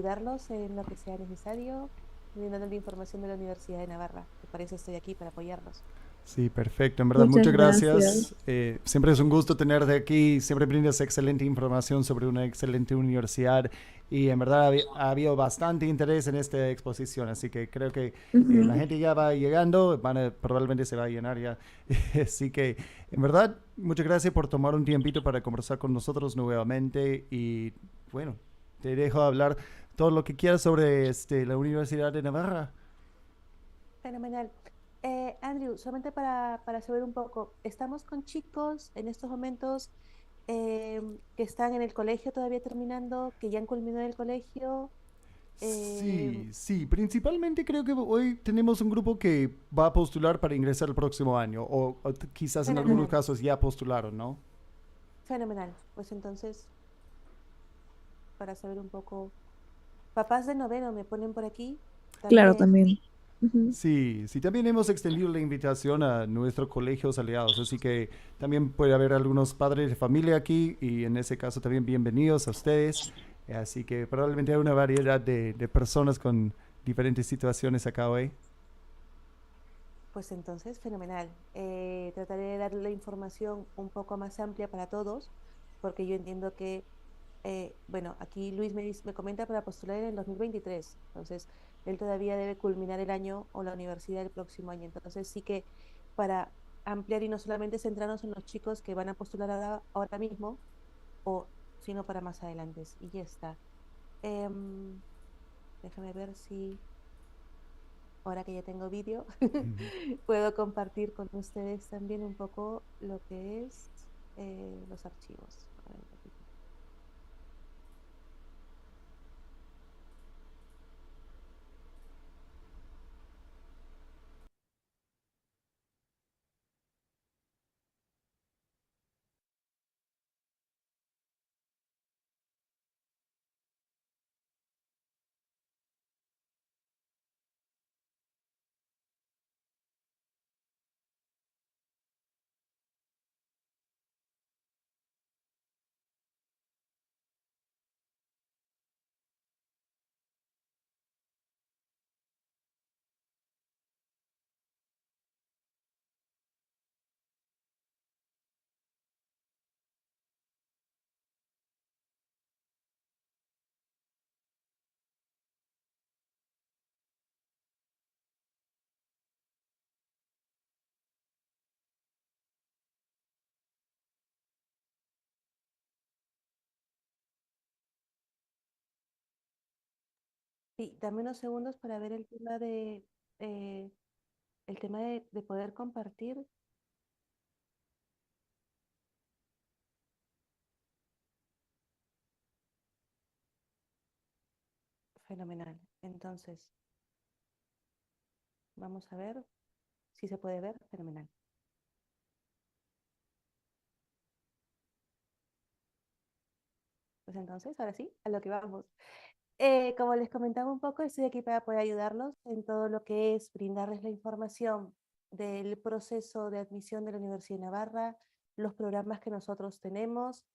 ayudarlos en lo que sea necesario, brindando la información de la Universidad de Navarra. ¿Te parece? Estoy aquí para apoyarlos. Sí, perfecto. En verdad, Muchas muchas gracias. gracias. Siempre es un gusto tenerte aquí. Siempre brindas excelente información sobre una excelente universidad. Y en verdad ha habido bastante interés en esta exposición. Así que creo que la Ujú. gente ya va llegando. Probablemente se va a llenar ya. Así que, en verdad, muchas gracias por tomar un tiempito para conversar con nosotros nuevamente. Y bueno, te dejo hablar todo lo que quieras sobre la Universidad de Navarra. Fenomenal. Andrew, solamente para saber un poco, estamos con chicos en estos momentos que están en el colegio todavía terminando, que ya han culminado el colegio. eh, Sí, sí, principalmente creo que hoy tenemos un grupo que va a postular para ingresar el próximo año, o quizás en algunos Fenomenal, casos ya postularon, ¿no? fenomenal. Pues entonces, para saber un poco, papás de noveno me ponen por aquí Claro, también. también. Ujú. Sí, sí, también hemos extendido la invitación a nuestros colegios aliados, así que también puede haber algunos padres de familia aquí y en ese caso también bienvenidos a ustedes. Así que probablemente hay una variedad de personas con diferentes situaciones acá hoy. Pues entonces, fenomenal. Trataré de darle la información un poco más amplia para todos, porque yo entiendo que, bueno, aquí Luis me comenta para postular en el 2023, entonces él todavía debe culminar el año o la universidad el próximo año, entonces sí que para ampliar y no solamente centrarnos en los chicos que van a postular ahora mismo, o sino para más adelante, y ya está. Em, Déjame ver si ahora que ya tengo vídeo, puedo compartir con ustedes también un poco lo que es los archivos. A ver, un ratito. Sí, dame unos segundos para ver eh, el tema de poder compartir. Fenomenal. Entonces, vamos a ver si se puede ver. Fenomenal. Pues entonces, ahora sí, a lo que vamos. Como les comentaba un poco, estoy aquí para poder ayudarlos en todo lo que es brindarles la información del proceso de admisión de la Universidad de Navarra, los programas que nosotros tenemos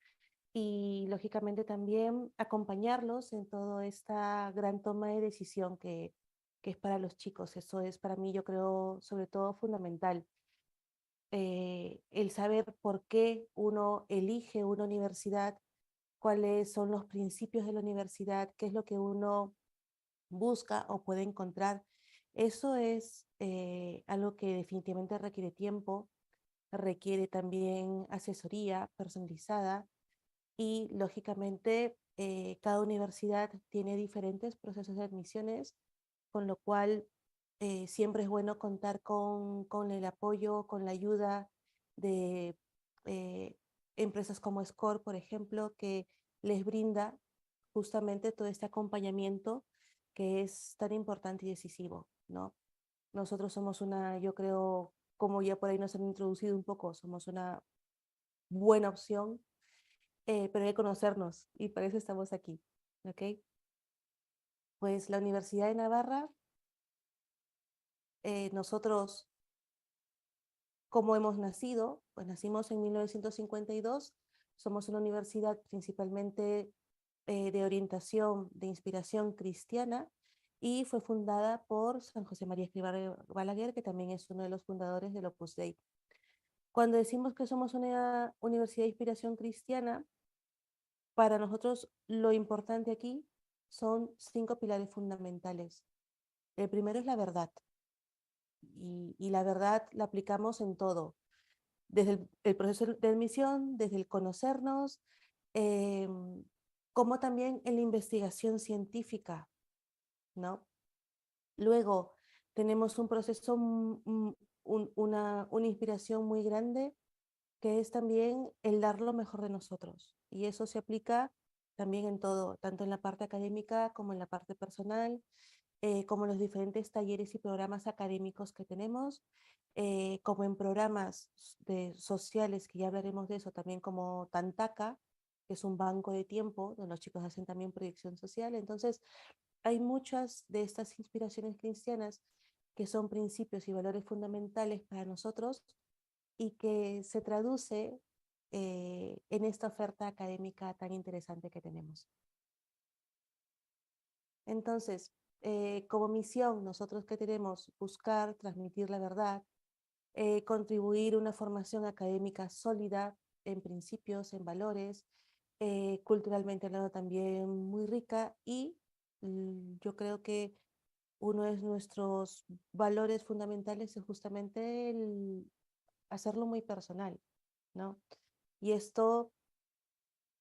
y lógicamente también acompañarlos en toda esta gran toma de decisión que es para los chicos. Eso es para mí, yo creo, sobre todo fundamental. El saber por qué uno elige una universidad, cuáles son los principios de la universidad, qué es lo que uno busca o puede encontrar. Eso es algo que definitivamente requiere tiempo, requiere también asesoría personalizada y lógicamente cada universidad tiene diferentes procesos de admisiones, con lo cual siempre es bueno contar con el apoyo, con la ayuda de eh, empresas como SCORE, por ejemplo, que les brinda justamente todo este acompañamiento que es tan importante y decisivo, ¿no? Nosotros somos una, yo creo, como ya por ahí nos han introducido un poco, somos una buena opción, pero hay que conocernos y para eso estamos aquí, ¿ok? Pues la Universidad de Navarra, nosotros, como hemos nacido, pues nacimos en 1952, somos una universidad principalmente de orientación, de inspiración cristiana, y fue fundada por San José María Escrivá Balaguer, que también es uno de los fundadores del Opus Dei. Cuando decimos que somos una universidad de inspiración cristiana, para nosotros lo importante aquí son 5 pilares fundamentales. El primero es la verdad, y la verdad la aplicamos en todo, desde el proceso de admisión, desde el conocernos, eh, como también en la investigación científica, ¿no? Luego tenemos un proceso, una inspiración muy grande, que es también el dar lo mejor de nosotros. Y eso se aplica también en todo, tanto en la parte académica como en la parte personal, como en los diferentes talleres y programas académicos que tenemos, como en programas sociales, que ya hablaremos de eso, también como Tantaca, que es un banco de tiempo, donde los chicos hacen también proyección social. Entonces, hay muchas de estas inspiraciones cristianas que son principios y valores fundamentales para nosotros, y que se traduce en esta oferta académica tan interesante que tenemos. Entonces, como misión, nosotros que tenemos buscar transmitir la verdad, contribuir a una formación académica sólida en principios, en valores, culturalmente hablando también muy rica, y yo creo que uno de nuestros valores fundamentales es justamente el hacerlo muy personal, ¿no? Y esto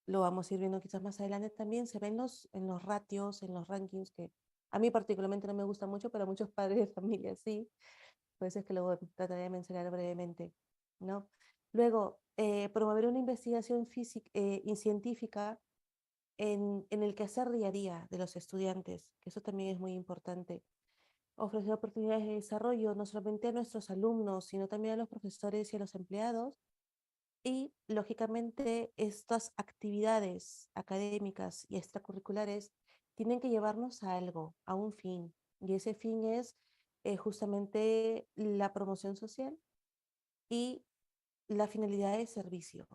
lo vamos a ir viendo quizás más adelante también, se ven en los ratios, en los rankings, que a mí particularmente no me gusta mucho, pero a muchos padres de familia sí, por eso es que lo trataré de mencionar brevemente, ¿no? Luego, promover una investigación física y científica en el quehacer día a día de los estudiantes, que eso también es muy importante. Ofrecer oportunidades de desarrollo no solamente a nuestros alumnos, sino también a los profesores y a los empleados. Y, lógicamente, estas actividades académicas y extracurriculares tienen que llevarnos a algo, a un fin. Y ese fin es justamente la promoción social y la finalidad de servicio.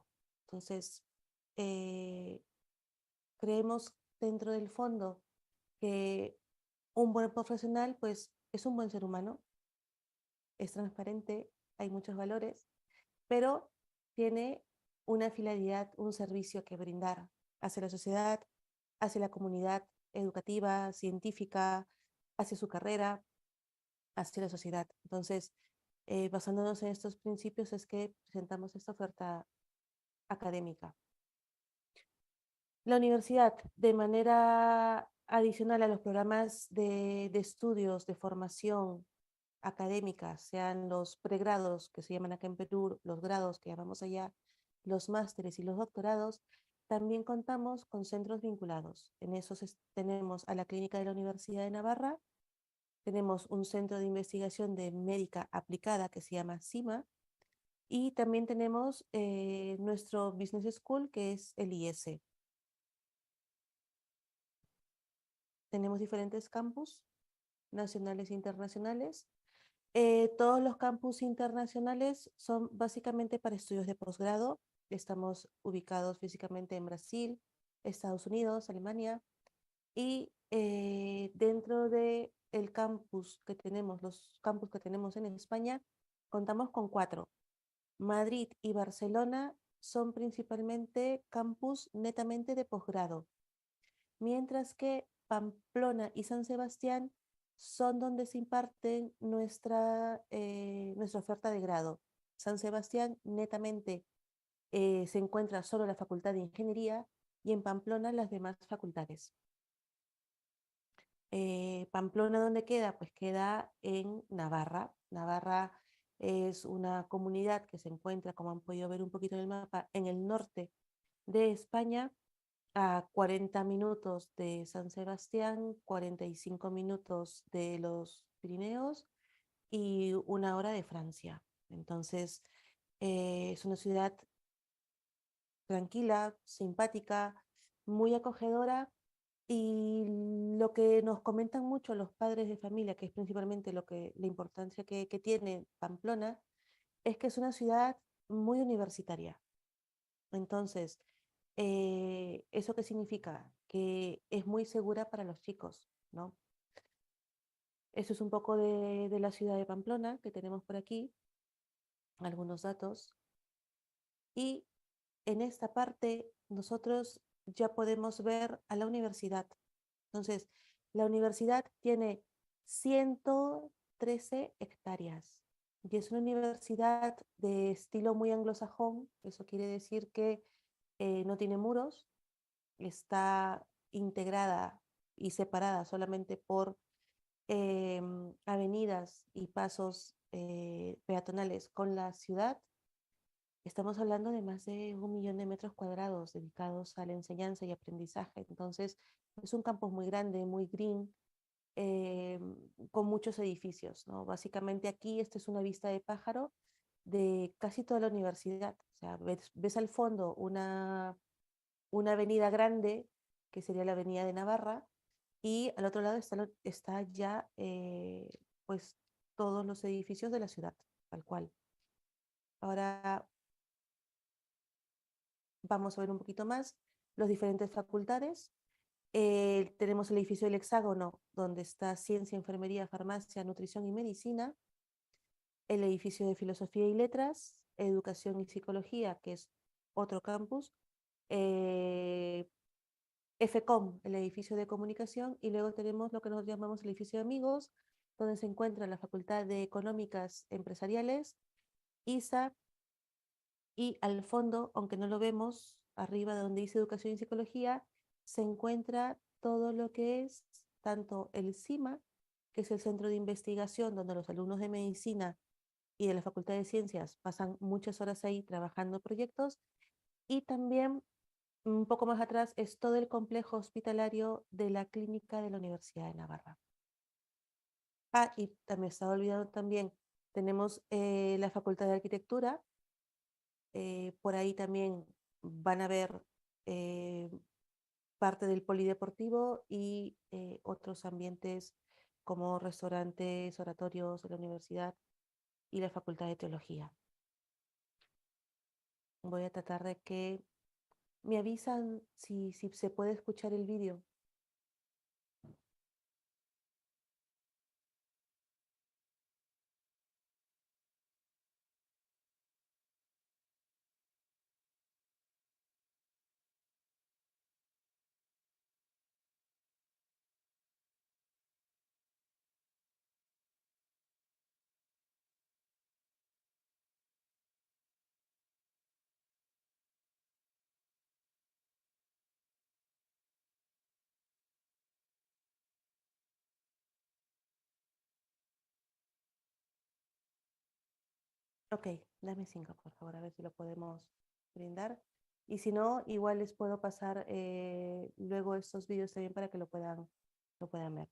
Entonces, eh, creemos dentro del fondo que un buen profesional, pues, es un buen ser humano, es transparente, hay muchos valores, pero tiene una finalidad, un servicio que brindar hacia la sociedad, hacia la comunidad educativa, científica, hacia su carrera, hacia la sociedad. Entonces, basándonos en estos principios es que presentamos esta oferta académica. La universidad, de manera adicional a los programas de estudios, de formación académica, sean los pregrados, que se llaman acá en Perú, los grados que llamamos allá, los másteres y los doctorados, también contamos con centros vinculados. En esos tenemos a la Clínica de la Universidad de Navarra, tenemos un centro de investigación de médica aplicada que se llama CIMA, y también tenemos nuestro Business School, que es el IS. Tenemos diferentes campus, nacionales e internacionales. Todos los campus internacionales son básicamente para estudios de posgrado. Estamos ubicados físicamente en Brasil, Estados Unidos, Alemania, y dentro de el campus que tenemos, los campus que tenemos en España, contamos con 4. Madrid y Barcelona son principalmente campus netamente de posgrado, mientras que Pamplona y San Sebastián son donde se imparte nuestra oferta de grado. San Sebastián netamente se encuentra solo la Facultad de Ingeniería, y en Pamplona las demás facultades. Pamplona, ¿dónde queda? Pues queda en Navarra. Navarra es una comunidad que se encuentra, como han podido ver un poquito en el mapa, en el norte de España, a 40 minutos de San Sebastián, 45 minutos de los Pirineos y 1 hora de Francia. Entonces, es una ciudad tranquila, simpática, muy acogedora, y lo que nos comentan mucho los padres de familia, que es principalmente la importancia que tiene Pamplona, es que es una ciudad muy universitaria. Entonces, ¿eso qué significa? que es muy segura para los chicos, ¿no? Eso es un poco de la ciudad de Pamplona que tenemos por aquí, algunos datos. Y en esta parte nosotros ya podemos ver a la universidad. Entonces, la universidad tiene 113 hectáreas y es una universidad de estilo muy anglosajón. Eso quiere decir que no tiene muros, está integrada y separada solamente por avenidas y pasos peatonales con la ciudad. Estamos hablando de más de 1 millón de metros cuadrados dedicados a la enseñanza y aprendizaje. Entonces, es un campus muy grande, muy green, eh, con muchos edificios, ¿no? Básicamente aquí, esta es una vista de pájaro de casi toda la universidad. O sea, ves al fondo una avenida grande, que sería la avenida de Navarra, y al otro lado está ya, pues, todos los edificios de la ciudad, tal cual. Ahora vamos a ver un poquito más los diferentes facultades. Tenemos el edificio del Hexágono, donde está Ciencia, Enfermería, Farmacia, Nutrición y Medicina. El edificio de Filosofía y Letras, Educación y Psicología, que es otro campus. eh, FECOM, el edificio de Comunicación. Y luego tenemos lo que nosotros llamamos el edificio de Amigos, donde se encuentra la Facultad de Económicas Empresariales, ISA, y al fondo, aunque no lo vemos, arriba de donde dice Educación y Psicología, se encuentra todo lo que es tanto el CIMA, que es el centro de investigación donde los alumnos de medicina y de la Facultad de Ciencias pasan muchas horas ahí trabajando proyectos, y también un poco más atrás es todo el complejo hospitalario de la clínica de la Universidad de Navarra. Ah, y también estaba olvidando también, tenemos la Facultad de Arquitectura. Por ahí también van a ver eh, parte del polideportivo y otros ambientes como restaurantes, oratorios de la universidad y la Facultad de Teología. Voy a tratar de que me avisan si se puede escuchar el vídeo. Ok, dame 5, por favor, a ver si lo podemos brindar. Y si no, igual les puedo pasar luego estos vídeos también para que lo puedan ver.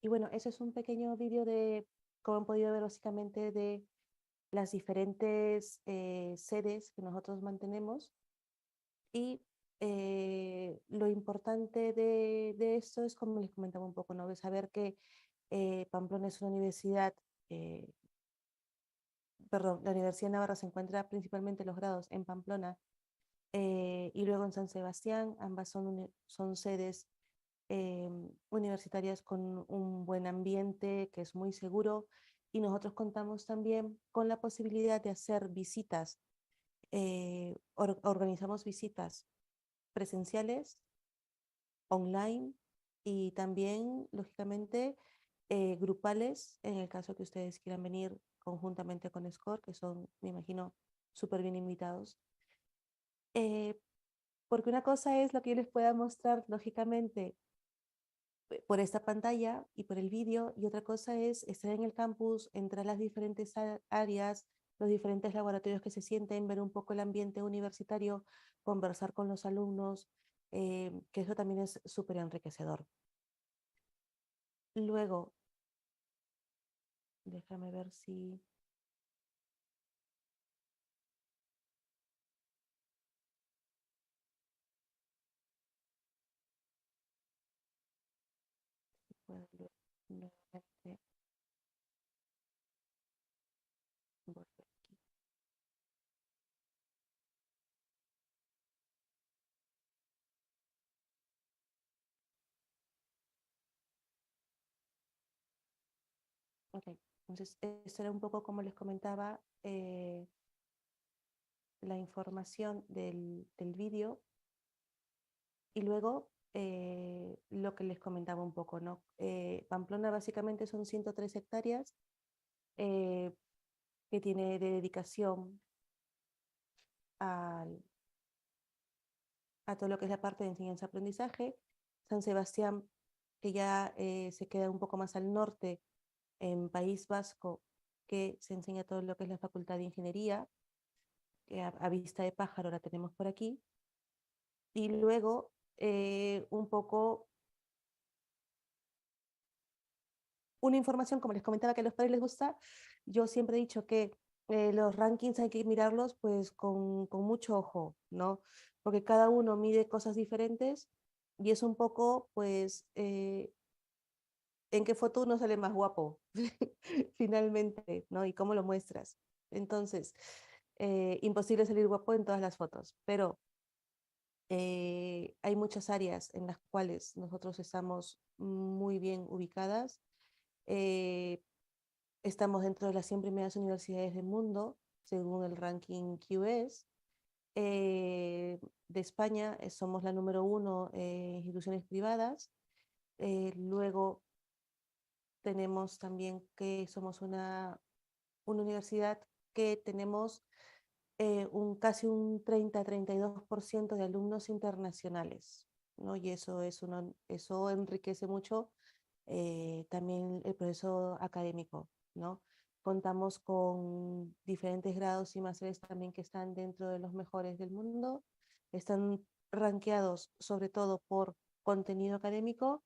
Y bueno, ese es un pequeño vídeo de, como han podido ver básicamente, de las diferentes sedes que nosotros mantenemos. Y lo importante de esto es, como les comentaba un poco, ¿no? De saber que Pamplona es una universidad, eh, perdón, la Universidad de Navarra se encuentra principalmente los grados en Pamplona y luego en San Sebastián. Ambas son sedes universitarias con un buen ambiente que es muy seguro, y nosotros contamos también con la posibilidad de hacer visitas, organizamos visitas presenciales, online y también, lógicamente, grupales en el caso que ustedes quieran venir conjuntamente con SCORE, que son, me imagino, súper bien invitados. Eh, Porque una cosa es lo que yo les pueda mostrar, lógicamente, por esta pantalla y por el vídeo, y otra cosa es estar en el campus, entrar a las diferentes áreas, los diferentes laboratorios que se sienten, ver un poco el ambiente universitario, conversar con los alumnos, que eso también es súper enriquecedor. Luego, déjame ver si puedo nuevamente volver aquí. Ok, entonces esto era un poco como les comentaba, la información del vídeo. Y luego, lo que les comentaba un poco, ¿no? Pamplona básicamente son 103 hectáreas eh, que tiene de dedicación al- a todo lo que es la parte de enseñanza-aprendizaje. San Sebastián, que ya se queda un poco más al norte, en País Vasco, que se enseña todo lo que es la Facultad de Ingeniería, que a vista de pájaro la tenemos por aquí. Y luego, un poco una información, como les comentaba, que a los padres les gusta. Yo siempre he dicho que los rankings hay que mirarlos pues con mucho ojo, ¿no? Porque cada uno mide cosas diferentes y es un poco pues en qué foto uno sale más guapo finalmente, ¿no? Y cómo lo muestras. Entonces, imposible salir guapo en todas las fotos, pero hay muchas áreas en las cuales nosotros estamos muy bien ubicadas. Eh, Estamos dentro de las 100 primeras universidades del mundo, según el ranking QS. De España somos la número uno en instituciones privadas. Luego tenemos también que somos una universidad que tenemos casi un 30-32% de alumnos internacionales, ¿no? Y eso enriquece mucho también el proceso académico, ¿no? Contamos con diferentes grados y másteres también que están dentro de los mejores del mundo. Están rankeados sobre todo por contenido académico,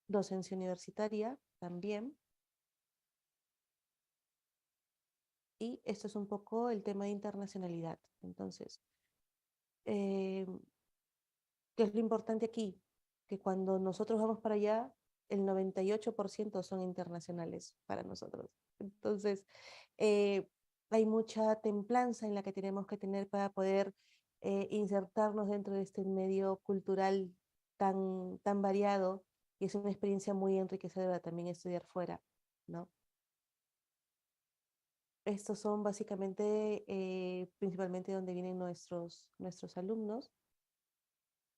docencia universitaria también. Y esto es un poco el tema de internacionalidad. Entonces, eh, ¿qué es lo importante aquí? Que cuando nosotros vamos para allá, el 98% son internacionales para nosotros. Entonces, eh, hay mucha templanza en la que tenemos que tener para poder insertarnos dentro de este medio cultural tan variado, y es una experiencia muy enriquecedora también estudiar fuera, ¿no? Estos son básicamente, principalmente donde vienen nuestros alumnos,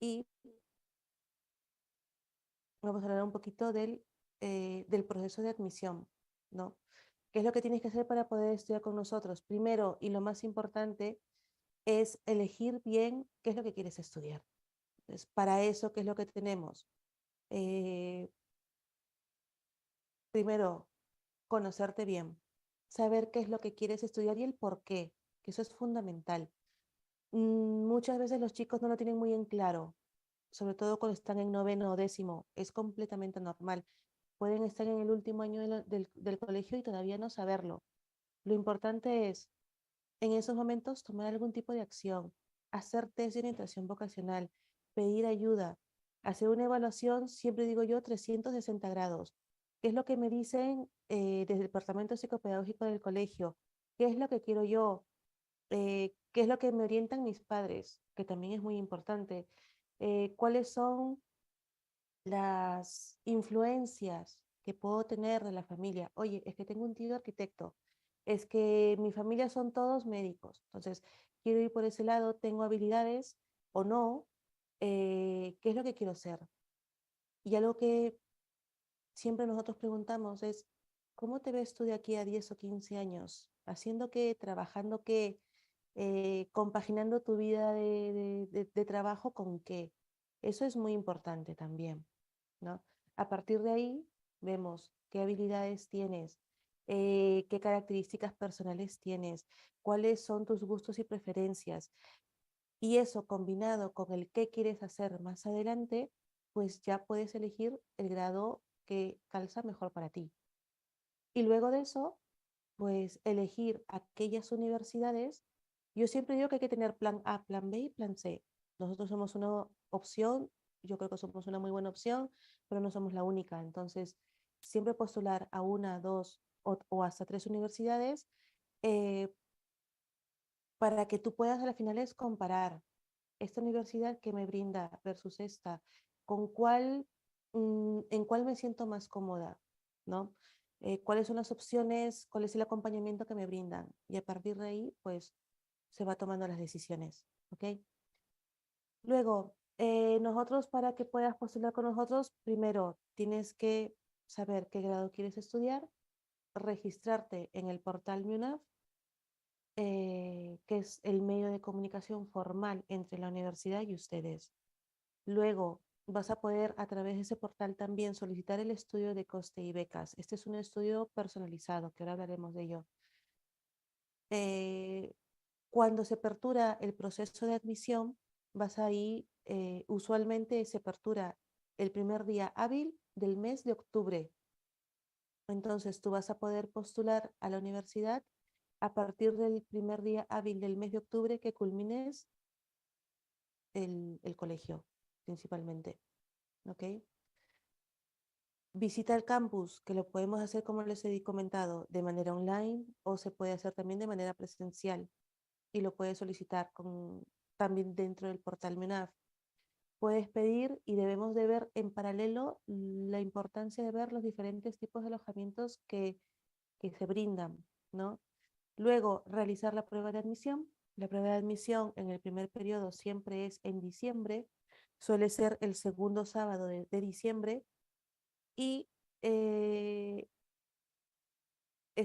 y vamos a hablar un poquito del proceso de admisión, ¿no? ¿Qué es lo que tienes que hacer para poder estudiar con nosotros? Primero, y lo más importante, es elegir bien qué es lo que quieres estudiar. Entonces, para eso, ¿qué es lo que tenemos? Eh, Primero, conocerte bien, saber qué es lo que quieres estudiar y el por qué, que eso es fundamental. Muchas veces los chicos no lo tienen muy en claro, sobre todo cuando están en noveno o décimo, es completamente normal. pueden estar en el último año del colegio y todavía no saberlo. Lo importante es, en esos momentos, tomar algún tipo de acción, hacer test de orientación vocacional, pedir ayuda, hacer una evaluación, siempre digo yo, 360 grados. ¿Qué es lo que me dicen desde el departamento psicopedagógico del colegio? ¿Qué es lo que quiero yo? ¿Qué es lo que me orientan mis padres? Que también es muy importante. ¿Cuáles son las influencias que puedo tener de la familia? Oye, es que tengo un tío arquitecto, es que mi familia son todos médicos, entonces quiero ir por ese lado, tengo habilidades o no, ¿qué es lo que quiero ser? Y algo que siempre nosotros preguntamos es, ¿cómo te ves tú de aquí a 10 o 15 años? ¿Haciendo qué? ¿Trabajando qué? ¿Compaginando tu vida de trabajo con qué? Eso es muy importante también, ¿no? A partir de ahí vemos qué habilidades tienes, qué características personales tienes, cuáles son tus gustos y preferencias. Y eso combinado con el qué quieres hacer más adelante, pues ya puedes elegir el grado que calza mejor para ti. Y luego de eso, pues elegir aquellas universidades. Yo siempre digo que hay que tener plan A, plan B y plan C. Nosotros somos una opción, yo creo que somos una muy buena opción, pero no somos la única. Entonces, siempre postular a una, dos o hasta tres universidades eh, para que tú puedas a las finales comparar esta universidad que me brinda versus esta, con cuál, en cuál me siento más cómoda, ¿no? Cuáles son las opciones, cuál es el acompañamiento que me brindan. Y a partir de ahí, pues, se va tomando las decisiones, ¿ok? Luego, nosotros para que puedas postular con nosotros, primero tienes que saber qué grado quieres estudiar, registrarte en el portal MUNAF, que es el medio de comunicación formal entre la universidad y ustedes. Luego, vas a poder a través de ese portal también solicitar el estudio de coste y becas. Este es un estudio personalizado, que ahora hablaremos de ello. Eh, Cuando se apertura el proceso de admisión, vas ahí, usualmente se apertura el primer día hábil del mes de octubre. Entonces, tú vas a poder postular a la universidad a partir del primer día hábil del mes de octubre que culmines el colegio, principalmente. ¿Ok? Visita el campus, que lo podemos hacer, como les he comentado, de manera online o se puede hacer también de manera presencial y lo puedes solicitar también dentro del portal MENAF. Puedes pedir y debemos de ver en paralelo la importancia de ver los diferentes tipos de alojamientos que se brindan, ¿no? Luego, realizar la prueba de admisión. La prueba de admisión en el primer periodo siempre es en diciembre, suele ser el segundo sábado de diciembre y es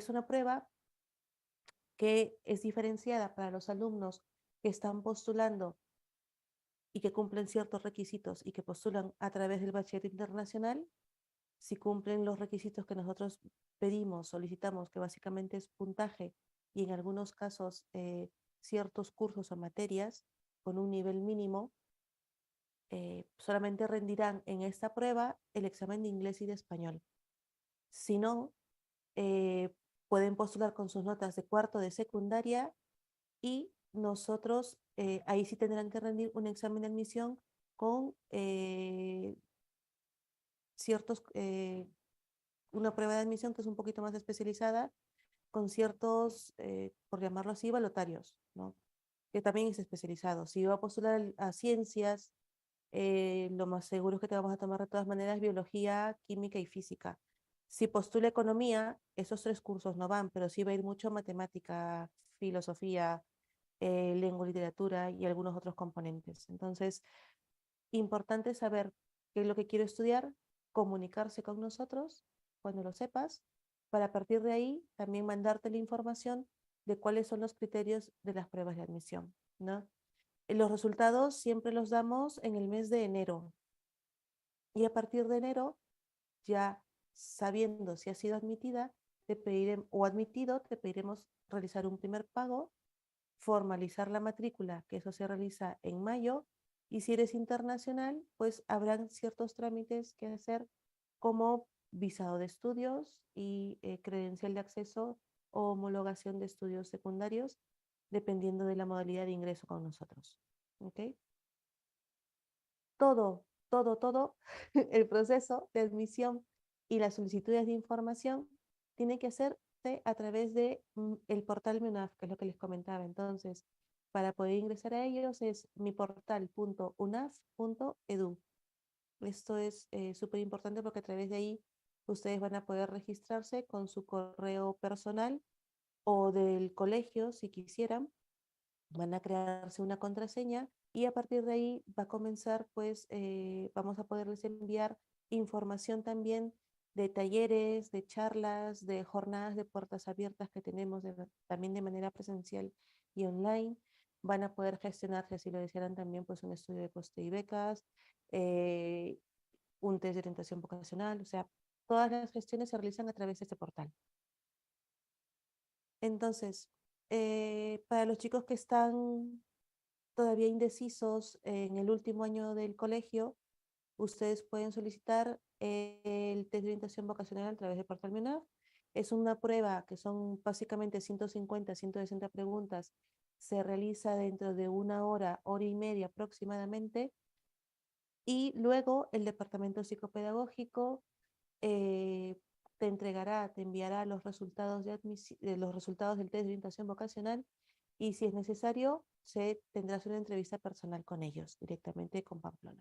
una prueba que es diferenciada para los alumnos que están postulando y que cumplen ciertos requisitos y que postulan a través del bachillerato internacional. Si cumplen los requisitos que nosotros pedimos, solicitamos, que básicamente es puntaje y en algunos casos ciertos cursos o materias con un nivel mínimo, solamente rendirán en esta prueba el examen de inglés y de español. Si no, eh, pueden postular con sus notas de cuarto de secundaria y nosotros ahí sí tendrán que rendir un examen de admisión con ciertos, una prueba de admisión que es un poquito más especializada, con ciertos, por llamarlo así, balotarios, ¿no? Que también es especializado. Si va a postular a ciencias, lo más seguro es que te vamos a tomar de todas maneras biología, química y física. Si postula economía, esos tres cursos no van, pero sí va a ir mucho matemática, filosofía, lengua, literatura y algunos otros componentes. Entonces, importante saber qué es lo que quiero estudiar, comunicarse con nosotros cuando lo sepas, para a partir de ahí también mandarte la información de cuáles son los criterios de las pruebas de admisión, ¿no? Los resultados siempre los damos en el mes de enero y a partir de enero, ya sabiendo si ha sido admitida te pediremos, o admitido, te pediremos realizar un primer pago, formalizar la matrícula, que eso se realiza en mayo, y si eres internacional, pues habrán ciertos trámites que hacer, como visado de estudios y credencial de acceso o homologación de estudios secundarios, dependiendo de la modalidad de ingreso con nosotros. ¿Ok? Todo el proceso de admisión y las solicitudes de información tiene que hacerse a través de el portal MUNAF, que es lo que les comentaba. Entonces, para poder ingresar a ellos es miportal.unaf.edu. Esto es súper importante porque a través de ahí ustedes van a poder registrarse con su correo personal o del colegio, si quisieran. Van a crearse una contraseña y a partir de ahí va a comenzar, pues, vamos a poderles enviar información también de talleres, de charlas, de jornadas de puertas abiertas que tenemos también de manera presencial y online. Van a poder gestionar, si así lo desearan también, pues un estudio de coste y becas, eh, un test de orientación vocacional, o sea, todas las gestiones se realizan a través de este portal. Entonces, para los chicos que están todavía indecisos en el último año del colegio, ustedes pueden solicitar el test de orientación vocacional a través de Portal MUNAF. Es una prueba que son básicamente 150, 160 preguntas. Se realiza dentro de una hora, hora y media aproximadamente. Y luego el departamento psicopedagógico eh, te enviará los resultados, los resultados del test de orientación vocacional y si es necesario, tendrás una entrevista personal con ellos, directamente con Pamplona.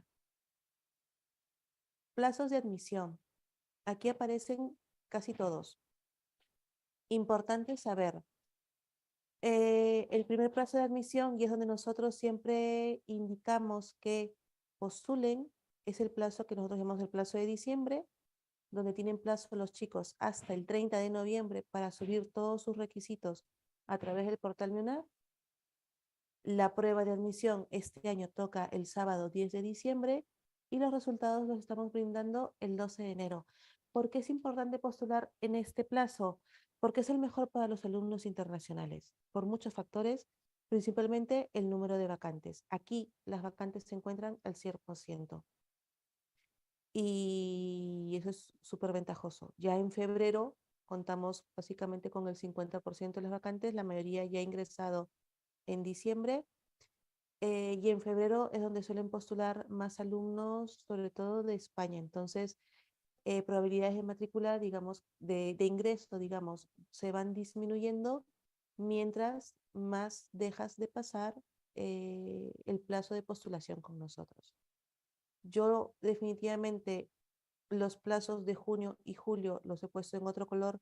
Plazos de admisión. Aquí aparecen casi todos. Importante saber. El primer plazo de admisión, y es donde nosotros siempre indicamos que postulen, es el plazo que nosotros llamamos el plazo de diciembre, donde tienen plazo los chicos hasta el 30 de noviembre para subir todos sus requisitos a través del portal MUNAF. La prueba de admisión este año toca el sábado 10 de diciembre y los resultados los estamos brindando el 12 de enero. ¿Por qué es importante postular en este plazo? Porque es el mejor para los alumnos internacionales, por muchos factores, principalmente el número de vacantes. Aquí las vacantes se encuentran al 100%. Y eso es súper ventajoso. Ya en febrero contamos básicamente con el 50% de las vacantes, la mayoría ya ha ingresado en diciembre, y en febrero es donde suelen postular más alumnos, sobre todo de España. Entonces, probabilidades de matrícula, digamos, de ingreso, digamos, se van disminuyendo mientras más dejas de pasar el plazo de postulación con nosotros. Yo definitivamente los plazos de junio y julio los he puesto en otro color,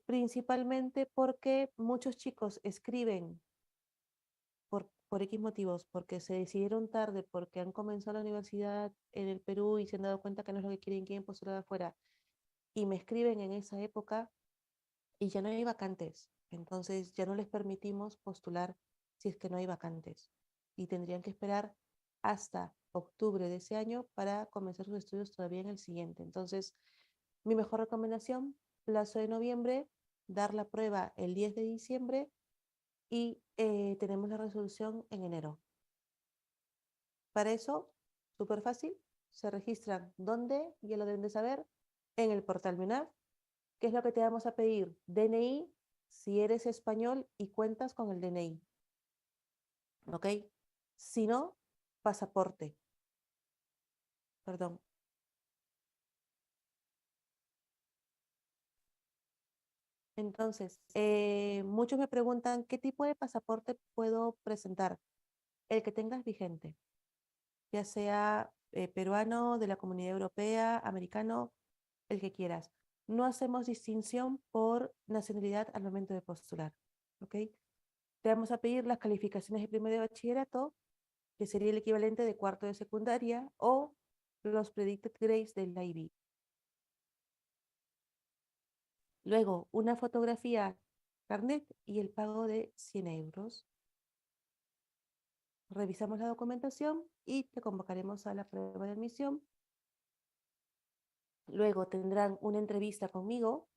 principalmente porque muchos chicos escriben por X motivos, porque se decidieron tarde, porque han comenzado la universidad en el Perú y se han dado cuenta que no es lo que quieren postular afuera, y me escriben en esa época y ya no hay vacantes. Entonces ya no les permitimos postular si es que no hay vacantes. Y tendrían que esperar hasta octubre de ese año para comenzar sus estudios todavía en el siguiente. Entonces, mi mejor recomendación, plazo de noviembre, dar la prueba el 10 de diciembre y tenemos la resolución en enero. Para eso, súper fácil, se registran. ¿Dónde? Ya lo deben de saber, en el portal MUNAF. ¿Qué es lo que te vamos a pedir? DNI, si eres español y cuentas con el DNI. ¿Ok? Si no, pasaporte. Perdón. Entonces, muchos me preguntan, ¿qué tipo de pasaporte puedo presentar? El que tengas vigente, ya sea peruano, de la Comunidad Europea, americano, el que quieras. No hacemos distinción por nacionalidad al momento de postular. ¿Ok? Te vamos a pedir las calificaciones de primero de bachillerato, que sería el equivalente de cuarto de secundaria, o los predicted grades del IB. Luego, una fotografía carnet y el pago de 100 euros. Revisamos la documentación y te convocaremos a la prueba de admisión. Luego tendrán una entrevista conmigo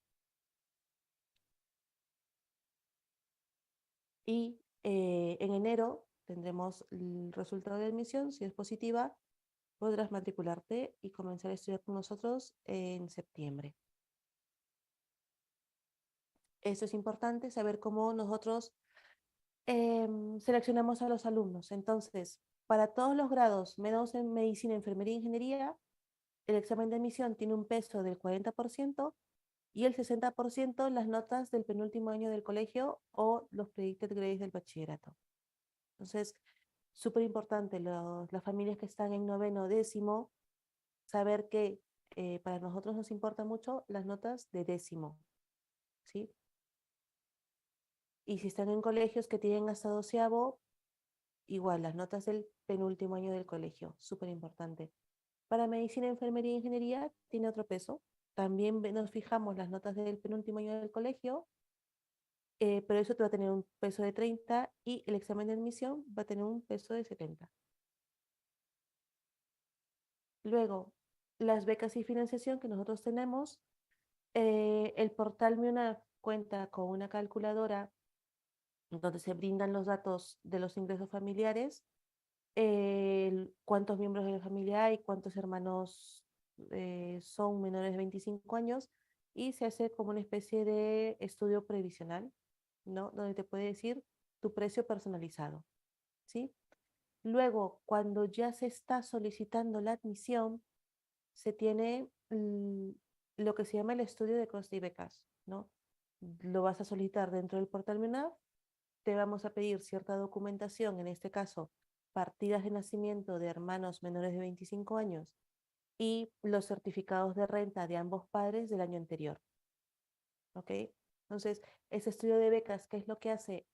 y en enero tendremos el resultado de admisión. Si es positiva, podrás matricularte y comenzar a estudiar con nosotros en septiembre. Eso es importante, saber cómo nosotros seleccionamos a los alumnos. Entonces, para todos los grados, menos en medicina, enfermería e ingeniería, el examen de admisión tiene un peso del 40% y el 60% las notas del penúltimo año del colegio o los predicted grades del bachillerato. Entonces, súper importante, las familias que están en noveno, décimo, saber que para nosotros nos importan mucho las notas de décimo, ¿sí? Y si están en colegios que tienen hasta doceavo, igual, las notas del penúltimo año del colegio, súper importante. Para medicina, enfermería e ingeniería tiene otro peso. También nos fijamos las notas del penúltimo año del colegio, pero eso te va a tener un peso de 30 y el examen de admisión va a tener un peso de 70. Luego, las becas y financiación que nosotros tenemos, el portal MIUNA cuenta con una calculadora donde se brindan los datos de los ingresos familiares, cuántos miembros de la familia hay, cuántos hermanos son menores de 25 años, y se hace como una especie de estudio previsional, ¿no? Donde te puede decir tu precio personalizado, ¿sí? Luego, cuando ya se está solicitando la admisión, se tiene lo que se llama el estudio de coste y becas, ¿no? Lo vas a solicitar dentro del portal MENAF, te vamos a pedir cierta documentación, en este caso, partidas de nacimiento de hermanos menores de 25 años y los certificados de renta de ambos padres del año anterior, ¿ok? Entonces, ese estudio de becas, ¿qué es lo que hace?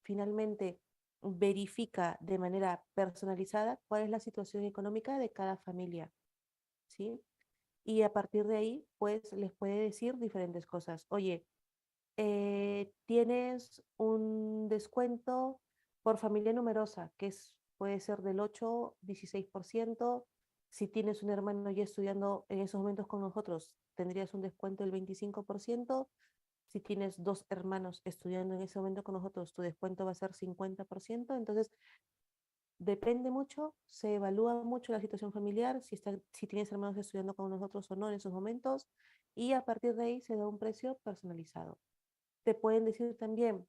Finalmente, verifica de manera personalizada cuál es la situación económica de cada familia, ¿sí? Y a partir de ahí, pues les puede decir diferentes cosas. Oye, tienes un descuento por familia numerosa, puede ser del 8-16%. Si tienes un hermano ya estudiando en esos momentos con nosotros, tendrías un descuento del 25%. Si tienes dos hermanos estudiando en ese momento con nosotros, tu descuento va a ser 50%. Entonces, depende mucho, se evalúa mucho la situación familiar, si tienes hermanos estudiando con nosotros o no en esos momentos, y a partir de ahí se da un precio personalizado. Te pueden decir también,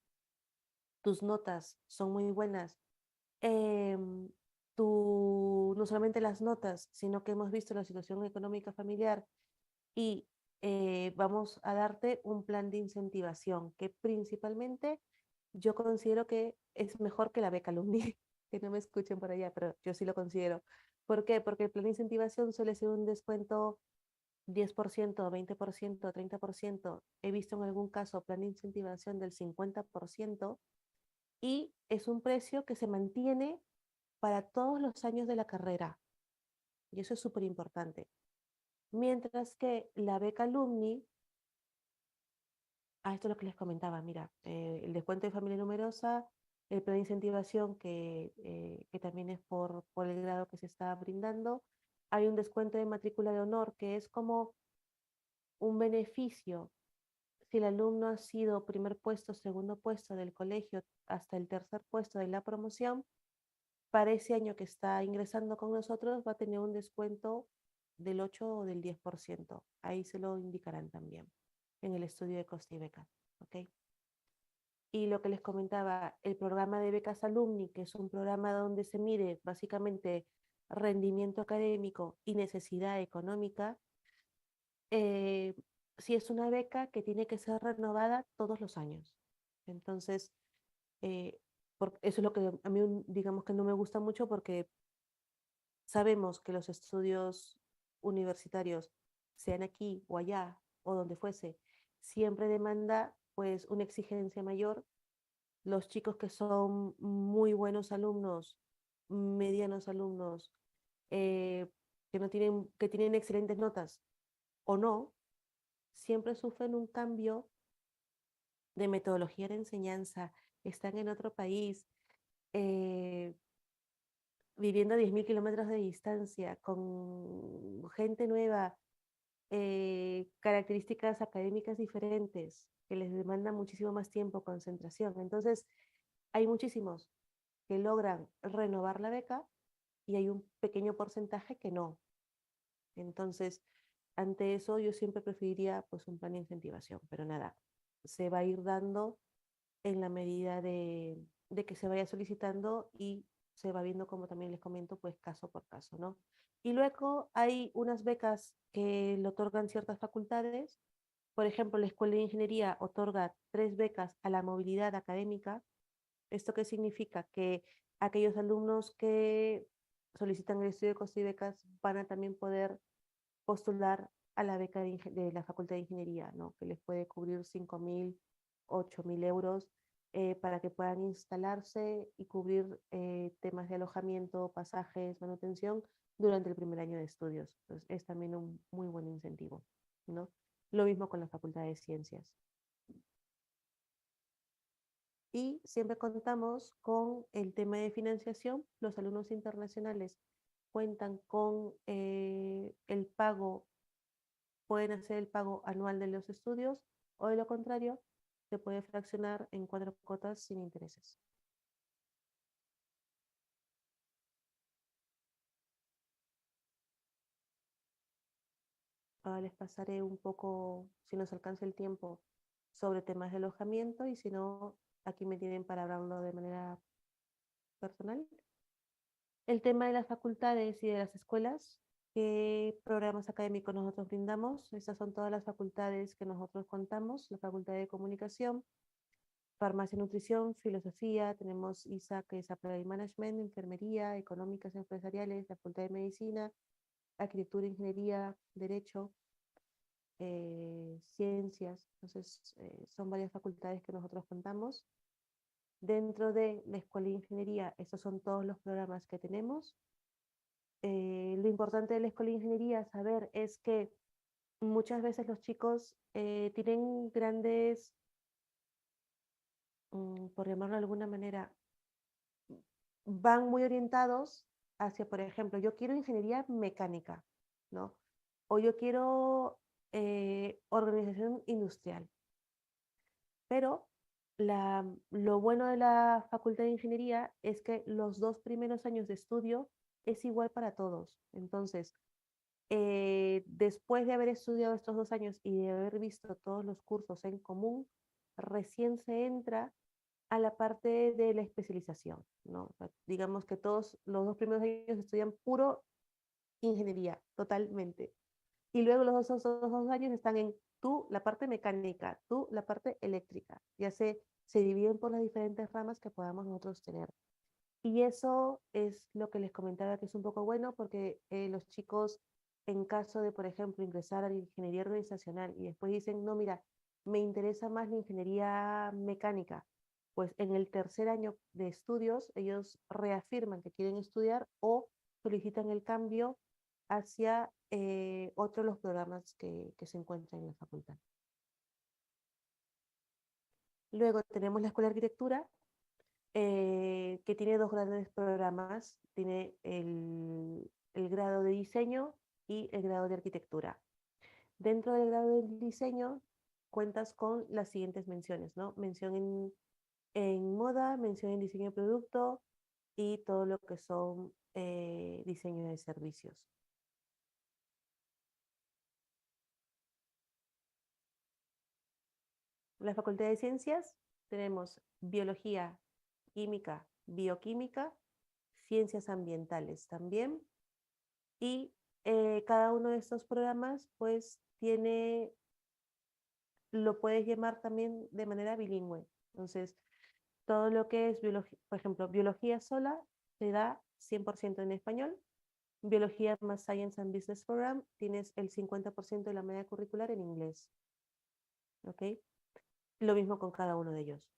tus notas son muy buenas, em, no solamente las notas, sino que hemos visto la situación económica familiar y vamos a darte un plan de incentivación que principalmente yo considero que es mejor que la beca alumni, que no me escuchen por allá, pero yo sí lo considero. ¿Por qué? Porque el plan de incentivación suele ser un descuento 10%, 20%, 30%. He visto en algún caso plan de incentivación del 50% y es un precio que se mantiene para todos los años de la carrera. Y eso es súper importante. Mientras que la beca alumni, esto es lo que les comentaba, mira, el descuento de familia numerosa, el plan de incentivación que también es por el grado que se está brindando. Hay un descuento de matrícula de honor que es como un beneficio si el alumno ha sido primer puesto, segundo puesto del colegio hasta el tercer puesto de la promoción. Para ese año que está ingresando con nosotros va a tener un descuento del 8 o del 10%. Ahí se lo indicarán también en el estudio de coste y beca. ¿Ok? Y lo que les comentaba, el programa de becas alumni, que es un programa donde se mide básicamente rendimiento académico y necesidad económica, eh, sí es una beca que tiene que ser renovada todos los años. Entonces, eh, eso es lo que a mí, digamos que no me gusta mucho porque sabemos que los estudios universitarios, sean aquí o allá o donde fuese, siempre demanda pues una exigencia mayor. Los chicos que son muy buenos alumnos, medianos alumnos, que tienen excelentes notas o no, siempre sufren un cambio de metodología de enseñanza, están en otro país, eh, viviendo a 10.000 kilómetros de distancia, con gente nueva, características académicas diferentes, que les demanda muchísimo más tiempo, concentración. Entonces, hay muchísimos que logran renovar la beca y hay un pequeño porcentaje que no. Entonces, ante eso yo siempre preferiría pues un plan de incentivación, pero nada, se va a ir dando en la medida de que se vaya solicitando y se va viendo, como también les comento, pues caso por caso, ¿no? Y luego hay unas becas que le otorgan ciertas facultades. Por ejemplo, la Escuela de Ingeniería otorga 3 becas a la movilidad académica. ¿Esto qué significa? Que aquellos alumnos que solicitan el estudio de costo y becas van a también poder postular a la beca de la Facultad de Ingeniería, ¿no? Que les puede cubrir 5.000, 8.000 euros para que puedan instalarse y cubrir temas de alojamiento, pasajes, manutención durante el primer año de estudios. Entonces, es también un muy buen incentivo, ¿no? Lo mismo con la Facultad de Ciencias. Y siempre contamos con el tema de financiación. Los alumnos internacionales cuentan con el pago, pueden hacer el pago anual de los estudios o de lo contrario, se puede fraccionar en 4 cuotas sin intereses. Ahora les pasaré un poco, si nos alcanza el tiempo, sobre temas de alojamiento y si no, aquí me tienen para hablarlo de manera personal. El tema de las facultades y de las escuelas, qué programas académicos nosotros brindamos. Estas son todas las facultades que nosotros contamos, la Facultad de Comunicación, Farmacia y Nutrición, Filosofía, tenemos ISA, que es Applied Management, Enfermería, Económicas Empresariales, la Facultad de Medicina, Arquitectura, Ingeniería, Derecho, Ciencias. Entonces, son varias facultades que nosotros contamos. Dentro de la Escuela de Ingeniería, estos son todos los programas que tenemos. Lo importante de la Escuela de Ingeniería saber es que muchas veces los chicos tienen grandes, por llamarlo de alguna manera, van muy orientados hacia, por ejemplo, yo quiero ingeniería mecánica, ¿no? O yo quiero organización industrial. Pero lo bueno de la Facultad de Ingeniería es que los 2 primeros años de estudio es igual para todos. Entonces, después de haber estudiado estos 2 años y de haber visto todos los cursos en común, recién se entra a la parte de la especialización, ¿no? O sea, digamos que todos los 2 primeros años estudian puro ingeniería, totalmente. Y luego los otros 2 años están en tú la parte mecánica, tú la parte eléctrica. Ya se dividen por las diferentes ramas que podamos nosotros tener. Y eso es lo que les comentaba que es un poco bueno porque los chicos, en caso de, por ejemplo, ingresar a la ingeniería organizacional y después dicen, no, mira, me interesa más la ingeniería mecánica, pues en el tercer año de estudios ellos reafirman que quieren estudiar o solicitan el cambio hacia otro de los programas que se encuentran en la facultad. Luego tenemos la Escuela de Arquitectura, que tiene 2 grandes programas. Tiene el grado de diseño y el grado de arquitectura. Dentro del grado de diseño cuentas con las siguientes menciones, ¿no? Mención en moda, mención en diseño de producto y todo lo que son diseño de servicios. La Facultad de Ciencias tenemos biología, química, bioquímica, ciencias ambientales también. Y cada uno de estos programas, pues, lo puedes llamar también de manera bilingüe. Entonces, todo lo que es biología, por ejemplo, biología sola se da 100% en español. Biología más Science and Business Program, tienes el 50% de la media curricular en inglés. ¿Ok? Lo mismo con cada uno de ellos.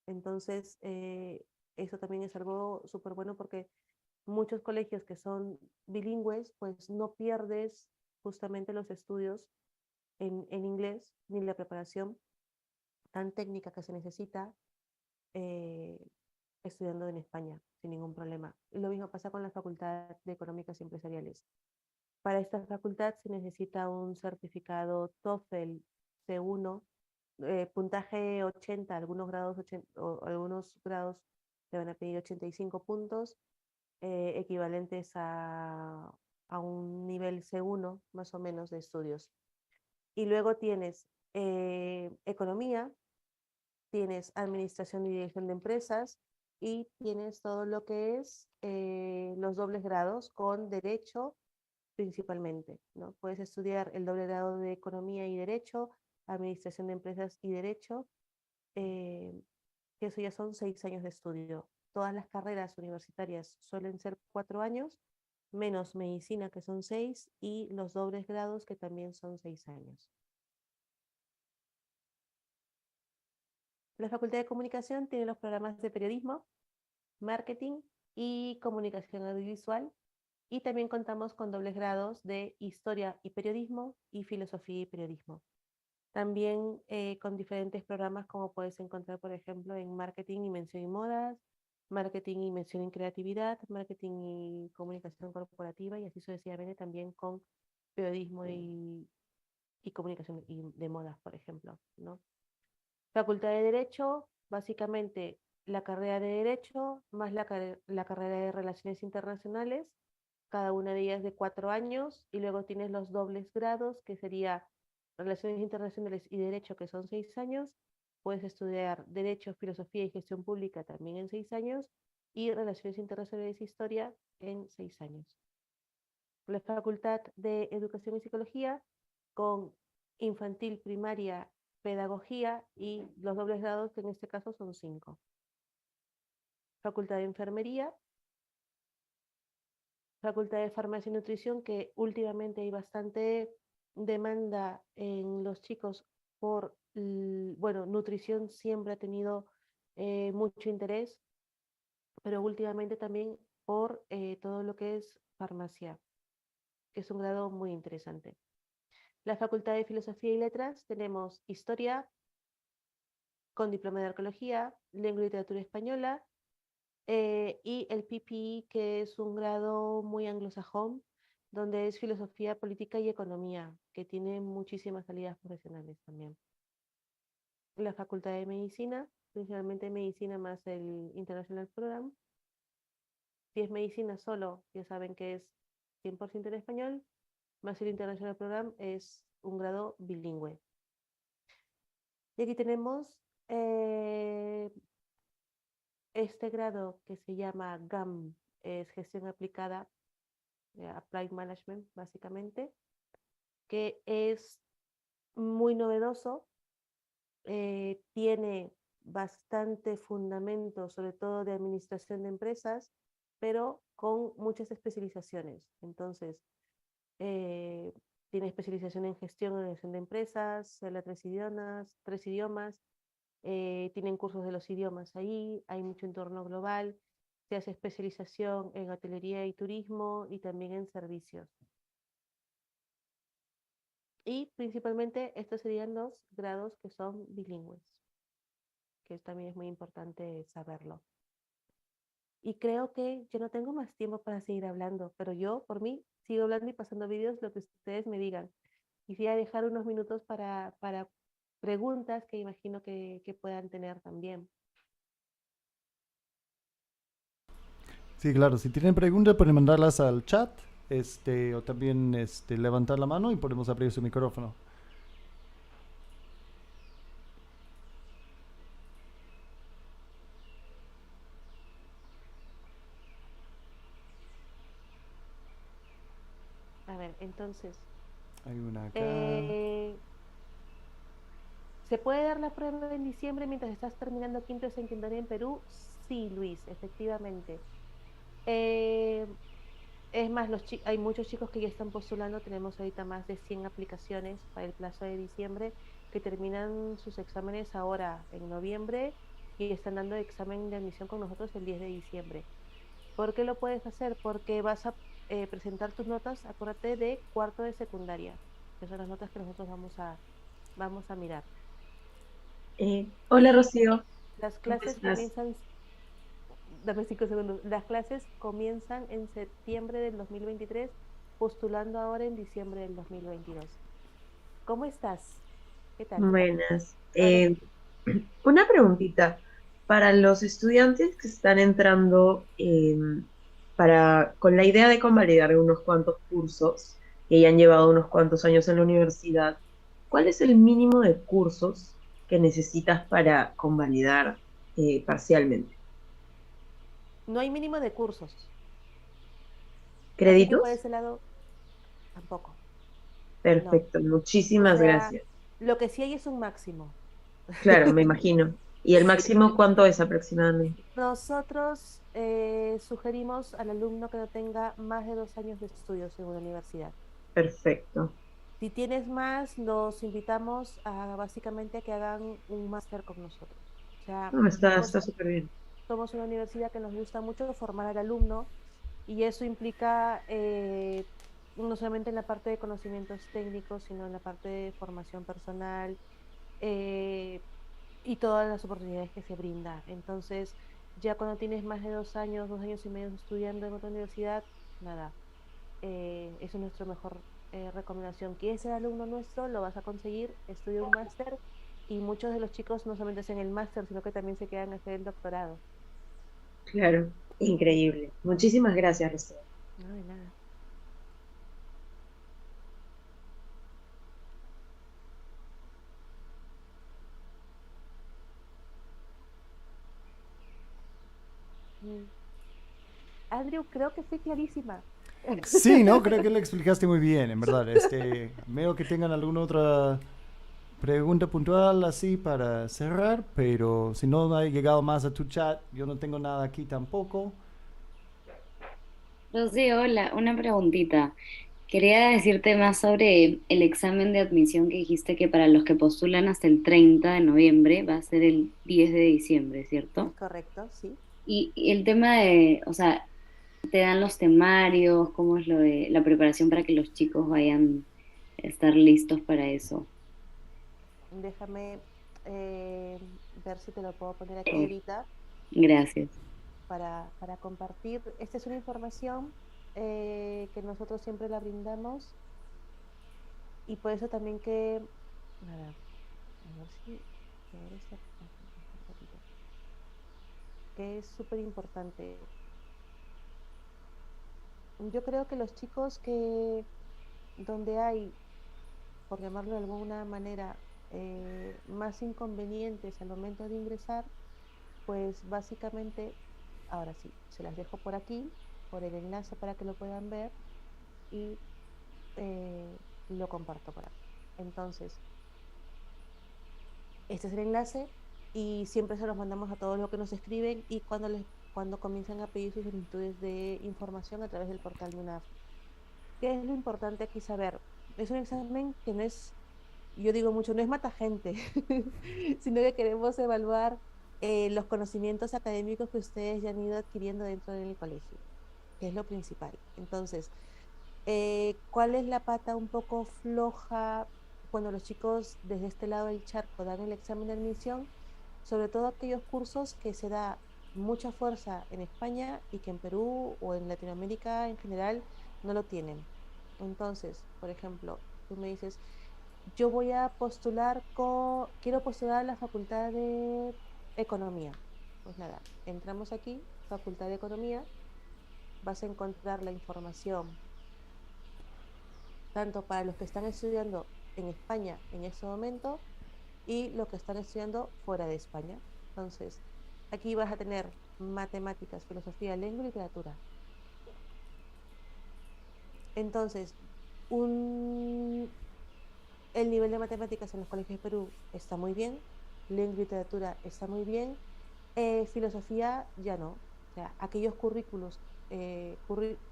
Entonces, eso también es algo súper bueno porque muchos colegios que son bilingües, pues no pierdes justamente los estudios en inglés ni la preparación tan técnica que se necesita eh, estudiando en España sin ningún problema. Y lo mismo pasa con la Facultad de Económicas y Empresariales. Para esta facultad se necesita un certificado TOEFL C1, puntaje 80, algunos grados, 80, o algunos grados te van a pedir 85 puntos equivalentes a un nivel C1 más o menos de estudios. Y luego tienes economía, tienes administración y dirección de empresas y tienes todo lo que es los dobles grados con derecho principalmente, ¿no? Puedes estudiar el doble grado de economía y derecho, administración de empresas y derecho, que eso ya son 6 años de estudio. Todas las carreras universitarias suelen ser 4 años, menos medicina que son 6 y los dobles grados que también son 6 años. La Facultad de Comunicación tiene los programas de periodismo, marketing y comunicación audiovisual. Y también contamos con dobles grados de historia y periodismo y filosofía y periodismo. También con diferentes programas como puedes encontrar, por ejemplo, en marketing y mención y modas, marketing y mención en creatividad, marketing y comunicación corporativa y así sucesivamente también con periodismo y comunicación de modas, por ejemplo, ¿no? Facultad de Derecho, básicamente la carrera de Derecho más la carrera de Relaciones Internacionales, cada una de ellas de 4 años, y luego tienes los dobles grados, que sería Relaciones Internacionales y Derecho, que son 6 años. Puedes estudiar Derecho, Filosofía y Gestión Pública también en 6 años, y Relaciones Internacionales e Historia en 6 años. La Facultad de Educación y Psicología, con infantil, primaria, pedagogía y los dobles grados, que en este caso son 5. Facultad de Enfermería, Facultad de Farmacia y Nutrición, que últimamente hay bastante demanda en los chicos por, bueno, nutrición siempre ha tenido mucho interés, pero últimamente también por todo lo que es farmacia, que es un grado muy interesante. La Facultad de Filosofía y Letras tenemos Historia con diploma de Arqueología, Lengua y Literatura Española, y el PPE, que es un grado muy anglosajón, donde es Filosofía, Política y Economía, que tiene muchísimas salidas profesionales también. La Facultad de Medicina, principalmente Medicina más el International Program. Si es Medicina solo, ya saben que es 100% en español, más el International Program es un grado bilingüe. Y aquí tenemos este grado que se llama GAM, es Gestión Aplicada, Applied Management, básicamente, que es muy novedoso, tiene bastante fundamento, sobre todo de administración de empresas, pero con muchas especializaciones. Entonces, tiene especialización en gestión y organización de empresas, habla 3 idiomas, tienen cursos de los idiomas ahí, hay mucho entorno global, se hace especialización en hotelería y turismo y también en servicios. Y principalmente estos serían los grados que son bilingües, que también es muy importante saberlo. Y creo que yo no tengo más tiempo para seguir hablando, pero yo, por mí, sigo hablando y pasando vídeos, lo que ustedes me digan. Quisiera dejar unos minutos para preguntas que imagino que puedan tener también. Sí, claro, si tienen preguntas pueden mandarlas al chat, o también levantar la mano y podemos abrir su micrófono. A ver, entonces, Hay una acá. eh, ¿se puede dar la prueba en diciembre mientras estás terminando quinto de secundaria en Perú? Sí, Luis, efectivamente. Eh, es más, hay muchos chicos que ya están postulando. Tenemos ahorita más de 100 aplicaciones para el plazo de diciembre que terminan sus exámenes ahora en noviembre y están dando examen de admisión con nosotros el 10 de diciembre. ¿Por qué lo puedes hacer? Porque vas a presentar tus notas, acuérdate, de cuarto de secundaria, que son las notas que nosotros vamos a mirar. Hola Y Rocío, las ¿cómo clases estás? comienzan, dame 5 segundos, las clases comienzan en septiembre del 2023, postulando ahora en diciembre del 2022. ¿Cómo estás? ¿Qué tal? Buenas. Ahora sí. Una preguntita. Para los estudiantes que están entrando con la idea de convalidar unos cuantos cursos que ya han llevado unos cuantos años en la universidad, ¿cuál es el mínimo de cursos que necesitas para convalidar parcialmente? No hay mínimo de cursos, así que por ¿Créditos? ese lado tampoco, no. Perfecto, O muchísimas sea, gracias. lo que sí hay es un máximo. Claro, me imagino. ¿Y el máximo cuánto es aproximadamente? Nosotros sugerimos al alumno que no tenga más de 2 años de estudios en una universidad. Perfecto. Si tienes más, los invitamos a básicamente a que hagan un máster con nosotros. O sea, No, está somos, súper bien. somos una universidad que nos gusta mucho formar al alumno y eso implica no solamente en la parte de conocimientos técnicos, sino en la parte de formación personal, eh, y todas las oportunidades que se brinda. Entonces, ya cuando tienes más de 2 años, 2 años y medio estudiando en otra universidad, nada, eso es nuestra mejor recomendación. ¿Quieres ser alumno nuestro? Lo vas a conseguir, estudia un máster y muchos de los chicos no solamente hacen el máster, sino que también se quedan a hacer el doctorado. Claro, increíble. Muchísimas gracias, Rocío. No, de nada. Mm. Andrew, creo que fui clarísima. Sí, ¿no? Creo que lo explicaste muy bien, en verdad. Veo que tengan alguna otra pregunta puntual así para cerrar, pero si no ha llegado más a tu chat, yo no tengo nada aquí tampoco. Rosy, hola, una preguntita. Quería decirte más sobre el examen de admisión que dijiste que para los que postulan hasta el 30 de noviembre va a ser el 10 de diciembre, Es ¿cierto? correcto, sí. Y el tema de, o sea, te dan los temarios, ¿cómo es lo de la preparación para que los chicos vayan a estar listos para eso? Déjame ver si te lo puedo poner aquí Por- ahorita Gracias. para compartir. Esta es una información que nosotros siempre la brindamos y por eso también a ver si ahora está aquí, un ratito, que es súper importante. Yo creo que los chicos que donde hay, por llamarlo de alguna manera, más inconvenientes al momento de ingresar, pues básicamente, ahora sí, se las dejo por aquí, por el enlace para que lo puedan ver y eh, lo comparto por acá. Entonces, este es el enlace y siempre se los mandamos a todos los que nos escriben y cuando comienzan a pedir sus solicitudes de información a través del portal de UNAF. ¿Qué es lo importante aquí saber? Es un examen que no es, yo digo mucho, no es mata gente, sino que queremos evaluar los conocimientos académicos que ustedes ya han ido adquiriendo dentro del colegio, que es lo principal. Entonces, ¿cuál es la pata un poco floja cuando los chicos desde este lado del charco dan el examen de admisión? Sobre todo aquellos cursos que se da mucha fuerza en España y que en Perú o en Latinoamérica en general no lo tienen. Entonces, por ejemplo, tú me dices, yo voy a quiero postular a la Facultad de Economía. Pues nada, entramos aquí, Facultad de Economía, vas a encontrar la información tanto para los que están estudiando en España en este momento y los que están estudiando fuera de España. Entonces, aquí vas a tener matemáticas, filosofía, lengua y literatura. Entonces, un, el nivel de matemáticas en los colegios de Perú está muy bien, lengua y literatura está muy bien, filosofía ya no. O sea, aquellos currículos,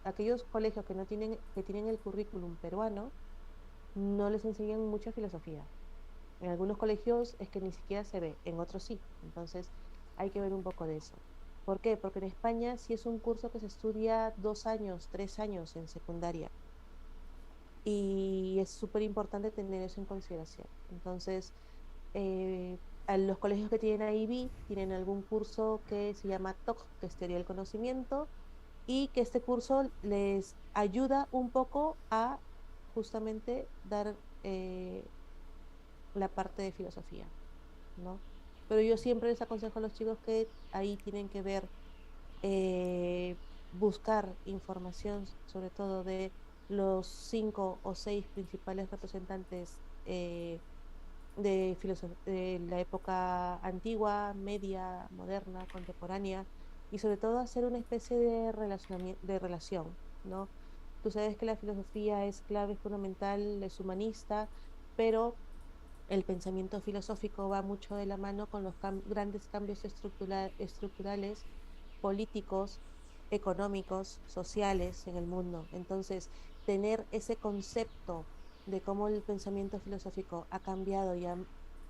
aquellos colegios que no tienen, que tienen el currículum peruano, no les enseñan mucha filosofía. En algunos colegios es que ni siquiera se ve, en otros sí. Entonces hay que ver un poco de eso. ¿Por qué? Porque en España sí es un curso que se estudia 2 años, 3 años en secundaria y es súper importante tener eso en consideración. Entonces, a los colegios que tienen IB tienen algún curso que se llama TOC, que es Teoría del Conocimiento, y que este curso les ayuda un poco a justamente dar la parte de filosofía, ¿no? Pero yo siempre les aconsejo a los chicos que ahí tienen que ver eh, buscar información, sobre todo de los 5 o 6 principales representantes de la época antigua, media, moderna, contemporánea, y sobre todo hacer una especie de relación, ¿no? Tú sabes que la filosofía es clave, es fundamental, es humanista, pero el pensamiento filosófico va mucho de la mano con los grandes cambios estructurales, políticos, económicos, sociales en el mundo. Entonces, tener ese concepto de cómo el pensamiento filosófico ha cambiado y ha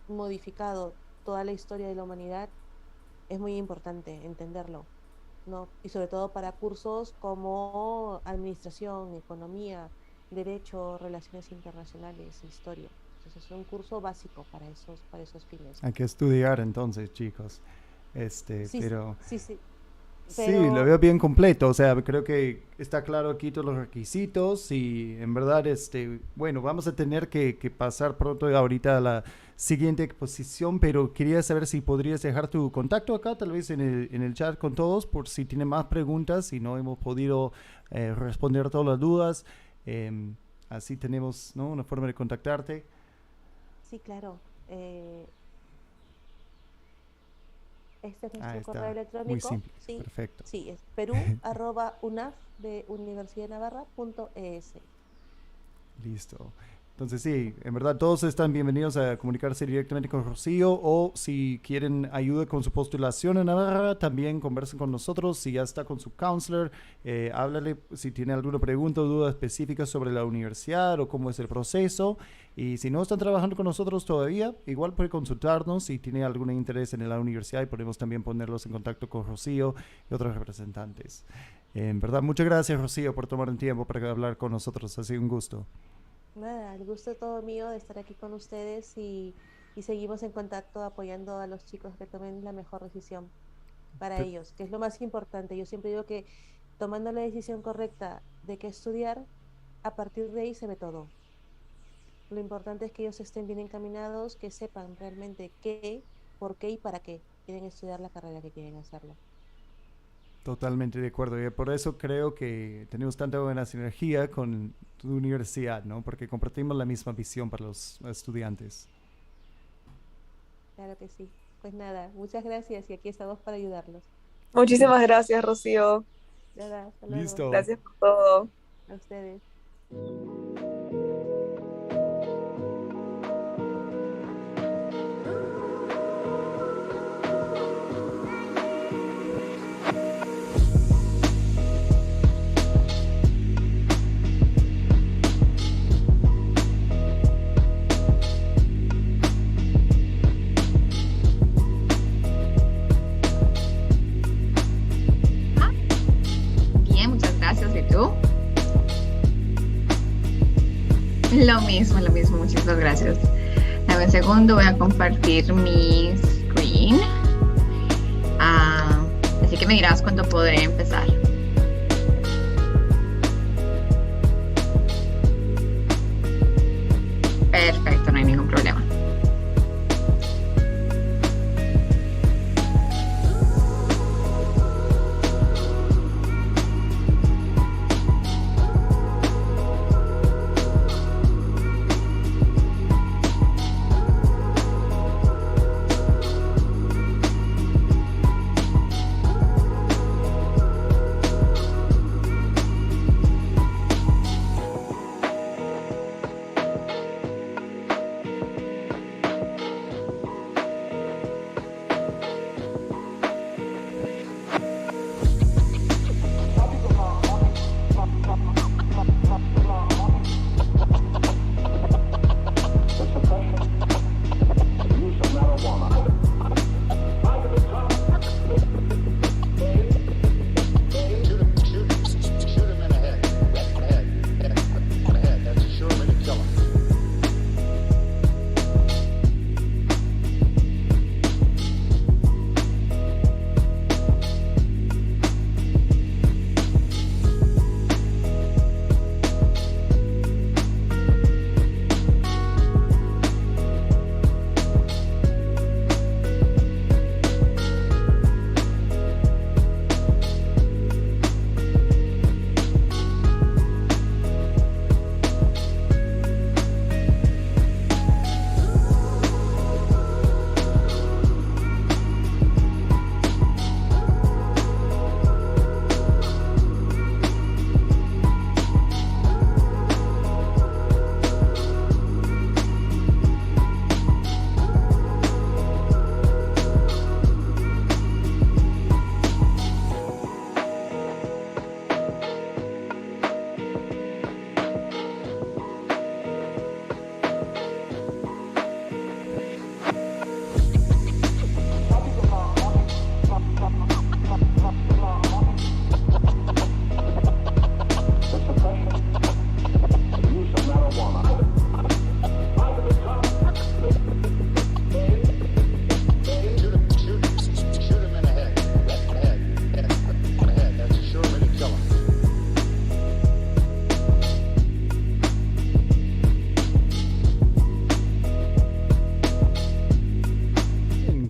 modificado toda la historia de la humanidad es muy importante entenderlo, ¿no? Y sobre todo para cursos como administración, economía, derecho, relaciones internacionales, historia. Entonces es un curso básico para esos fines. Hay que estudiar entonces, chicos. Sí, Pero sí, sí, sí, lo pero veo bien completo. O sea, creo que está claro aquí todos los requisitos y en verdad, bueno, vamos a tener que pasar pronto ahorita a la siguiente exposición, pero quería saber si podrías dejar tu contacto acá, tal vez en el chat con todos, por si tienen más preguntas y no hemos podido responder todas las dudas. Em, Así tenemos, ¿no?, una forma de contactarte. sí, claro. Este es Ah, nuestro correo está muy electrónico, simple, sí, perfecto. sí, es perú@unaf de Universidad de Navarra.es. Listo. Entonces sí, en verdad todos están bienvenidos a comunicarse directamente con Rocío o si quieren ayuda con su postulación en Navarra, también conversen con nosotros. Si ya está con su counselor, háblale si tiene alguna pregunta o duda específica sobre la universidad o cómo es el proceso. Y si no están trabajando con nosotros todavía, igual puede consultarnos si tiene algún interés en la universidad y podemos también ponerlos en contacto con Rocío y otros representantes. En verdad, muchas gracias Rocío por tomar un tiempo para hablar con nosotros. Ha sido un gusto. Nada, el gusto todo mío de estar aquí con ustedes y seguimos en contacto apoyando a los chicos que tomen la mejor decisión para Pe- ellos, que es lo más importante. Yo siempre digo que tomando la decisión correcta de qué estudiar, a partir de ahí se ve todo. Lo importante es que ellos estén bien encaminados, que sepan realmente qué, por qué y para qué quieren estudiar la carrera que quieren hacerlo. Totalmente de acuerdo. Y por eso creo que tenemos tanta buena sinergia con tu universidad, ¿no? Porque compartimos la misma visión para los estudiantes. Claro que sí. Pues nada, muchas gracias y aquí estamos para ayudarlos. Muchísimas gracias, Rocío. Nada, hasta luego. Listo. Gracias por todo. A ustedes. Bien, muchas gracias. ¿Y tú? Lo mismo, muchísimas gracias. Dame un segundo, voy a compartir mi screen. Así que me dirás cuándo podré empezar. Perfecto, no hay ningún problema.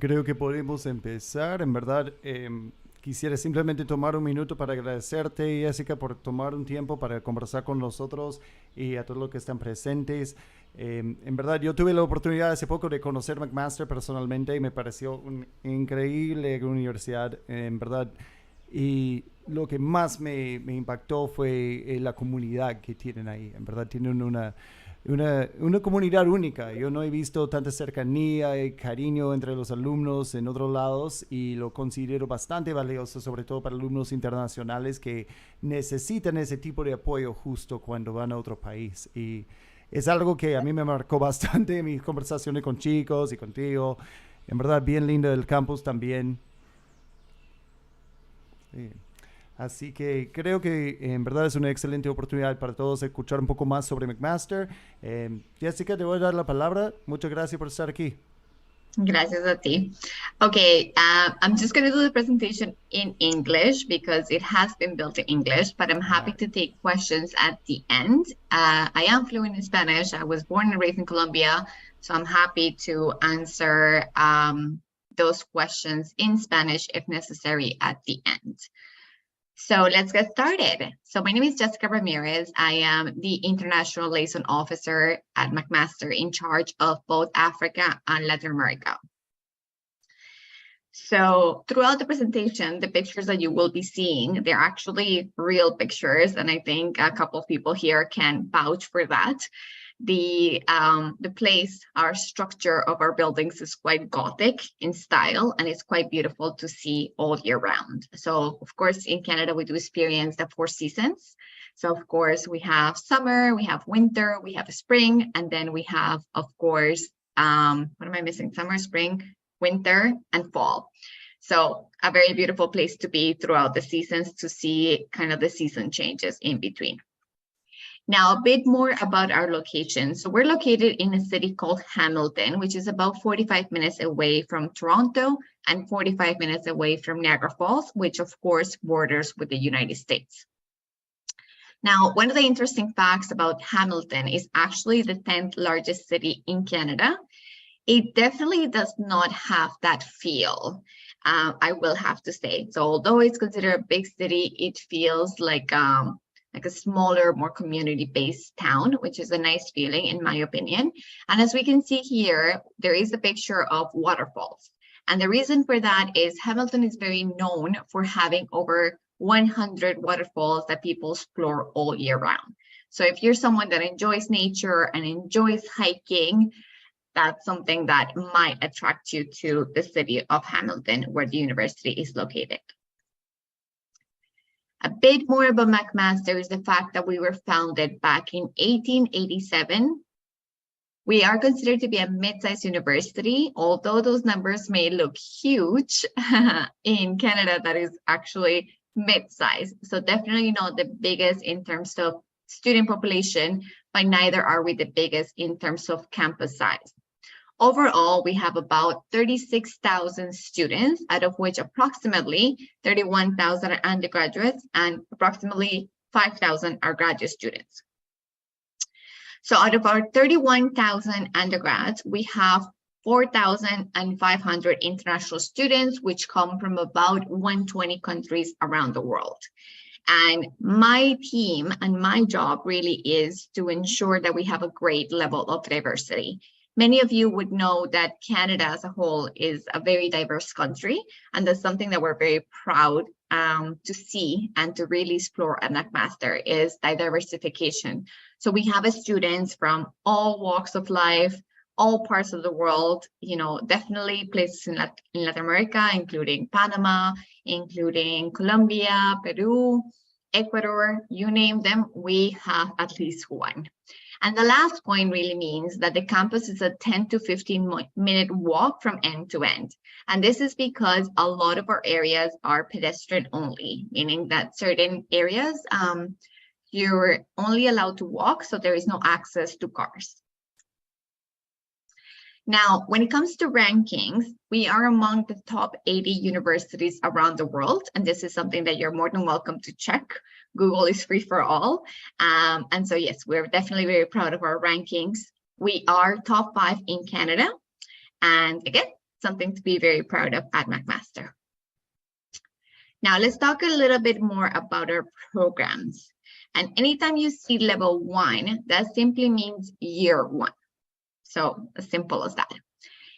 creo que podemos empezar. En verdad, quisiera simplemente tomar un minuto para agradecerte, Jessica, por tomar un tiempo para conversar con nosotros y a todos los que están presentes. En verdad, yo tuve la oportunidad hace poco de conocer McMaster personalmente y me pareció una increíble universidad, en verdad. Y lo que más me impactó fue la comunidad que tienen ahí. En verdad, tienen una comunidad única. Yo no he visto tanta cercanía y cariño entre los alumnos en otros lados y lo considero bastante valioso, sobre todo para alumnos internacionales que necesitan ese tipo de apoyo justo cuando van a otro país. Y es algo que a mí me marcó bastante en mis conversaciones con chicos y contigo. En verdad, bien lindo el campus también. Sí. Así que creo que en verdad es una excelente oportunidad para todos escuchar un poco más sobre McMaster. Jessica, te voy a dar la palabra. Muchas gracias por estar aquí. Gracias a ti. Okay, I'm just going to do the presentation in English because it has been built in English, but I'm happy to take questions at the end. I am fluent in Spanish. I was born and raised in Colombia, so I'm happy to answer those questions in Spanish if necessary at the end. So let's get started. So my name is Jessica Ramirez. I am the International Liaison Officer at McMaster in charge of both Africa and Latin America. So throughout the presentation, the pictures that you will be seeing, they're actually real pictures. And I think a couple of people here can vouch for that. The place, our structure of our buildings is quite Gothic in style, and it's quite beautiful to see all year round. So, of course, in Canada, we do experience the 4 seasons. So, of course, we have summer, we have winter, we have spring, and then we have, of course, what am I missing? Summer, spring, winter, and fall. So, a very beautiful place to be throughout the seasons to see kind of the season changes in between. Now, a bit more about our location. So we're located in a city called Hamilton, which is about 45 minutes away from Toronto and 45 minutes away from Niagara Falls, which of course borders with the United States. Now, one of the interesting facts about Hamilton is actually the 10th largest city in Canada. It definitely does not have that feel, I will have to say. So although it's considered a big city, it feels like a smaller, more community-based town, which is a nice feeling in my opinion. And as we can see here, there is a picture of waterfalls. And the reason for that is Hamilton is very known for having over 100 waterfalls that people explore all year round. So if you're someone that enjoys nature and enjoys hiking, that's something that might attract you to the city of Hamilton, where the university is located. A bit more about McMaster is the fact that we were founded back in 1887. We are considered to be a mid-sized university, although those numbers may look huge. In Canada, that is actually mid-sized. So definitely not the biggest in terms of student population, but neither are we the biggest in terms of campus size. Overall, we have about 36,000 students, out of which approximately 31,000 are undergraduates and approximately 5,000 are graduate students. So out of our 31,000 undergrads, we have 4,500 international students, which come from about 120 countries around the world. And my team and my job really is to ensure that we have a great level of diversity. Many of you would know that Canada as a whole is a very diverse country, and that's something that we're very proud to see and to really explore at McMaster is diversification. So we have students from all walks of life, all parts of the world, you know, definitely places in Latin America, including Panama, including Colombia, Peru, Ecuador, you name them, we have at least one. And the last point really means that the campus is a 10 to 15-minute walk from end to end. And this is because a lot of our areas are pedestrian only, meaning that certain areas you're only allowed to walk, so there is no access to cars. Now, when it comes to rankings, we are among the top 80 universities around the world, and this is something that you're more than welcome to check. Google is free for all. And so, yes, we're definitely very proud of our rankings. We are top 5 in Canada. And again, something to be very proud of at McMaster. Now let's talk a little bit more about our programs. And anytime you see level 1, that simply means year 1. So as simple as that.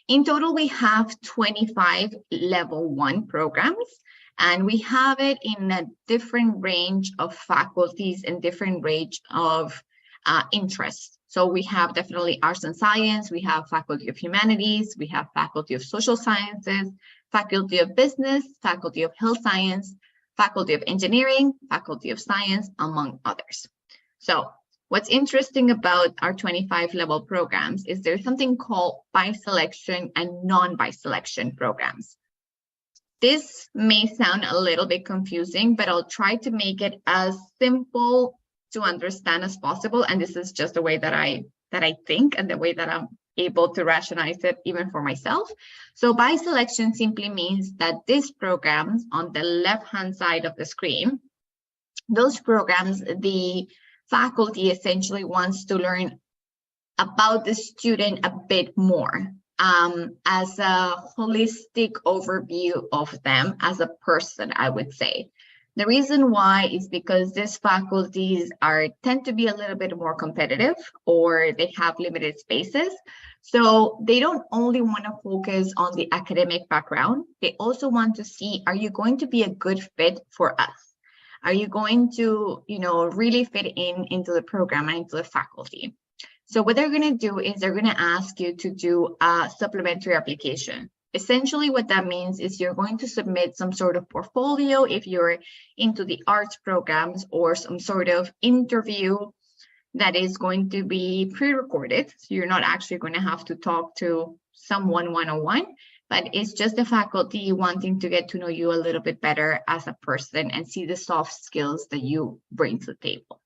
In total, we have 25 level 1 programs, and we have it in a different range of faculties and different range of interests. So we have definitely arts and science, we have faculty of humanities, we have faculty of social sciences, faculty of business, faculty of health science, faculty of engineering, faculty of science, among others. So what's interesting about our 25 level programs is there's something called by selection and non-by selection programs. This may sound a little bit confusing, but I'll try to make it as simple to understand as possible. And this is just the way that I think and the way that I'm able to rationalize it even for myself. So by selection simply means that these programs on the left-hand side of the screen, those programs, the faculty essentially wants to learn about the student a bit more as a holistic overview of them as a person, I would say. The reason why is because these faculties tend to be a little bit more competitive, or they have limited spaces. So they don't only want to focus on the academic background, they also want to see, are you going to be a good fit for us? Are you going to, really fit into the program and into the faculty? So what they're going to do is they're going to ask you to do a supplementary application. Essentially, what that means is you're going to submit some sort of portfolio if you're into the arts programs, or some sort of interview that is going to be pre-recorded. So you're not actually going to have to talk to someone one-on-one, but it's just the faculty wanting to get to know you a little bit better as a person and see the soft skills that you bring to the table.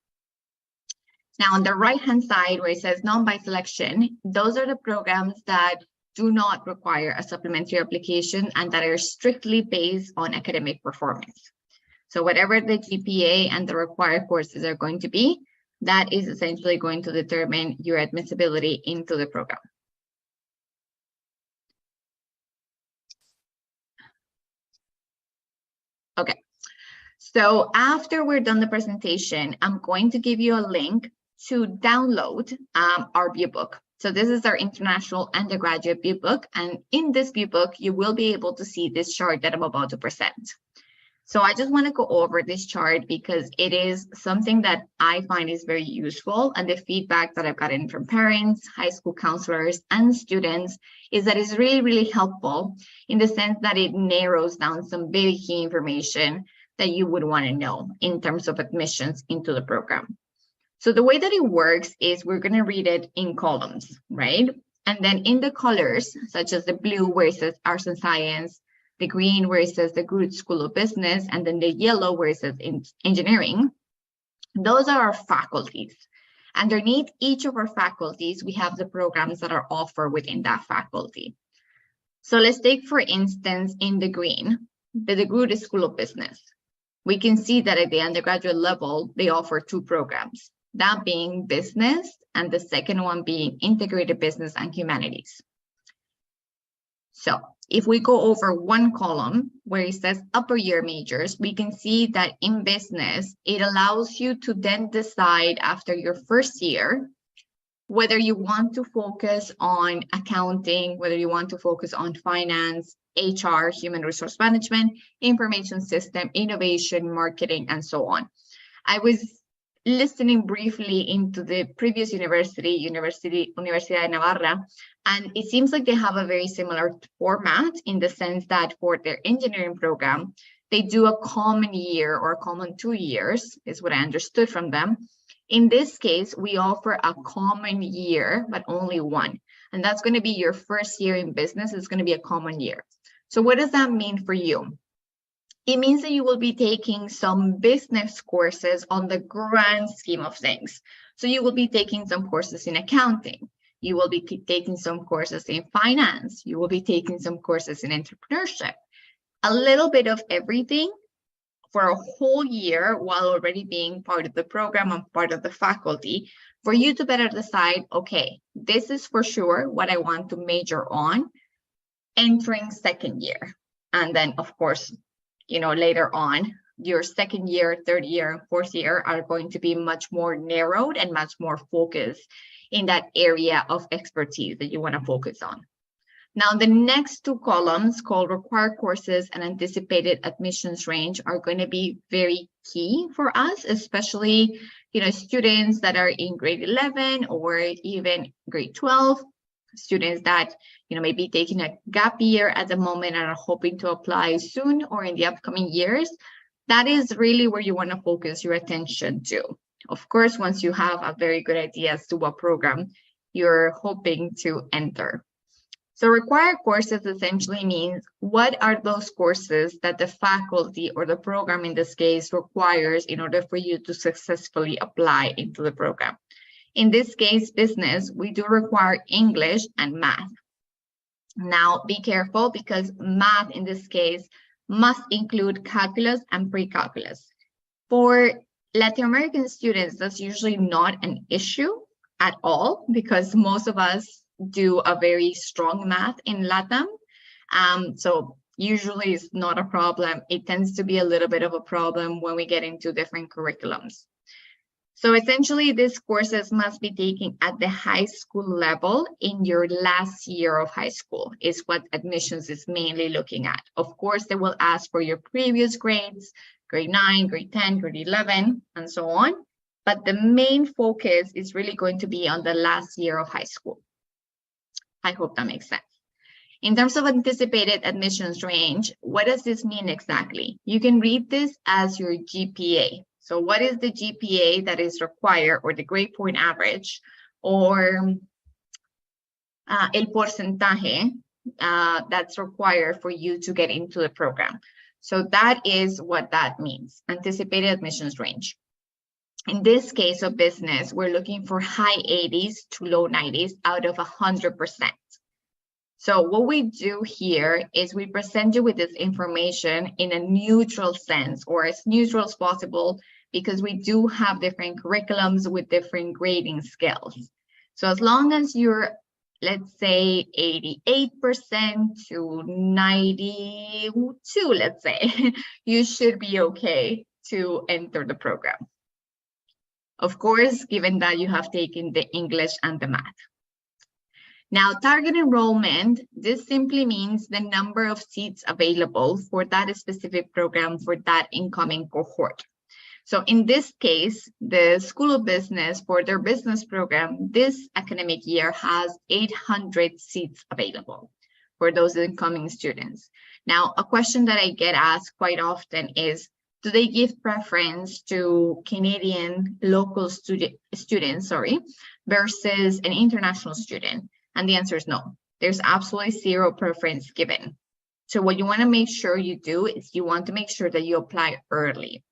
Now, on the right-hand side where it says non-by selection, those are the programs that do not require a supplementary application and that are strictly based on academic performance. So whatever the GPA and the required courses are going to be, that is essentially going to determine your admissibility into the program. Okay, so after we're done the presentation, I'm going to give you a link to download our viewbook. So this is our international undergraduate viewbook, and in this viewbook, you will be able to see this chart that I'm about to present. So I just want to go over this chart because it is something that I find is very useful, and the feedback that I've gotten from parents, high school counselors, and students is that it's really, really helpful in the sense that it narrows down some very key information that you would want to know in terms of admissions into the program. So the way that it works is we're going to read it in columns, right? And then in the colors, such as the blue where it says arts and science, the green where it says the Good School of Business, and then the yellow where it says engineering, those are our faculties. Underneath each of our faculties, we have the programs that are offered within that faculty. So let's take, for instance, in the green, the Good School of Business. We can see that at the undergraduate level, they offer 2 programs. That being business, and the second one being integrated business and humanities. So if we go over one column where it says upper year majors, we can see that in business, it allows you to then decide after your first year, whether you want to focus on accounting, whether you want to focus on finance, HR, human resource management, information system, innovation, marketing, and so on. I was listening briefly into the previous Universidad de Navarra, and it seems like they have a very similar format in the sense that for their engineering program, they do a common year or a common 2 years, is what I understood from them. In this case, we offer a common year, but only one, and that's going to be your first year in business. It's going to be a common year. So what does that mean for you? It means that you will be taking some business courses on the grand scheme of things. So you will be taking some courses in accounting. You will be taking some courses in finance. You will be taking some courses in entrepreneurship. A little bit of everything for a whole year while already being part of the program and part of the faculty for you to better decide, okay, this is for sure what I want to major on. entering second year. And then, of course, later on, your second year, third year, fourth year are going to be much more narrowed and much more focused in that area of expertise that you want to focus on. Now, the next two columns called required courses and anticipated admissions range are going to be very key for us, especially, students that are in grade 11 or even grade 12, students that, may be taking a gap year at the moment and are hoping to apply soon or in the upcoming years. That is really where you want to focus your attention to. Of course, once you have a very good idea as to what program you're hoping to enter. So required courses essentially means what are those courses that the faculty or the program in this case requires in order for you to successfully apply into the program. In this case, business, we do require English and math. Now, be careful because math in this case must include calculus and pre-calculus. For Latin American students, that's usually not an issue at all because most of us do a very strong math in LATAM. So usually it's not a problem. It tends to be a little bit of a problem when we get into different curriculums. So essentially, these courses must be taken at the high school level in your last year of high school, is what admissions is mainly looking at. Of course, they will ask for your previous grades, grade 9, grade 10, grade 11, and so on. But the main focus is really going to be on the last year of high school. I hope that makes sense. In terms of anticipated admissions range, what does this mean exactly? You can read this as your GPA. So what is the GPA that is required, or the grade point average, or el porcentaje that's required for you to get into the program? So that is what that means, anticipated admissions range. In this case of business, we're looking for high 80s to low 90s out of 100%. So what we do here is we present you with this information in a neutral sense, or as neutral as possible, because we do have different curriculums with different grading scales. So as long as you're, let's say, 88% to 92, let's say, you should be okay to enter the program. Of course, given that you have taken the English and the math. Now, target enrollment, this simply means the number of seats available for that specific program for that incoming cohort. So in this case, the School of Business, for their business program, this academic year has 800 seats available for those incoming students. Now, a question that I get asked quite often is, do they give preference to Canadian local students, versus an international student? And the answer is no. There's absolutely zero preference given. So what you want to make sure you do is you want to make sure that you apply early.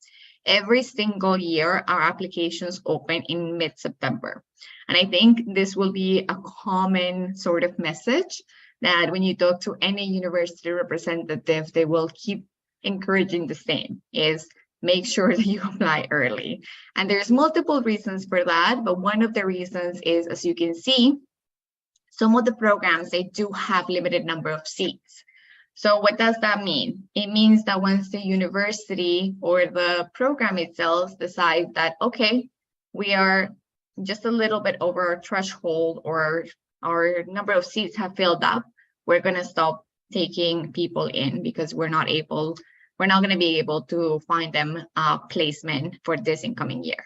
Every single year, our applications open in mid-September. And I think this will be a common sort of message that when you talk to any university representative, they will keep encouraging the same, is make sure that you apply early. And there's multiple reasons for that, but one of the reasons is, as you can see, some of the programs, they do have limited number of seats. So what does that mean? It means that once the university or the program itself decides that, okay, we are just a little bit over our threshold, or our number of seats have filled up, we're going to stop taking people in because we're not going to be able to find them a placement for this incoming year.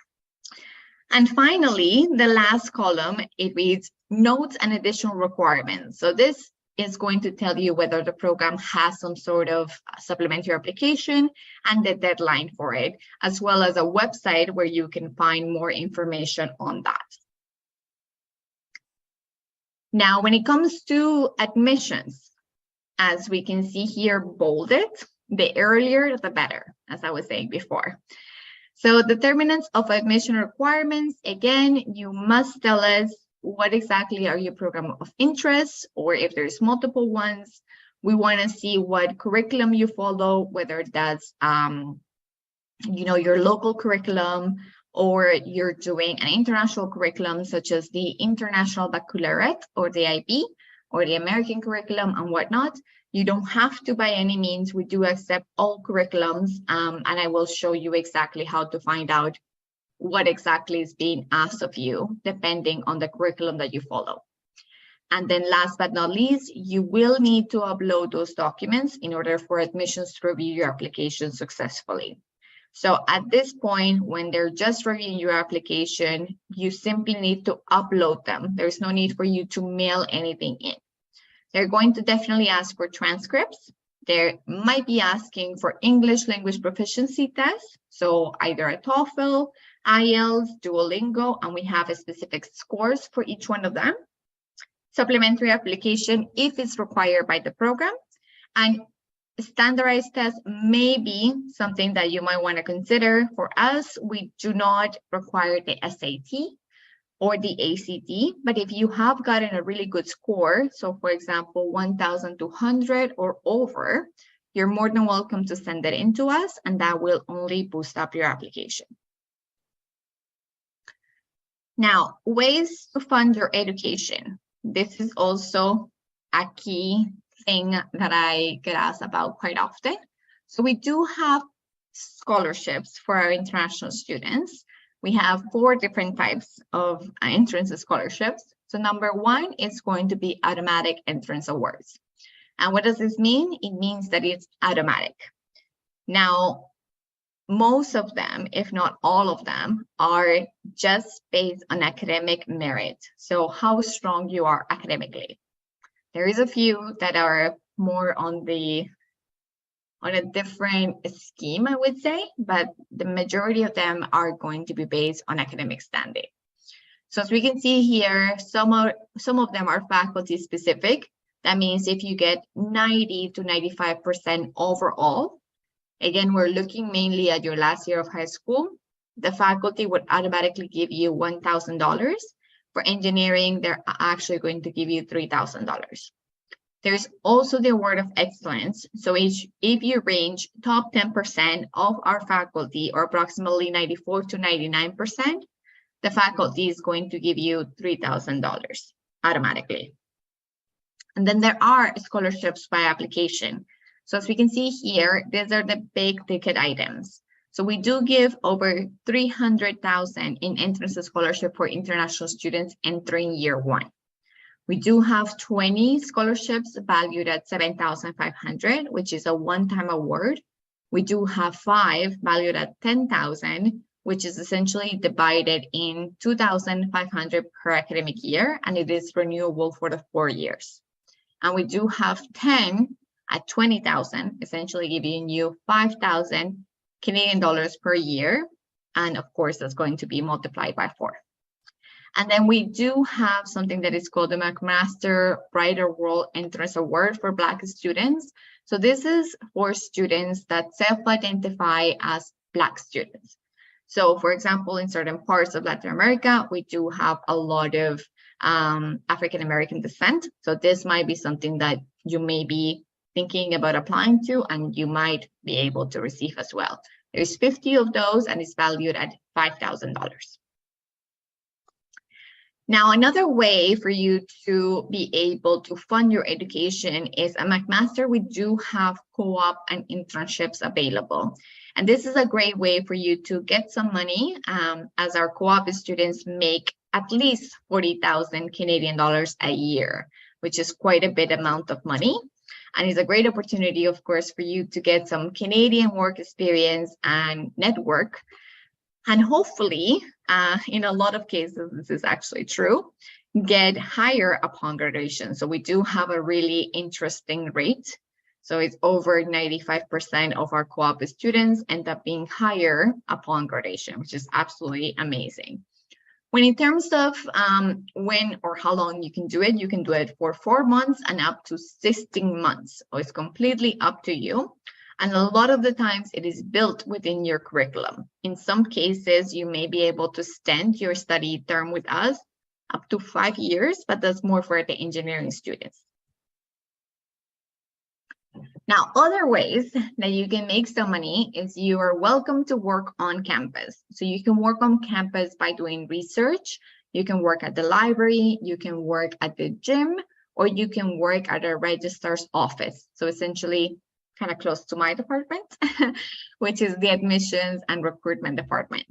And finally, the last column, it reads notes and additional requirements. So this is going to tell you whether the program has some sort of supplementary application and the deadline for it, as well as a website where you can find more information on that. Now, when it comes to admissions, as we can see here bolded, the earlier the better, as I was saying before. So determinants of admission requirements, again, you must tell us what exactly are your program of interest, or if there's multiple ones. We want to see what curriculum you follow, whether that's your local curriculum, or you're doing an international curriculum such as the International Baccalaureate or the IB, or the American curriculum and whatnot. You don't have to by any means. We do accept all curriculums, and I will show you exactly how to find out what exactly is being asked of you, depending on the curriculum that you follow. And then last but not least, you will need to upload those documents in order for admissions to review your application successfully. So at this point, when they're just reviewing your application, you simply need to upload them. There's no need for you to mail anything in. They're going to definitely ask for transcripts. They might be asking for English language proficiency tests. So either a TOEFL, IELTS, Duolingo, and we have a specific scores for each one of them. Supplementary application if it's required by the program, and standardized tests may be something that you might want to consider. For us, we do not require the SAT or the ACT, but if you have gotten a really good score, so for example, 1,200 or over, you're more than welcome to send it in to us, and that will only boost up your application. Now, ways to fund your education. This is also a key thing that I get asked about quite often. So we do have scholarships for our international students. We have 4 different types of entrance scholarships. So number 1 is going to be automatic entrance awards. And what does this mean? It means that it's automatic. Now, most of them, if not all of them, are just based on academic merit. So how strong you are academically. There is a few that are more on a different scheme, I would say, but the majority of them are going to be based on academic standing. So as we can see here, some of them are faculty specific. That means if you get 90 to 95% overall, again, we're looking mainly at your last year of high school, the faculty would automatically give you $1,000. For engineering, they're actually going to give you $3,000. There's also the award of excellence. So if you range top 10% of our faculty, or approximately 94 to 99%, the faculty is going to give you $3,000 automatically. And then there are scholarships by application. So as we can see here, these are the big ticket items. So we do give over $300,000 in entrance scholarship for international students entering year 1. We do have 20 scholarships valued at $7,500, which is a one-time award. We do have 5 valued at $10,000, which is essentially divided in $2,500 per academic year, and it is renewable for the 4 years. And we do have 10 at $20,000, essentially giving you 5,000 Canadian dollars per year. And of course, that's going to be multiplied by 4. And then we do have something that is called the McMaster Brighter World Entrance Award for Black students. So this is for students that self-identify as Black students. So for example, in certain parts of Latin America, we do have a lot of African-American descent. So this might be something that you may be thinking about applying to, and you might be able to receive as well. There's 50 of those, and it's valued at $5,000. Now, another way for you to be able to fund your education is at McMaster, we do have co-op and internships available. And this is a great way for you to get some money, as our co-op students make at least 40,000 Canadian dollars a year, which is quite a bit amount of money. And it's a great opportunity, of course, for you to get some Canadian work experience and network. And hopefully, in a lot of cases, this is actually true, get higher upon graduation. So we do have a really interesting rate. So it's over 95% of our co-op students end up being higher upon graduation, which is absolutely amazing. When in terms of when or how long you can do it for 4 months and up to 16 months. So it's completely up to you. And a lot of the times it is built within your curriculum. In some cases, you may be able to extend your study term with us up to 5 years, but that's more for the engineering students. Now, other ways that you can make some money is you are welcome to work on campus. So you can work on campus by doing research. You can work at the library. You can work at the gym, or you can work at a registrar's office. So essentially kind of close to my department, which is the admissions and recruitment department.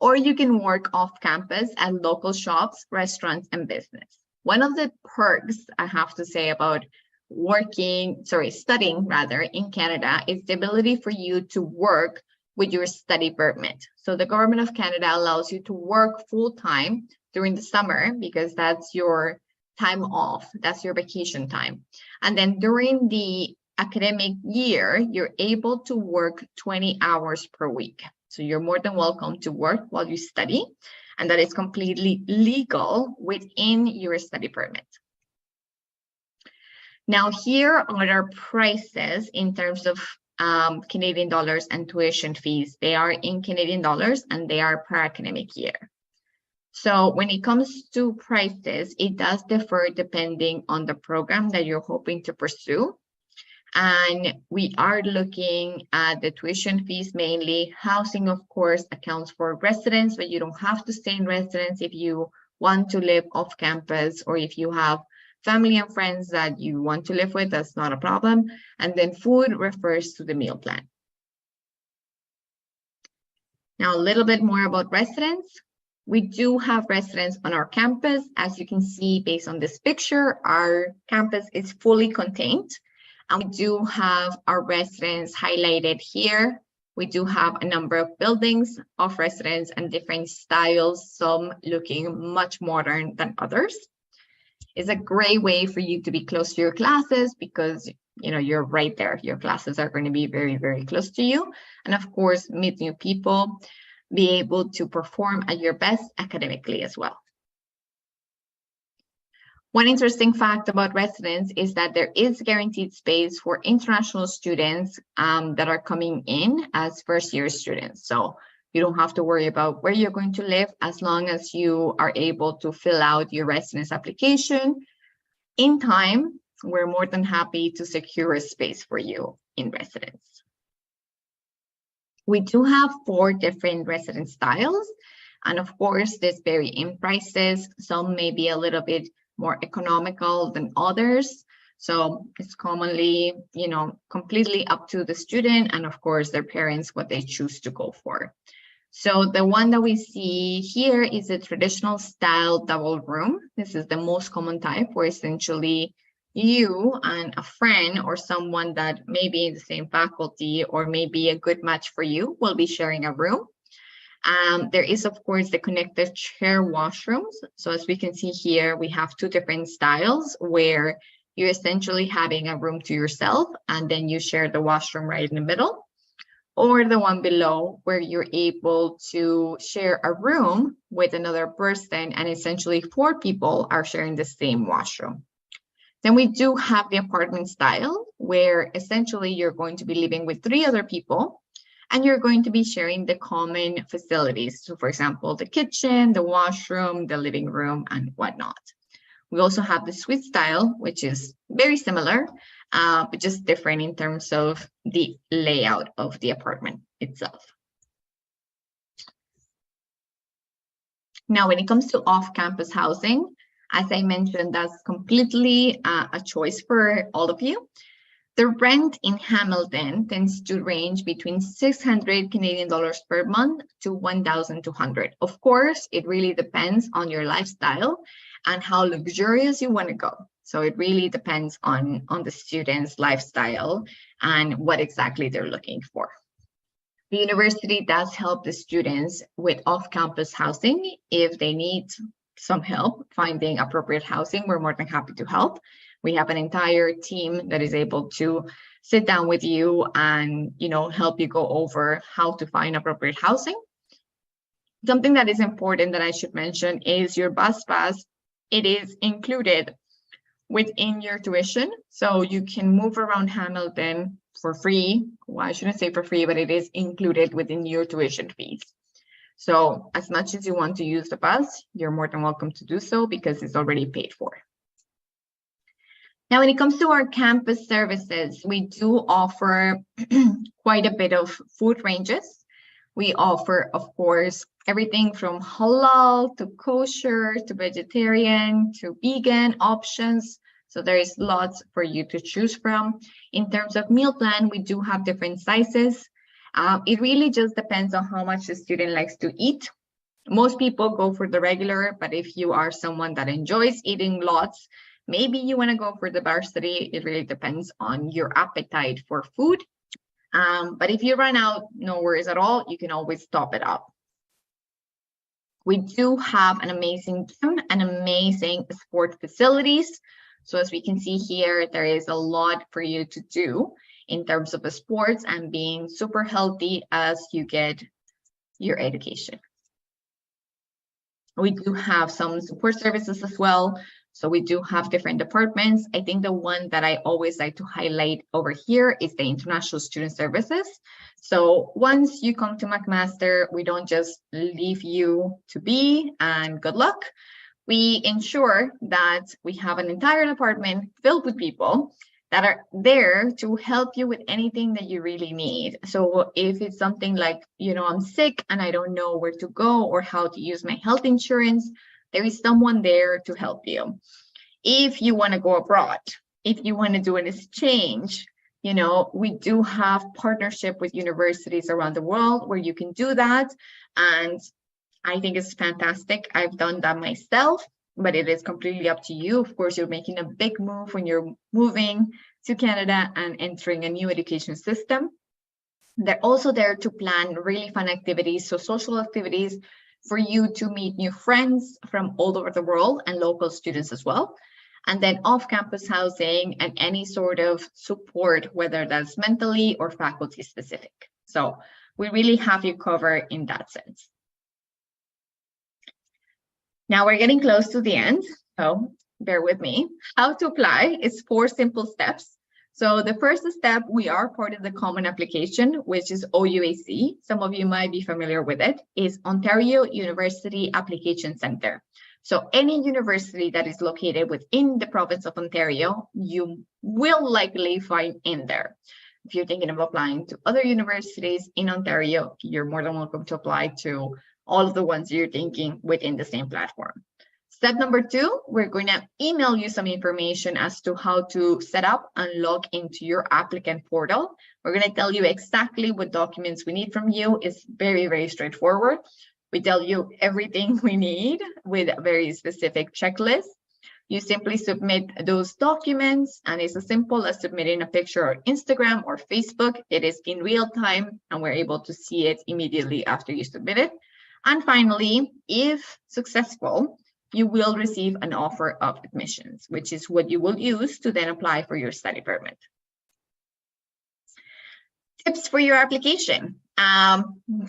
Or you can work off campus at local shops, restaurants, and business. One of the perks I have to say about studying rather in Canada is the ability for you to work with your study permit. So the government of Canada allows you to work full-time during the summer because that's your time off, that's your vacation time. And then during the academic year, you're able to work 20 hours per week. So you're more than welcome to work while you study, and that is completely legal within your study permit. Now, here are our prices in terms of Canadian dollars and tuition fees. They are in Canadian dollars and they are per academic year. So when it comes to prices, it does differ depending on the program that you're hoping to pursue. And we are looking at the tuition fees mainly. Housing, of course, accounts for residence, but you don't have to stay in residence if you want to live off campus, or if you have family and friends that you want to live with, that's not a problem. And then food refers to the meal plan. Now, a little bit more about residence. We do have residence on our campus. As you can see, based on this picture, our campus is fully contained. And we do have our residence highlighted here. We do have a number of buildings of residence and different styles, some looking much modern than others. It's a great way for you to be close to your classes because you're right there. Your classes are going to be very, very close to you. And of course, meet new people, be able to perform at your best academically as well. One interesting fact about residence is that there is guaranteed space for international students that are coming in as first-year students. So you don't have to worry about where you're going to live as long as you are able to fill out your residence application in time. We're more than happy to secure a space for you in residence. We do have 4 different residence styles. And of course, this vary in prices. Some may be a little bit more economical than others. So it's commonly, completely up to the student and of course their parents, what they choose to go for. So the one that we see here is a traditional style double room. This is the most common type, where essentially you and a friend or someone that may be in the same faculty or may be a good match for you will be sharing a room. There is, of course, the connected chair washrooms. So as we can see here, we have 2 different styles where you're essentially having a room to yourself and then you share the washroom right in the middle. Or the one below where you're able to share a room with another person and essentially 4 people are sharing the same washroom. Then we do have the apartment style where essentially you're going to be living with 3 other people and you're going to be sharing the common facilities. So for example, the kitchen, the washroom, the living room, and whatnot. We also have the suite style, which is very similar, but just different in terms of the layout of the apartment itself. Now, when it comes to off-campus housing, as I mentioned, that's completely a choice for all of you. The rent in Hamilton tends to range between 600 Canadian dollars per month to 1,200. Of course, it really depends on your lifestyle and how luxurious you want to go. So it really depends on the student's lifestyle and what exactly they're looking for. The university does help the students with off-campus housing. If they need some help finding appropriate housing, we're more than happy to help. We have an entire team that is able to sit down with you and help you go over how to find appropriate housing. Something that is important that I should mention is your bus pass. It is included within your tuition, so you can move around Hamilton for free. Well, I shouldn't say for free, but it is included within your tuition fees. So as much as you want to use the bus, you're more than welcome to do so because it's already paid for. Now, when it comes to our campus services, we do offer quite a bit of food ranges. We offer, of course, everything from halal to kosher to vegetarian to vegan options, So there is lots for you to choose from. In terms of meal plan, we do have different sizes. It really just depends on how much the student likes to eat. Most people go for the regular, but if you are someone that enjoys eating lots, maybe you want to go for the varsity. It really depends on your appetite for food. But if you run out, no worries at all. You can always top it up. We do have an amazing gym and amazing sport facilities. So as we can see here, there is a lot for you to do in terms of the sports and being super healthy as you get your education. We do have some support services as well. So we do have different departments. I think the one that I always like to highlight over here is the International Student Services. So once you come to McMaster, we don't just leave you to be and good luck. We ensure that we have an entire department filled with people that are there to help you with anything that you really need. So if it's something like, I'm sick and I don't know where to go or how to use my health insurance, there is someone there to help you. If you want to go abroad, if you want to do an exchange, we do have partnership with universities around the world where you can do that. And I think it's fantastic. I've done that myself, but it is completely up to you. Of course, you're making a big move when you're moving to Canada and entering a new education system. They're also there to plan really fun activities, so social activities for you to meet new friends from all over the world and local students as well. And then off-campus housing and any sort of support, whether that's mentally or faculty specific. So we really have you covered in that sense. Now we're getting close to the end, so bear with me. How to apply is 4 simple steps. So the first step, we are part of the common application, which is OUAC. Some of you might be familiar with it, is Ontario University Application Center. So any university that is located within the province of Ontario, you will likely find in there. If you're thinking of applying to other universities in Ontario, you're more than welcome to apply to all of the ones you're thinking within the same platform. Step number 2, we're going to email you some information as to how to set up and log into your applicant portal. We're going to tell you exactly what documents we need from you. It's very, very straightforward. We tell you everything we need with a very specific checklist. You simply submit those documents, and it's as simple as submitting a picture on Instagram or Facebook. It is in real time, and we're able to see it immediately after you submit it. And finally, if successful, you will receive an offer of admissions, which is what you will use to then apply for your study permit. Tips for your application.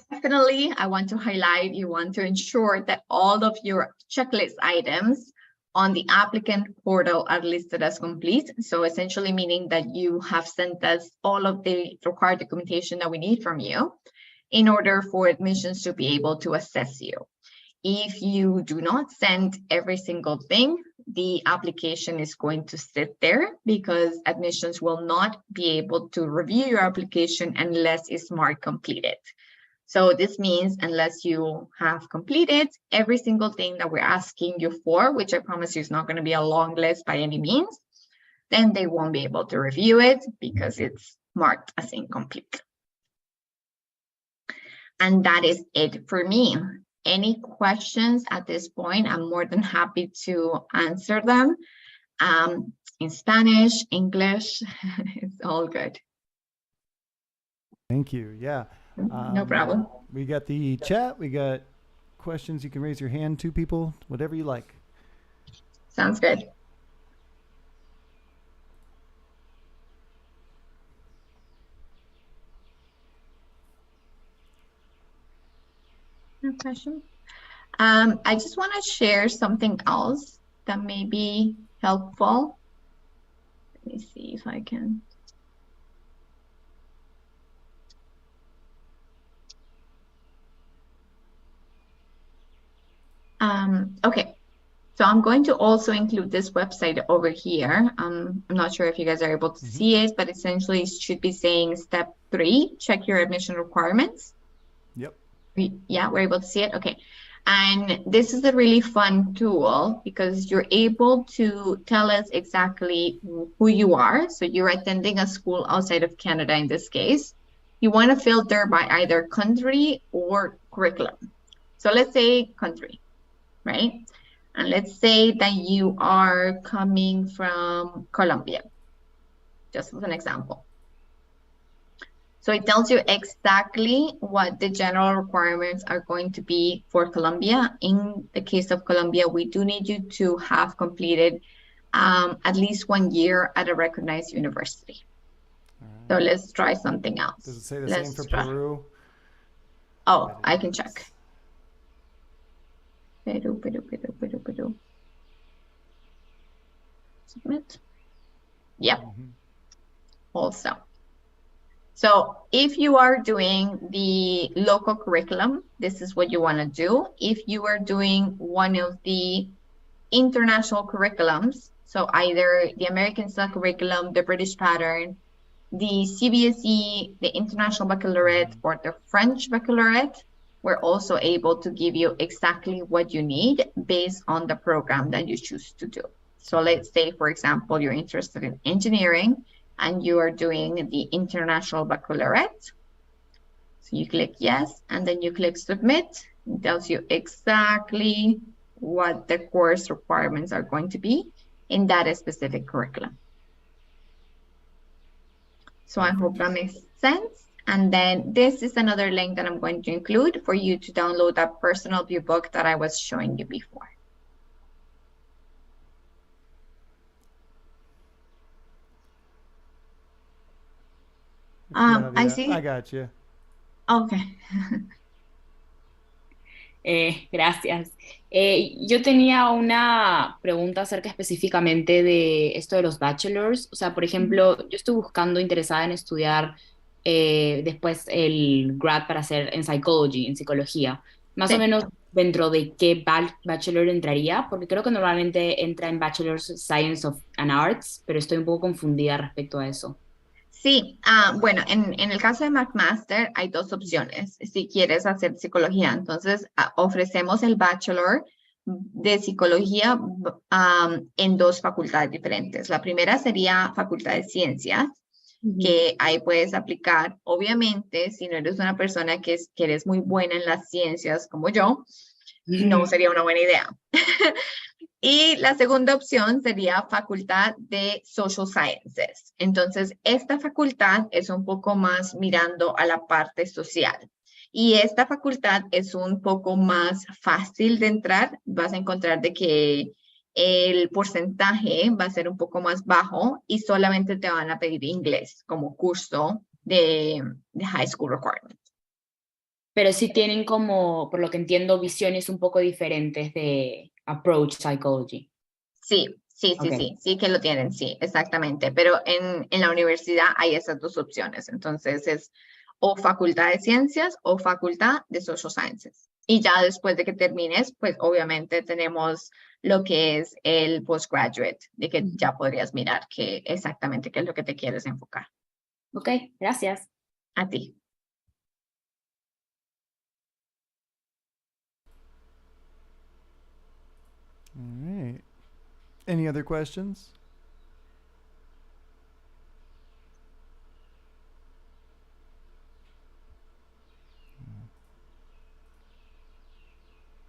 Definitely, I want to highlight, you want to ensure that all of your checklist items on the applicant portal are listed as complete. So essentially meaning that you have sent us all of the required documentation that we need from you in order for admissions to be able to assess you. If you do not send every single thing, the application is going to sit there because admissions will not be able to review your application unless it's marked completed. So this means unless you have completed every single thing that we're asking you for, which I promise you is not going to be a long list by any means, then they won't be able to review it because it's marked as incomplete. And that is it for me. Any questions at this point? I'm more than happy to answer them in Spanish, English, it's all good. Thank you. Yeah. No problem. We got the chat. We got questions. You can raise your hand, 2 people, whatever you like. Sounds good. No question. I just want to share something else that may be helpful. Let me see if I can. Okay, so I'm going to also include this website over here. I'm not sure if you guys are able to see it, but essentially it should be saying step 3, check your admission requirements. Yep. Yeah, we're able to see it. Okay. And this is a really fun tool because you're able to tell us exactly who you are. So you're attending a school outside of Canada in this case. You want to filter by either country or curriculum. So let's say country, right? And let's say that you are coming from Colombia, just as an example. So it tells you exactly what the general requirements are going to be for Colombia. In the case of Colombia, we do need you to have completed at least 1 year at a recognized university. So let's try something else. Does it say the same for Peru? Oh, I can check. Peru. Submit. Yep. Also. So if you are doing the local curriculum, this is what you want to do. If you are doing one of the international curriculums, so either the American style curriculum, the British pattern, the CBSE, the International Baccalaureate, or the French Baccalaureate, we're also able to give you exactly what you need based on the program that you choose to do. So let's say, for example, you're interested in engineering and you are doing the International Baccalaureate. So you click yes, and then you click submit. It tells you exactly what the course requirements are going to be in that specific curriculum. So I hope that makes sense. And then this is another link that I'm going to include for you to download that personal view book that I was showing you before. I see. I got you. Okay. Gracias. Yo tenía una pregunta acerca específicamente de esto de los bachelors. O sea, por ejemplo, yo estoy buscando, interesada en estudiar después el grad para hacer en psychology, en psicología. Más Sí. o menos dentro de qué bachelor entraría, porque creo que normalmente entra en Bachelor's Science of and Arts, pero estoy un poco confundida respecto a eso. Sí, bueno, en el caso de McMaster hay dos opciones si quieres hacer psicología. Entonces, ofrecemos el bachelor de psicología en dos facultades diferentes. La primera sería Facultad de Ciencias, que ahí puedes aplicar. Obviamente, si no eres una persona que eres muy buena en las ciencias como yo, no sería una buena idea. Y la segunda opción sería Facultad de Social Sciences. Entonces, esta facultad es un poco más mirando a la parte social. Y esta facultad es un poco más fácil de entrar. Vas a encontrar de que el porcentaje va a ser un poco más bajo y solamente te van a pedir inglés como curso de high school requirement. Pero sí tienen como, por lo que entiendo, visiones un poco diferentes de approach psychology. Sí que lo tienen, sí, exactamente. Pero en la universidad hay esas dos opciones. Entonces es o Facultad de Ciencias o Facultad de Social Sciences. Y ya después de que termines, pues obviamente tenemos lo que es el postgraduate, de que ya podrías mirar exactamente qué es lo que te quieres enfocar. Ok, gracias. A ti. All right. Any other questions?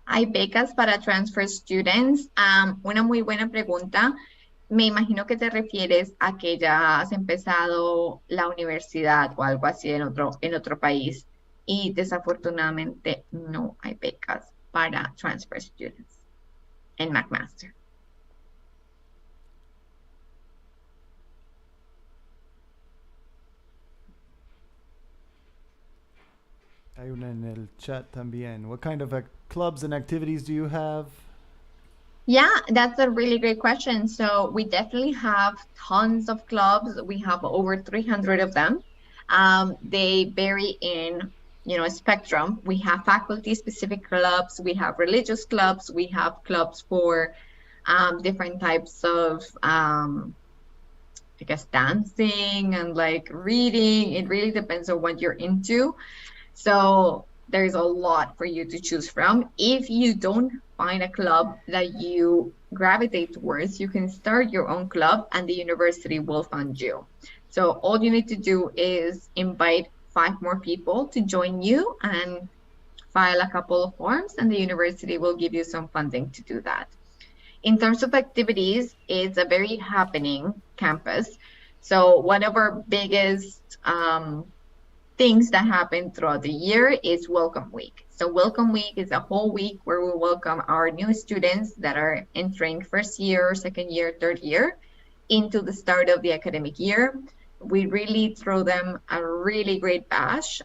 ¿Hay becas para transfer students? Una muy buena pregunta. Me imagino que te refieres a que ya has empezado la universidad o algo así en otro país. Y desafortunadamente no hay becas para transfer students en McMaster. Hay una en el chat también. What kind of clubs and activities do you have? Yeah, that's a really great question. So we definitely have tons of clubs. We have over 300 of them. They vary in, a spectrum. We have faculty-specific clubs. We have religious clubs. We have clubs for different types of, I guess, dancing and like reading. It really depends on what you're into. So there's a lot for you to choose from. If you don't find a club that you gravitate towards, you can start your own club and the university will fund you. So all you need to do is invite 5 more people to join you and file a couple of forms, and the university will give you some funding to do that. In terms of activities, it's a very happening campus. So one of our biggest things that happen throughout the year is Welcome Week. So Welcome Week is a whole week where we welcome our new students that are entering first year, second year, third year into the start of the academic year. We really throw them a really great bash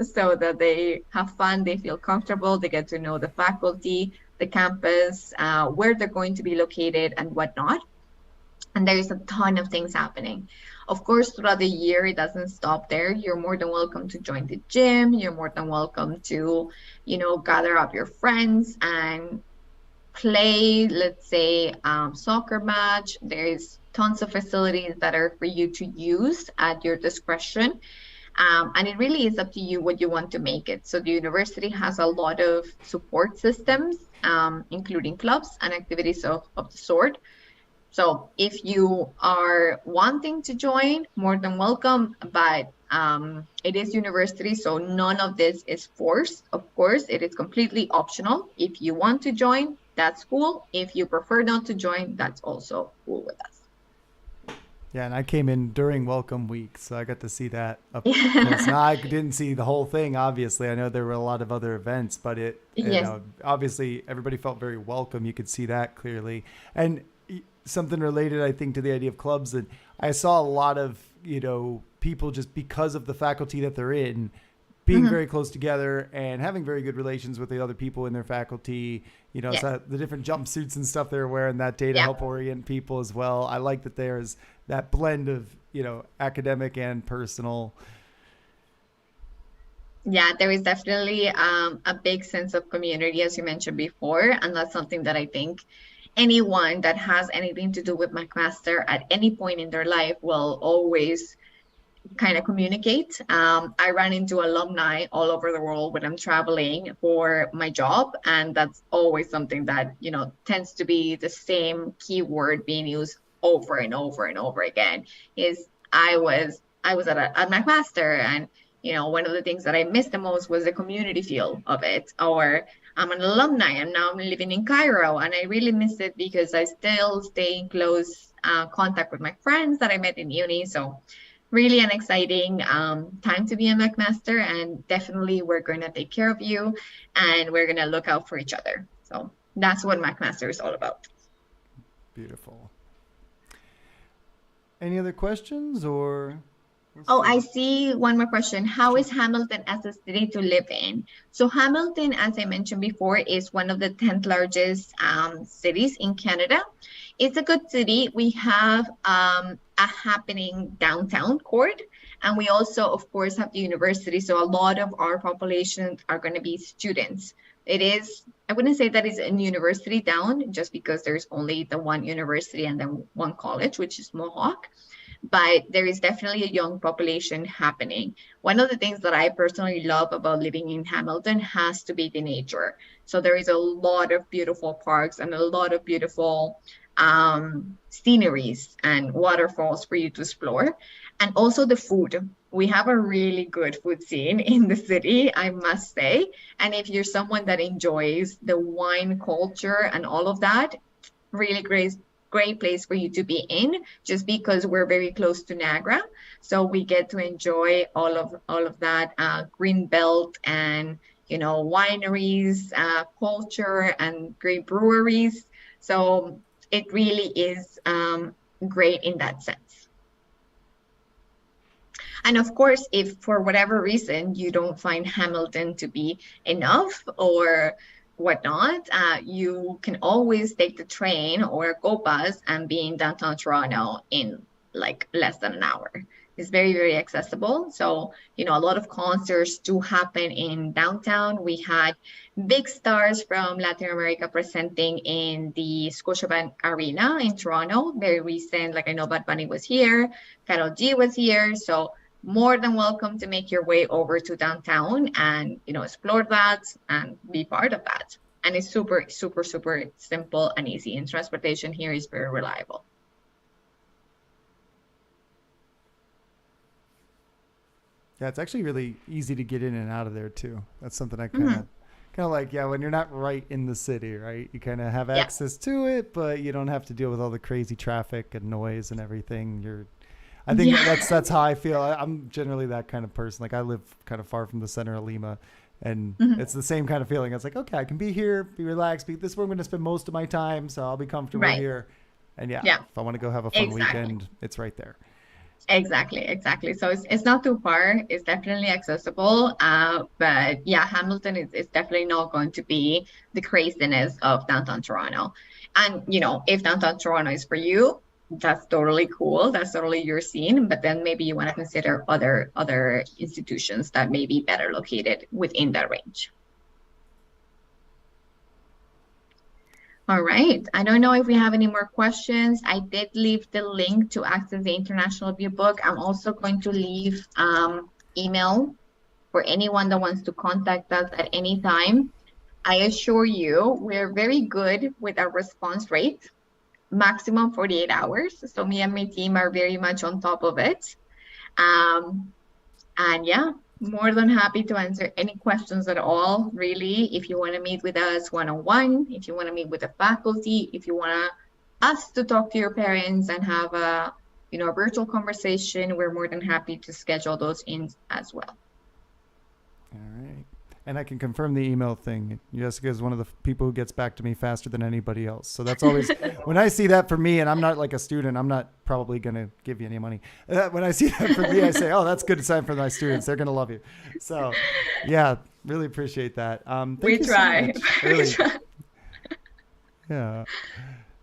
so that they have fun, they feel comfortable, they get to know the faculty, the campus, where they're going to be located and whatnot. And there is a ton of things happening. Of course, throughout the year, it doesn't stop there. You're more than welcome to join the gym. You're more than welcome to, gather up your friends and play, let's say, soccer match. There's tons of facilities that are for you to use at your discretion. And it really is up to you what you want to make it. So the university has a lot of support systems, including clubs and activities of the sort. So if you are wanting to join, more than welcome, but it is university, so none of this is forced. Of course, it is completely optional. If you want to join, that's cool. If you prefer not to join, that's also cool with us. Yeah, and I came in during Welcome Week, so I got to see that up close. Now, I didn't see the whole thing, obviously. I know there were a lot of other events, but obviously everybody felt very welcome. You could see that clearly. And something related, I think, to the idea of clubs, and I saw a lot of, people just because of the faculty that they're in, being very close together and having very good relations with the other people in their faculty, so the different jumpsuits and stuff they're wearing that day to help orient people as well. I like that there's that blend of, academic and personal. Yeah, there is definitely a big sense of community, as you mentioned before. And that's something that I think anyone that has anything to do with McMaster at any point in their life will always kind of communicate. I run into alumni all over the world when I'm traveling for my job, and that's always something that tends to be the same keyword being used over and over and over again. Is I was at McMaster, and one of the things that I missed the most was the community feel of it. Or I'm an alumni and now I'm living in Cairo, and I really miss it because I still stay in close contact with my friends that I met in uni. So really an exciting time to be a McMaster, and definitely we're going to take care of you and we're going to look out for each other. So that's what McMaster is all about. Beautiful. Any other questions or? I see one more question. How is Hamilton as a city to live in? So Hamilton, as I mentioned before, is one of the 10th largest cities in Canada. It's a good city. We have a happening downtown core, and we also, of course, have the university. So a lot of our population are going to be students. It is, I wouldn't say that it's a university town, just because there's only the one university and then one college, which is Mohawk. But there is definitely a young population happening. One of the things that I personally love about living in Hamilton has to be the nature. So there is a lot of beautiful parks and a lot of beautiful sceneries and waterfalls for you to explore. And also the food. We have a really good food scene in the city, I must say. And if you're someone that enjoys the wine culture and all of that, really great place for you to be in, just because we're very close to Niagara. So we get to enjoy all of that green belt and wineries, culture, and great breweries. So it really is great in that sense. And of course, if for whatever reason you don't find Hamilton to be enough or whatnot, you can always take the train or go bus and be in downtown Toronto in like less than an hour. It's very, very accessible. So, a lot of concerts do happen in downtown. We had big stars from Latin America presenting in the Scotiabank Arena in Toronto. Very recent, like I know Bad Bunny was here, Karol G was here. So more than welcome to make your way over to downtown and, explore that and be part of that. And it's super, super, super simple and easy. And transportation here is very reliable. Yeah, it's actually really easy to get in and out of there too. That's something I kind of like. Yeah, when you're not right in the city, right? You kind of have access to it, but you don't have to deal with all the crazy traffic and noise and everything. I think that's how I feel. I'm generally that kind of person. Like I live kind of far from the center of Lima, and it's the same kind of feeling. It's like, okay, I can be here, be relaxed. This is where I'm going to spend most of my time, so I'll be comfortable here. And if I want to go have a fun weekend, it's right there. Exactly. So it's not too far. It's definitely accessible. But yeah, Hamilton is definitely not going to be the craziness of downtown Toronto. And, if downtown Toronto is for you, that's totally cool. That's totally your scene. But then maybe you want to consider other institutions that may be better located within that range. All right. I don't know if we have any more questions. I did leave the link to access the International View Book. I'm also going to leave email for anyone that wants to contact us at any time. I assure you, we're very good with our response rate, maximum 48 hours. So me and my team are very much on top of it. And yeah, more than happy to answer any questions at all, really. If you want to meet with us one-on-one, if you want to meet with the faculty, if you want us to talk to your parents and have a virtual conversation, we're more than happy to schedule those in as well. All right. And I can confirm the email thing. Jessica is one of the people who gets back to me faster than anybody else. So that's always, when I see that for me, and I'm not like a student, I'm not probably going to give you any money. When I see that for me, I say, oh, that's good sign for my students. They're going to love you. So yeah, really appreciate that. We try. Really. Yeah.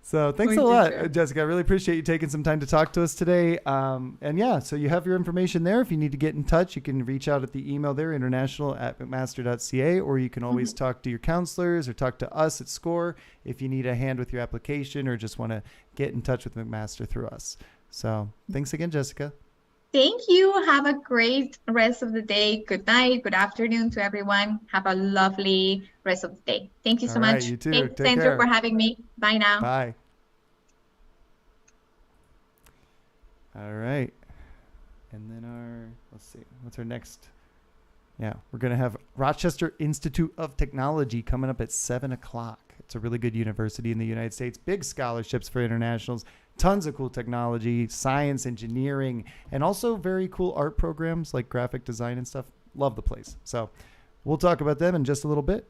So thanks a lot, Jessica. I really appreciate you taking some time to talk to us today. And yeah, so you have your information there. If you need to get in touch, you can reach out at the email there, international@mcmaster.ca, or you can always talk to your counselors or talk to us at SCORE if you need a hand with your application or just want to get in touch with McMaster through us. So thanks again, Jessica. Thank you. Have a great rest of the day. Good night. Good afternoon to everyone. Have a lovely rest of the day. Thank you so much. You too. Thanks, Sandra, for having me. Bye now. Bye. All right. And then let's see, what's our next? Yeah, we're going to have Rochester Institute of Technology coming up at 7:00. It's a really good university in the United States. Big scholarships for internationals. Tons of cool technology, science, engineering, and also very cool art programs like graphic design and stuff. Love the place. So we'll talk about them in just a little bit.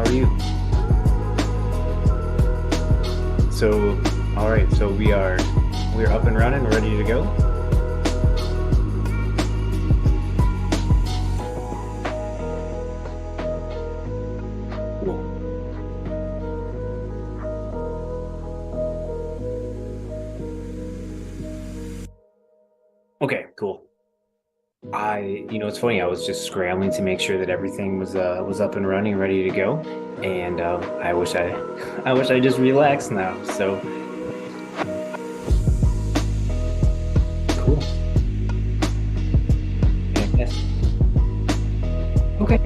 How are you? So, all right. So we're up and running, ready to go. Cool. Okay, cool. It's funny. I was just scrambling to make sure that everything was up and running, ready to go, and I wish I just relaxed now. So cool. Fantastic. Okay.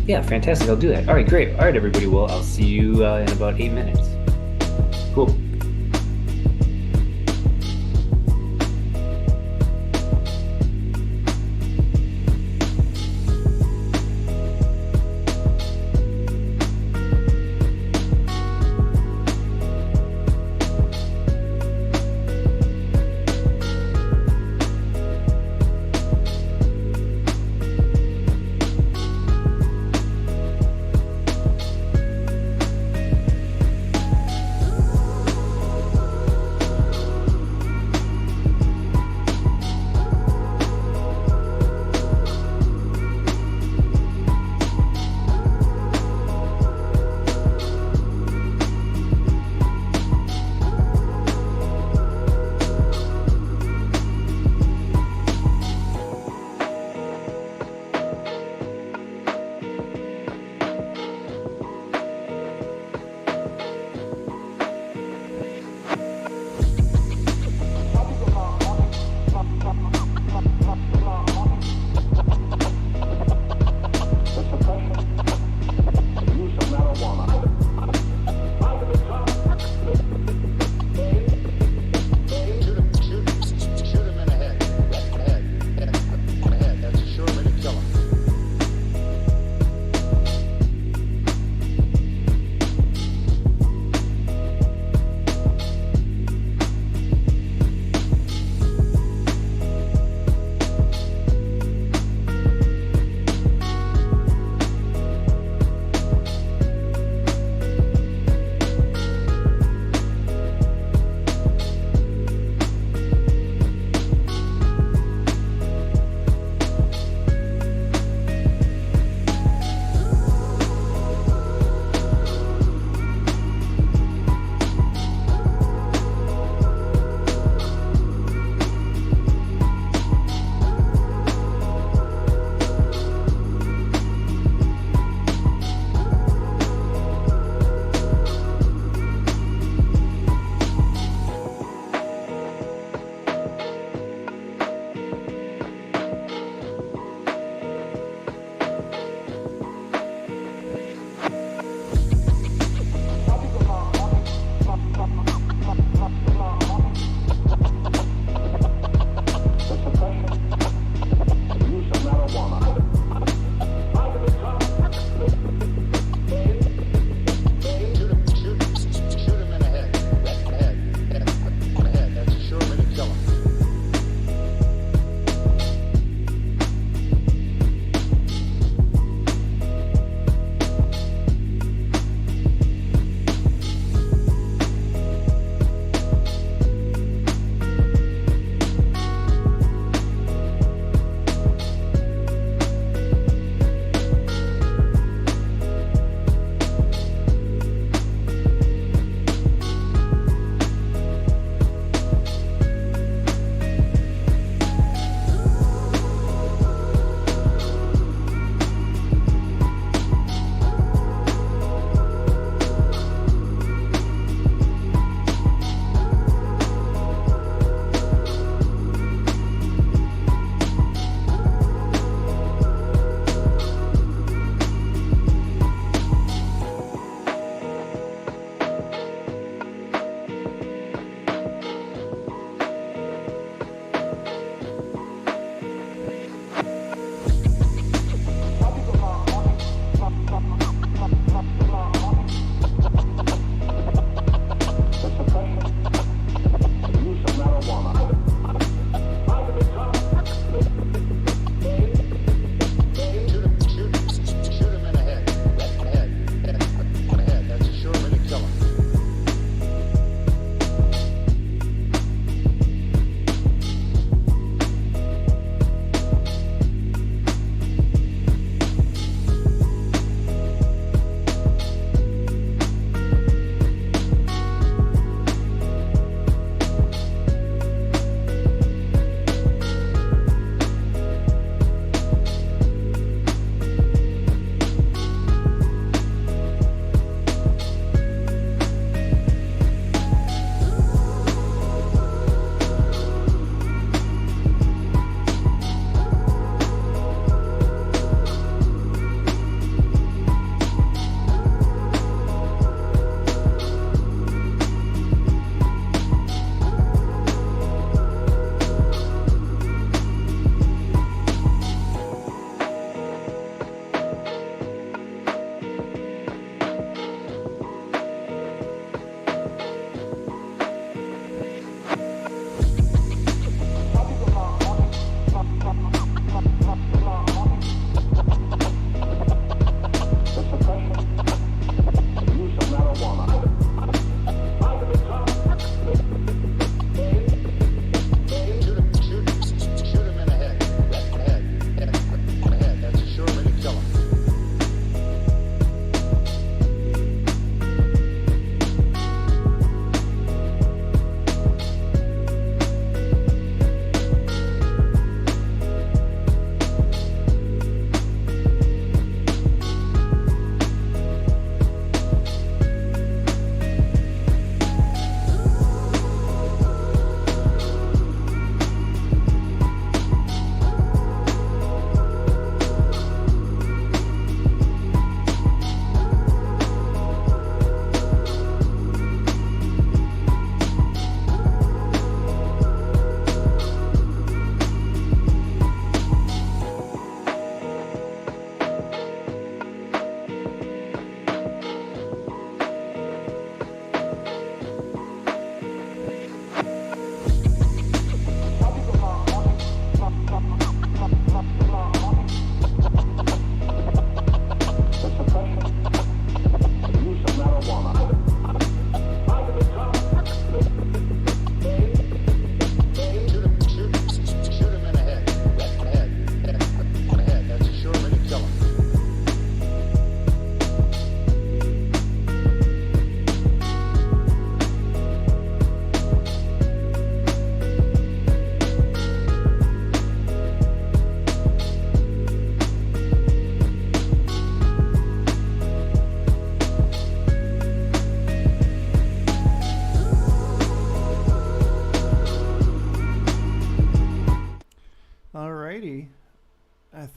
Yeah, fantastic. I'll do that. All right, great. All right, everybody. Well, I'll see you in about 8 minutes. Cool.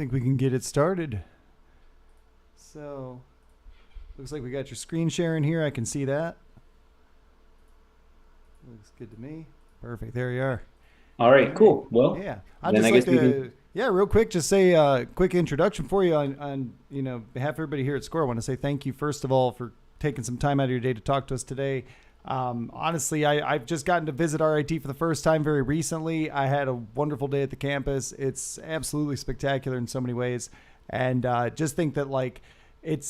think we can get it started. So, looks like we got your screen sharing here. I can see that. Looks good to me. Perfect. There you are. All right, cool. Well, yeah, I'd then just I like guess we to, yeah, real quick, just say a quick introduction for you on behalf of everybody here at SCORE. I want to say thank you, first of all, for taking some time out of your day to talk to us today. Honestly, I've just gotten to visit RIT for the first time very recently. I had a wonderful day at the campus. It's absolutely spectacular in so many ways. And just think that, like, it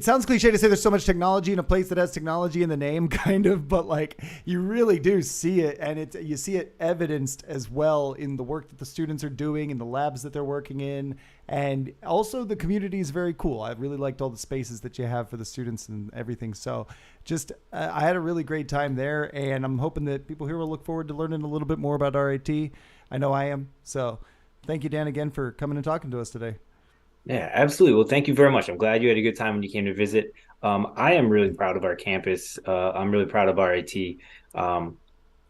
sounds cliche to say there's so much technology in a place that has technology in the name, kind of, but like you really do see it, and you see it evidenced as well in the work that the students are doing, in the labs that they're working in, and also the community is very cool. I really liked all the spaces that you have for the students and everything. So just I had a really great time there, and I'm hoping that people here will look forward to learning a little bit more about RIT. I know I am. So thank you, Dan, again for coming and talking to us today. Yeah, absolutely. Well, thank you very much. I'm glad you had a good time when you came to visit. I am really proud of our campus. I'm really proud of RIT.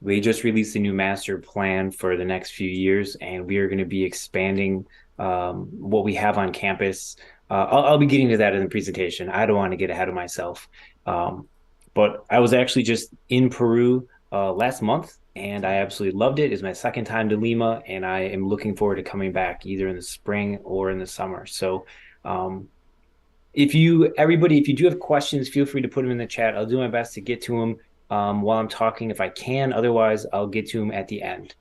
We just released a new master plan for the next few years, and we are going to be expanding what we have on campus. I'll be getting to that in the presentation. I don't want to get ahead of myself. But I was actually just in Peru last month, and I absolutely loved it. It's my second time to Lima, and I am looking forward to coming back either in the spring or in the summer. So if you do have questions, feel free to put them in the chat. I'll do my best to get to them while I'm talking if I can. Otherwise, I'll get to them at the end.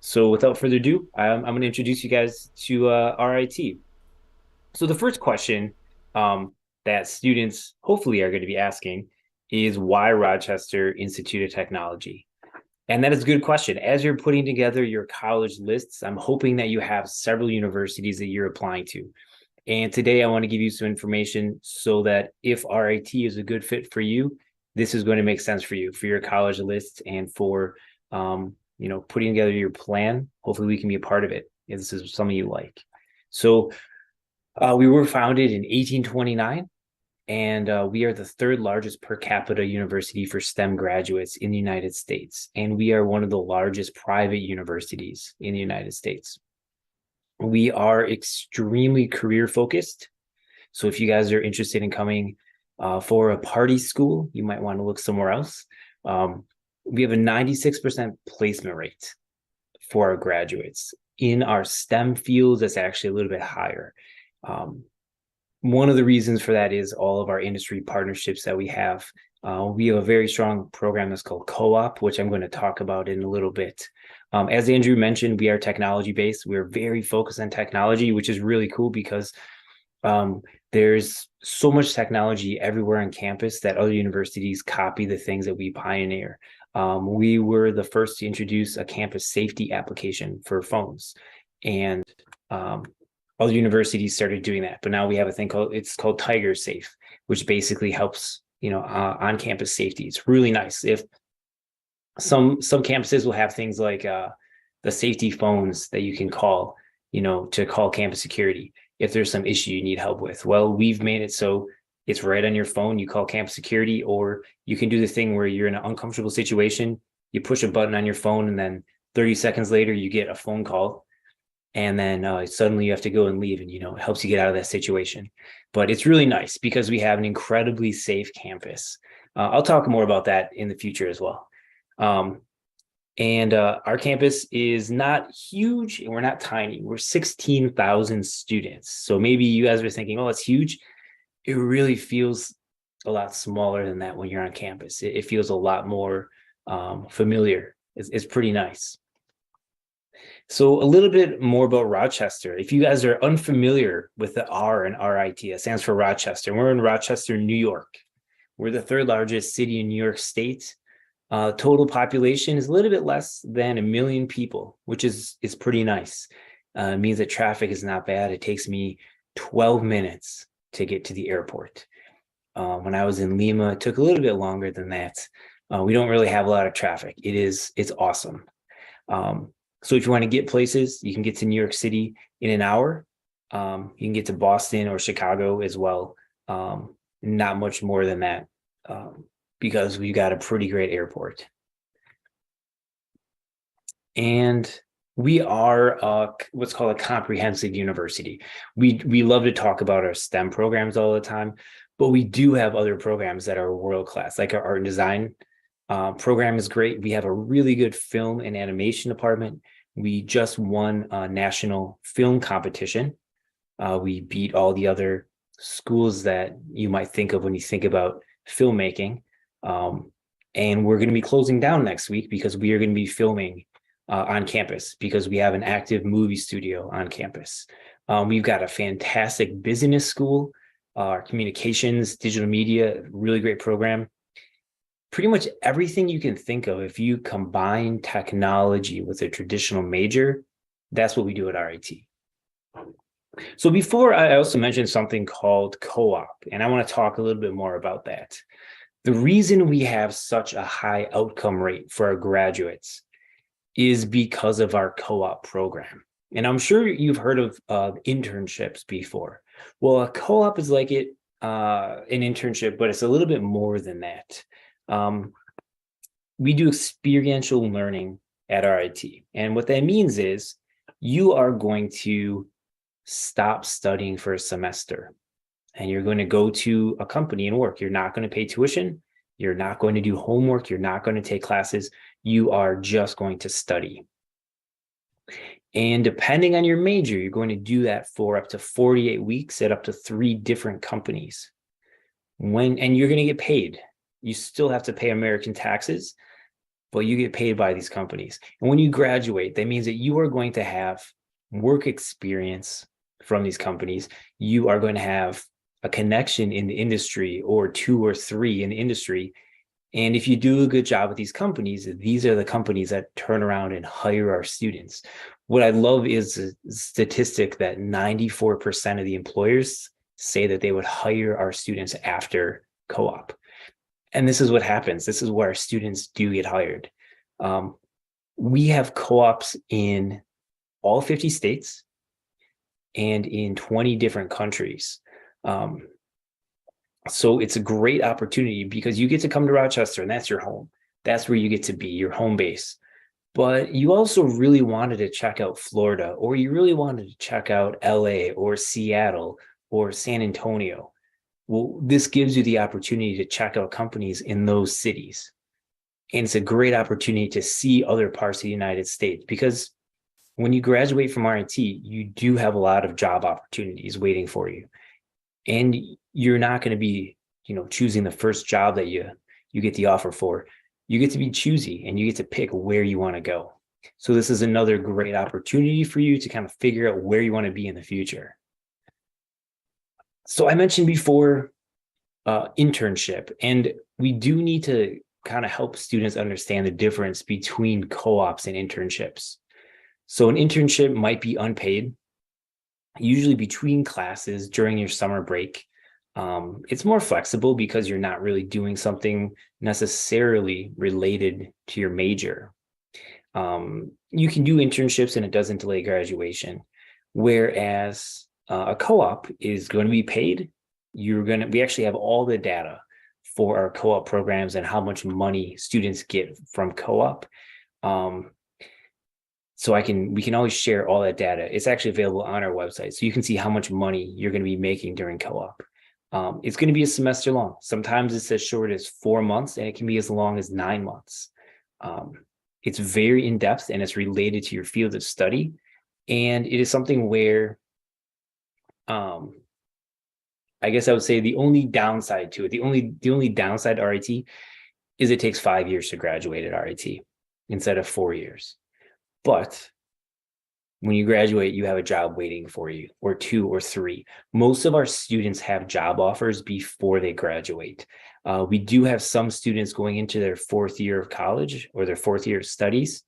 So without further ado, I'm going to introduce you guys to RIT. So the first question that students hopefully are going to be asking is, why Rochester Institute of Technology? And that is a good question. As you're putting together your college lists, I'm hoping that you have several universities that you're applying to. And today I want to give you some information so that if RIT is a good fit for you, this is going to make sense for you, for your college list, and for putting together your plan. Hopefully we can be a part of it if this is something you like. So we were founded in 1829. And we are the third largest per capita university for STEM graduates in the United States. And we are one of the largest private universities in the United States. We are extremely career focused. So if you guys are interested in coming for a party school, you might want to look somewhere else. We have a 96% placement rate for our graduates. In our STEM fields, that's actually a little bit higher. One of the reasons for that is all of our industry partnerships that we have. We have a very strong program that's called Co-op, which I'm going to talk about in a little bit. As Andrew mentioned, we are technology based. We're very focused on technology, which is really cool because there's so much technology everywhere on campus that other universities copy the things that we pioneer. We were the first to introduce a campus safety application for phones, and other universities started doing that, but now we have a thing called Tiger Safe, which basically helps on-campus safety. It's really nice. If some campuses will have things like the safety phones that you can call, to call campus security if there's some issue you need help with. Well, we've made it so it's right on your phone. You call campus security, or you can do the thing where you're in an uncomfortable situation. You push a button on your phone, and then 30 seconds later, you get a phone call. And then suddenly you have to go and leave, and, it helps you get out of that situation. But it's really nice because we have an incredibly safe campus. I'll talk more about that in the future as well. And our campus is not huge, and we're not tiny. We're 16,000 students. So maybe you guys are thinking, oh, it's huge. It really feels a lot smaller than that when you're on campus. It feels a lot more familiar. It's pretty nice. So a little bit more about Rochester. If you guys are unfamiliar with the R in RIT, it stands for Rochester. We're in Rochester, New York. We're the third largest city in New York State. Total population is a little bit less than 1 million people, which is pretty nice. It means that traffic is not bad. It takes me 12 minutes to get to the airport. When I was in Lima, it took a little bit longer than that. We don't really have a lot of traffic. It's awesome. So if you want to get places, you can get to New York City in an hour. You can get to Boston or Chicago as well. Not much more than that, because we've got a pretty great airport. And We are what's called a comprehensive university. We love to talk about our STEM programs all the time, but we do have other programs that are world class, like our art and design program is great. We have a really good film and animation department. We just won a national film competition. We beat all the other schools that you might think of when you think about filmmaking. And we're going to be closing down next week because we are going to be filming on campus because we have an active movie studio on campus. We've got a fantastic business school, communications, digital media, really great program. Pretty much everything you can think of, if you combine technology with a traditional major, that's what we do at RIT. So before, I also mentioned something called co-op, and I want to talk a little bit more about that. The reason we have such a high outcome rate for our graduates is because of our co-op program. And I'm sure you've heard of internships before. Well, a co-op is like an internship, but it's a little bit more than that. We do experiential learning at RIT. And what that means is you are going to stop studying for a semester and you're going to go to a company and work. You're not going to pay tuition. You're not going to do homework. You're not going to take classes. You are just going to study. And depending on your major, you're going to do that for up to 48 weeks at up to 3 different companies. And you're going to get paid. You still have to pay American taxes, but you get paid by these companies. And when you graduate, that means that you are going to have work experience from these companies. You are going to have a connection in the industry, or 2 or 3 in the industry. And if you do a good job with these companies, these are the companies that turn around and hire our students. What I love is the statistic that 94% of the employers say that they would hire our students after co-op. And this is what happens. This is where our students do get hired. We have co-ops in all 50 states and in 20 different countries. So it's a great opportunity because you get to come to Rochester and that's your home. That's where you get to be, your home base. But you also really wanted to check out Florida, or you really wanted to check out LA or Seattle or San Antonio. Well, this gives you the opportunity to check out companies in those cities. And it's a great opportunity to see other parts of the United States, because when you graduate from RIT, you do have a lot of job opportunities waiting for you. And you're not going to be, choosing the first job that you get the offer for. You get to be choosy and you get to pick where you want to go. So this is another great opportunity for you to kind of figure out where you want to be in the future. So I mentioned before internship, and we do need to kind of help students understand the difference between co-ops and internships. So an internship might be unpaid, usually between classes during your summer break. It's more flexible because you're not really doing something necessarily related to your major. You can do internships and it doesn't delay graduation, whereas a co-op is going to be paid. We actually have all the data for our co-op programs and how much money students get from co-op. So we can always share all that data. It's actually available on our website. So you can see how much money you're going to be making during co-op. It's going to be a semester long. Sometimes it's as short as 4 months, and it can be as long as 9 months. It's very in-depth and it's related to your field of study. And it is something where, I guess I would say the only downside to it, the only downside to RIT is it takes 5 years to graduate at RIT instead of 4 years. But when you graduate, you have a job waiting for you, or 2 or 3. Most of our students have job offers before they graduate. We do have some students going into their 4th year of college or their 4th year of studies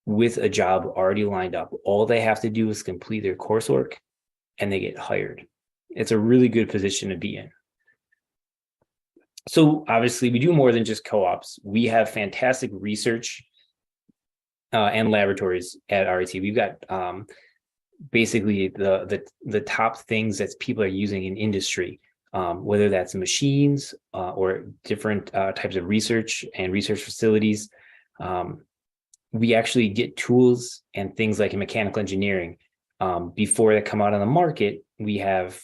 with a job already lined up. All they have to do is complete their coursework and they get hired. It's a really good position to be in. So obviously we do more than just co-ops. We have fantastic research and laboratories at RIT. We've got basically the top things that people are using in industry, whether that's machines or different types of research and research facilities. we actually get tools and things like in mechanical engineering. Before they come out on the market, we have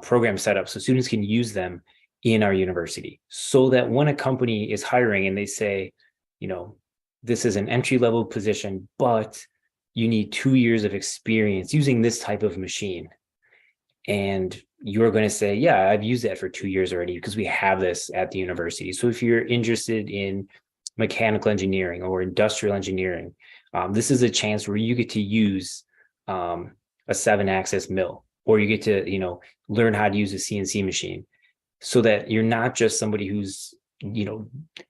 programs set up so students can use them in our university, so that when a company is hiring and they say, you know, this is an entry-level position, but you need 2 years of experience using this type of machine. And you're going to say, yeah, I've used that for 2 years already because we have this at the university. So if you're interested in mechanical engineering or industrial engineering, this is a chance where you get to use a 7-axis mill, or you get to, you know, learn how to use a CNC machine, so that you're not just somebody who's, you know,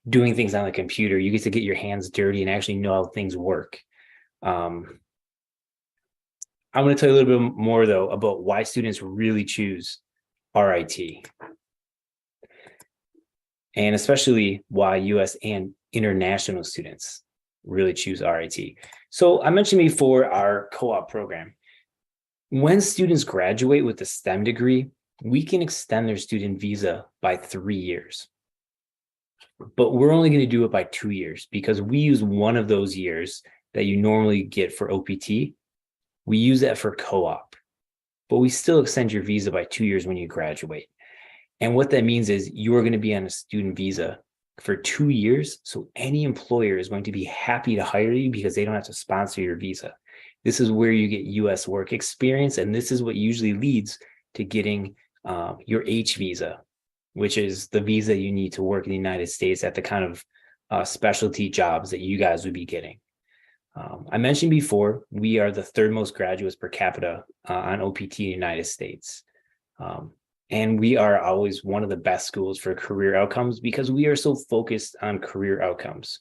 doing things on the computer. You get to get your hands dirty and actually know how things work. I'm going to tell you a little bit more, though, about why students really choose RIT, and especially why U.S. and international students really choose RIT. So I mentioned before our co-op program. When students graduate with a STEM degree, we can extend their student visa by 3 years. But we're only going to do it by 2 years because we use one of those years that you normally get for OPT. We use that for co-op, but we still extend your visa by 2 years when you graduate. And what that means is you are going to be on a student visa for 2 years. So any employer is going to be happy to hire you because they don't have to sponsor your visa. This is where you get US work experience. And this is what usually leads to getting your H visa, which is the visa you need to work in the United States at the kind of specialty jobs that you guys would be getting. I mentioned before, we are the third most graduates per capita on OPT in the United States. And we are always one of the best schools for career outcomes because we are so focused on career outcomes.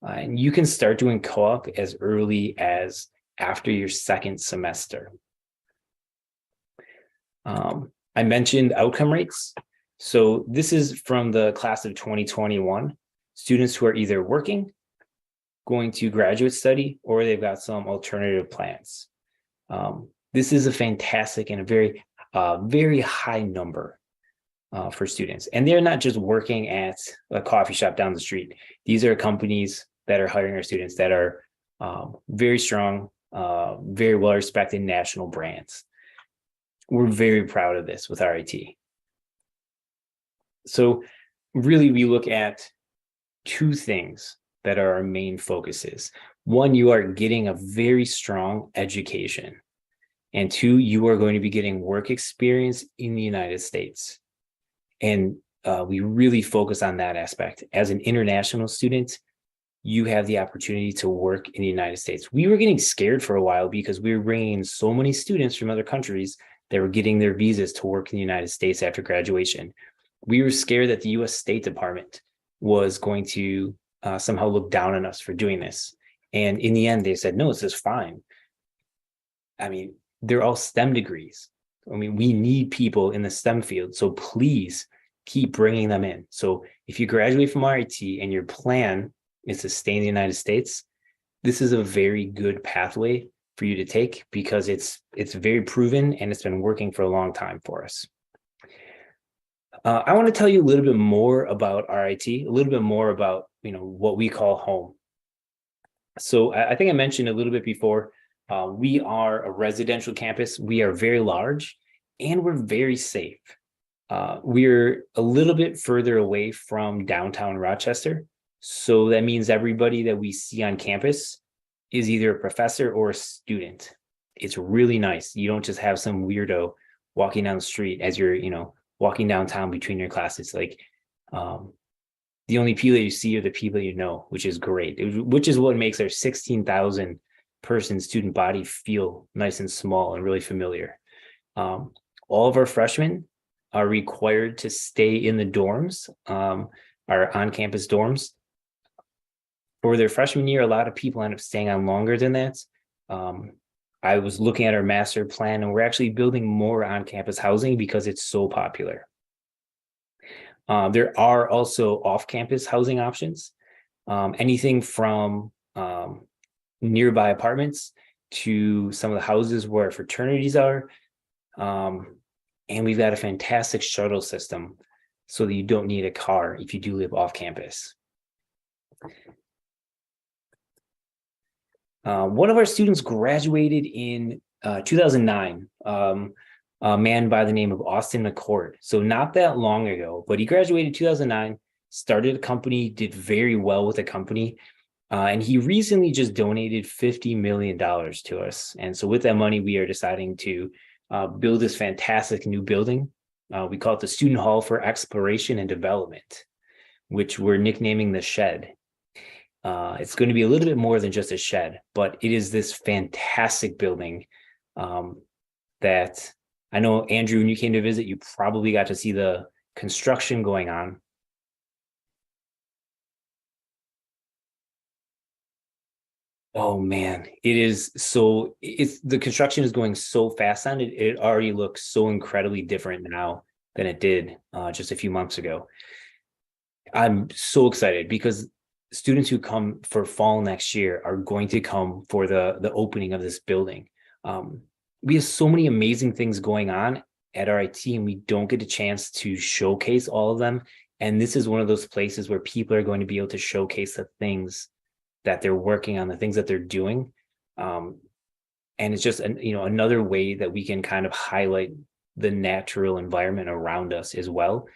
And you can start doing co-op as early as after your second semester. I mentioned outcome rates. So this is from the class of 2021, students who are either working, going to graduate study, or they've got some alternative plans. This is a fantastic and a very high number for students. And they're not just working at a coffee shop down the street. These are companies that are hiring our students that are very strong, very well-respected national brands. We're very proud of this with RIT. So really, we look at two things that are our main focuses. One, you are getting a very strong education. And two, you are going to be getting work experience in the United States. And we really focus on that aspect. As an international student, you have the opportunity to work in the United States. We were getting scared for a while because we were bringing in so many students from other countries that were getting their visas to work in the United States after graduation. We were scared that the US State Department was going to somehow look down on us for doing this. And in the end, they said, no, this is fine. I mean, they're all STEM degrees. I mean, we need people in the STEM field. So please keep bringing them in. So if you graduate from RIT and your plan is to stay in the United States, this is a very good pathway for you to take because it's very proven and it's been working for a long time for us. I want to tell you a little bit more about RIT, a little bit more about, what we call home. So I think I mentioned a little bit before, we are a residential campus. We are very large and we're very safe. We're a little bit further away from downtown Rochester. So that means everybody that we see on campus is either a professor or a student. It's really nice. You don't just have some weirdo walking down the street as you're, walking downtown between your classes. Like the only people that you see are the people you know, which is great, which is what makes our 16,000 person student body feel nice and small and really familiar. All of our freshmen are required to stay in the dorms, our on-campus dorms. For their freshman year, a lot of people end up staying on longer than that. I was looking at our master plan and we're actually building more on-campus housing because it's so popular. There are also off-campus housing options, anything from nearby apartments to some of the houses where fraternities are. And we've got a fantastic shuttle system so that you don't need a car if you do live off campus. One of our students graduated in 2009, a man by the name of Austin McCord. So not that long ago, but he graduated in 2009, started a company, did very well with the company. And he recently just donated $50 million to us. And so with that money, we are deciding to build this fantastic new building. We call it the Student Hall for Exploration and Development, which we're nicknaming the Shed. It's going to be a little bit more than just a shed, but it is this fantastic building that I know, Andrew, when you came to visit, you probably got to see the construction going on. Oh man, the construction is going so fast on it. It already looks so incredibly different now than it did just a few months ago. I'm so excited because students who come for fall next year are going to come for the opening of this building. We have so many amazing things going on at RIT, and we don't get a chance to showcase all of them. And this is one of those places where people are going to be able to showcase the things that they're working on, the things that they're doing. And it's just another way that we can kind of highlight the natural environment around us as well.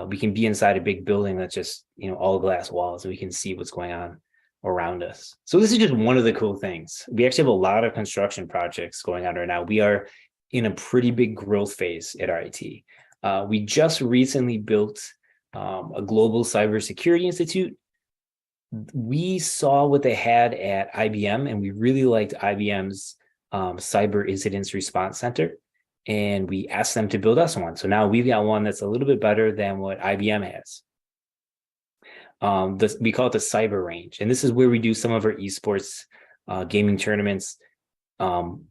We can be inside a big building that's just all glass walls, and we can see what's going on around us. So this is just one of the cool things. We actually have a lot of construction projects going on right now. We are in a pretty big growth phase at RIT. We just recently built a global cybersecurity institute. We saw what they had at IBM, and we really liked IBM's Cyber Incidents Response Center, and we asked them to build us one. So now we've got one that's a little bit better than what IBM has. We call it the Cyber Range, and this is where we do some of our esports gaming tournaments.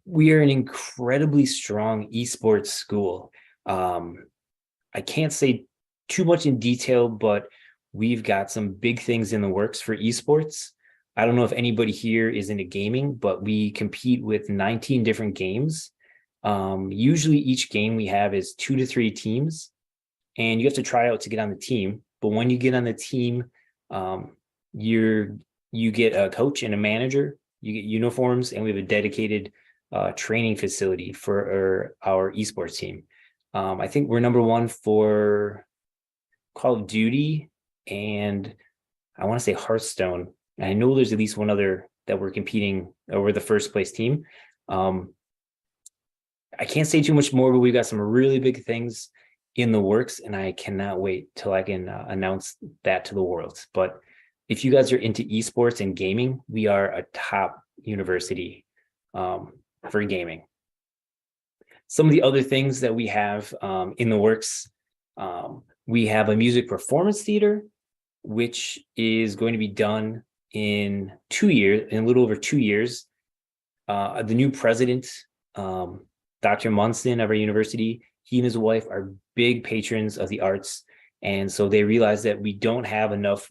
We are an incredibly strong esports school. I can't say too much in detail, but we've got some big things in the works for esports. I don't know if anybody here is into gaming, but we compete with 19 different games. Usually each game we have is 2 to 3 teams, and you have to try out to get on the team. But when you get on the team, you get a coach and a manager, you get uniforms, and we have a dedicated training facility for our esports team. I think we're number 1 for Call of Duty, and I want to say Hearthstone. And I know there's at least one other that we're competing, or we're the first place team. I can't say too much more, but we've got some really big things in the works, and I cannot wait till I can announce that to the world. But if you guys are into esports and gaming, we are a top university for gaming. Some of the other things that we have in the works, we have a music performance theater, which is going to be done in a little over 2 years. The new president, Dr. Munson of our university, he and his wife are big patrons of the arts. And so they realized that we don't have enough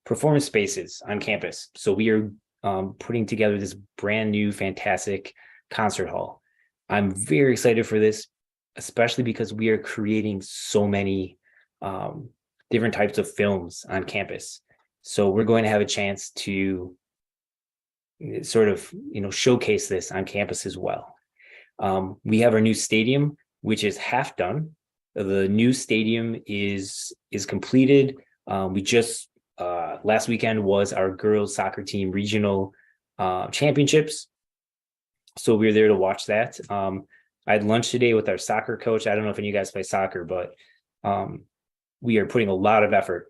performance spaces on campus. So we are putting together this brand new, fantastic concert hall. I'm very excited for this, especially because we are creating so many different types of films on campus. So we're going to have a chance to sort of, showcase this on campus as well. We have our new stadium, which is half done. The new stadium is completed. We just last weekend was our girls soccer team regional championships. So we were there to watch that. I had lunch today with our soccer coach. I don't know if any of you guys play soccer, but we are putting a lot of effort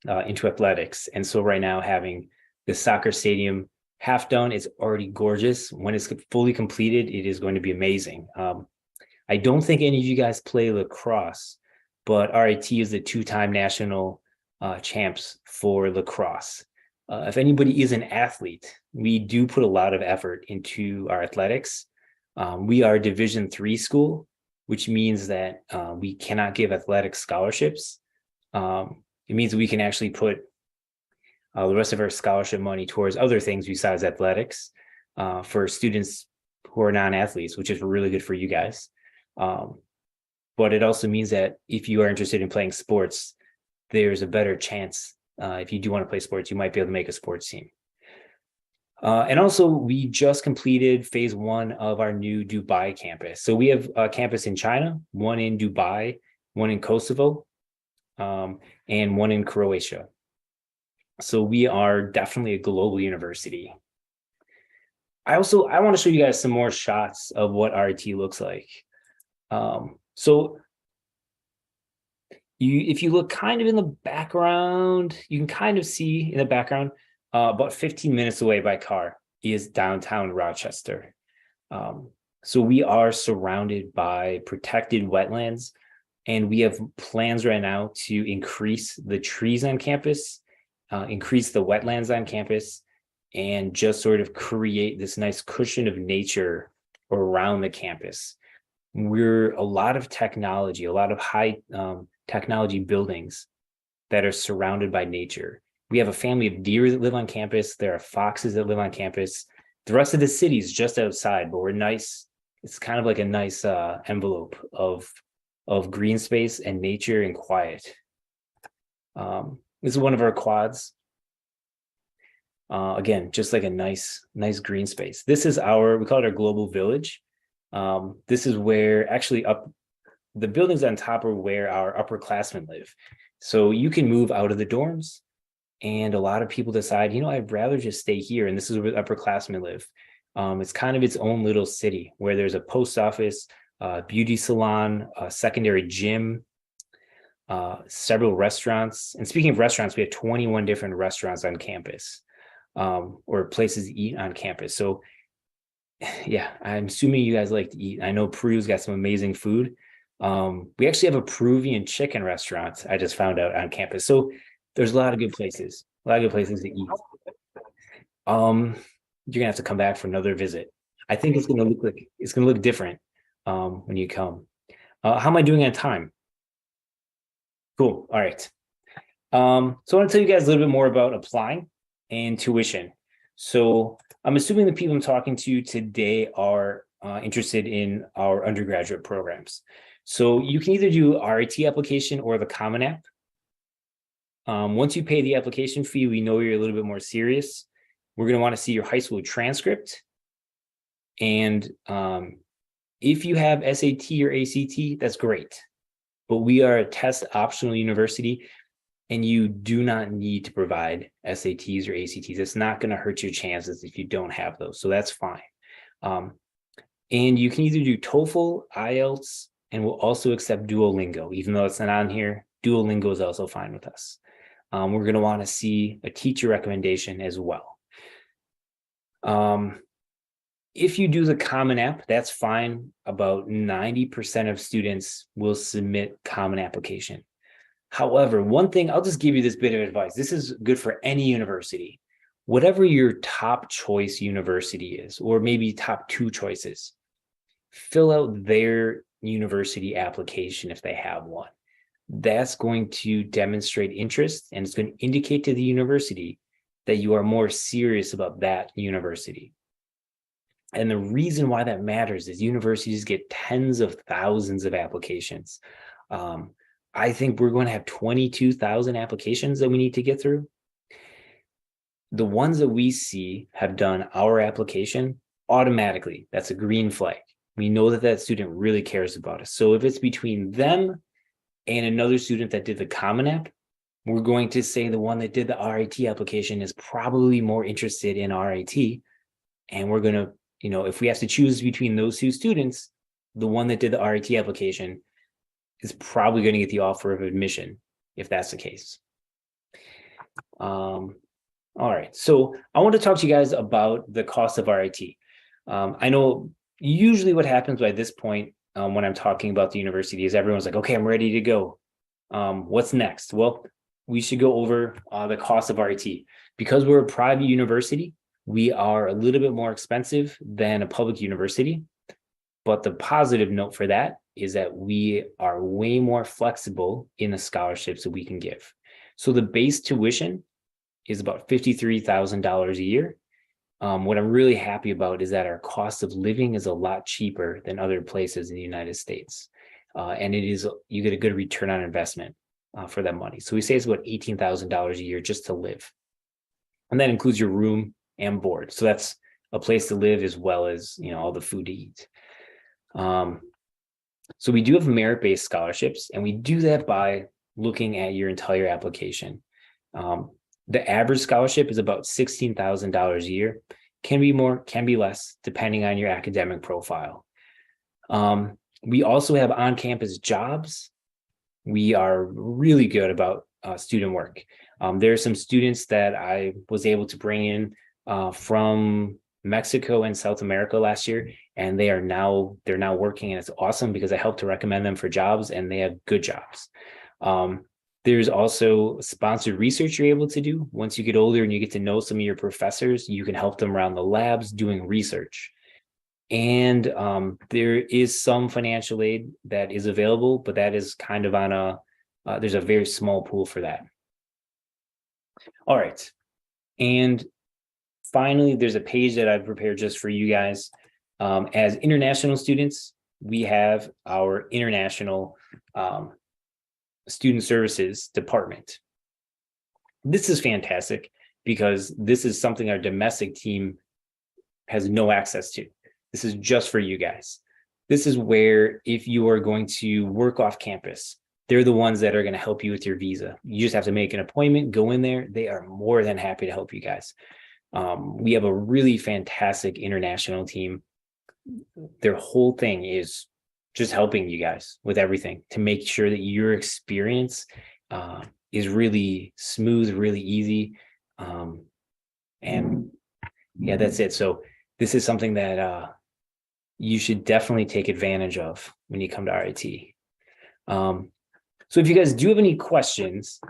into athletics. And so right now, having the soccer stadium half done, it's already gorgeous. When it's fully completed, it is going to be amazing. I don't think any of you guys play lacrosse, but RIT is the 2-time national champs for lacrosse. If anybody is an athlete, we do put a lot of effort into our athletics. We are a Division III school, which means that we cannot give athletic scholarships. It means we can actually put the rest of our scholarship money towards other things besides athletics for students who are non-athletes, which is really good for you guys. But it also means that if you are interested in playing sports, there's a better chance if you do want to play sports, you might be able to make a sports team. And also, we just completed phase 1 of our new Dubai campus. So we have a campus in China, one in Dubai, one in Kosovo, and one in Croatia. So we are definitely a global university. I want to show you guys some more shots of what RIT looks like. So if you look kind of in the background, you can kind of see in the background, about 15 minutes away by car is downtown Rochester. So we are surrounded by protected wetlands, and we have plans right now to increase the trees on campus, increase the wetlands on campus, and just sort of create this nice cushion of nature around the campus. We're a lot of technology, a lot of high technology buildings that are surrounded by nature. We have a family of deer that live on campus. There are foxes that live on campus. The rest of the city is just outside, but we're nice. It's kind of like a nice envelope of green space and nature and quiet. This is one of our quads. Again, just like a nice green space. This is we call it our global village. This is where actually the buildings on top are where our upperclassmen live. So you can move out of the dorms, and a lot of people decide, I'd rather just stay here. And this is where upperclassmen live. It's kind of its own little city where there's a post office, beauty salon, a secondary gym, several restaurants. And speaking of restaurants, we have 21 different restaurants on campus, or places to eat on campus. So yeah, I'm assuming you guys like to eat. I know Peru's got some amazing food. We actually have a Peruvian chicken restaurant I just found out on campus. So there's a lot of good places to eat. You're gonna have to come back for another visit. I think it's gonna look different when you come. How am I doing on time? Cool. All right. So I want to tell you guys a little bit more about applying and tuition. So I'm assuming the people I'm talking to today are interested in our undergraduate programs. So you can either do RIT application or the Common App. Once you pay the application fee, we know you're a little bit more serious. We're going to want to see your high school transcript. And if you have SAT or ACT, that's great. But we are a test optional university, and you do not need to provide SATs or ACTs. It's not going to hurt your chances if you don't have those. So that's fine. And you can either do TOEFL, IELTS, and we'll also accept Duolingo. Even though it's not on here, Duolingo is also fine with us. We're going to want to see a teacher recommendation as well. If you do the Common App, that's fine. About 90% of students will submit Common Application. However, one thing, I'll just give you this bit of advice. This is good for any university. Whatever your top choice university is, or maybe top 2 choices, fill out their university application if they have one. That's going to demonstrate interest, and it's going to indicate to the university that you are more serious about that university. And the reason why that matters is universities get tens of thousands of applications. I think we're going to have 22,000 applications that we need to get through. The ones that we see have done our application automatically. That's a green flag. We know that that student really cares about us. So if it's between them and another student that did the Common App, we're going to say the one that did the RIT application is probably more interested in RIT. And we're going to, if we have to choose between those 2 students, the one that did the RIT application is probably going to get the offer of admission, if that's the case. All right, so I want to talk to you guys about the cost of RIT. I know usually what happens by this point when I'm talking about the university is everyone's like, okay, I'm ready to go. What's next? Well, we should go over the cost of RIT. Because we're a private university, we are a little bit more expensive than a public university. But the positive note for that is that we are way more flexible in the scholarships that we can give. So the base tuition is about $53,000 a year. What I'm really happy about is that our cost of living is a lot cheaper than other places in the United States. And you get a good return on investment for that money. So we say it's about $18,000 a year just to live. And that includes your room, and board. So that's a place to live as well as, all the food to eat. So we do have merit-based scholarships, and we do that by looking at your entire application. The average scholarship is about $16,000 a year. Can be more, can be less, depending on your academic profile. We also have on-campus jobs. We are really good about student work. There are some students that I was able to bring in from Mexico and South America last year, and they're now working, and it's awesome because I helped to recommend them for jobs, and they have good jobs. There's also sponsored research you're able to do. Once you get older and you get to know some of your professors, you can help them around the labs doing research. And there is some financial aid that is available, but that is kind of on there's a very small pool for that. All right. And finally, there's a page that I've prepared just for you guys. As international students, we have our international student services department. This is fantastic because this is something our domestic team has no access to. This is just for you guys. This is where if you are going to work off campus, they're the ones that are going to help you with your visa. You just have to make an appointment, go in there. They are more than happy to help you guys. We have a really fantastic international team. Their whole thing is just helping you guys with everything to make sure that your experience is really smooth, really easy. And yeah, that's it. So this is something that you should definitely take advantage of when you come to RIT. So if you guys do have any questions,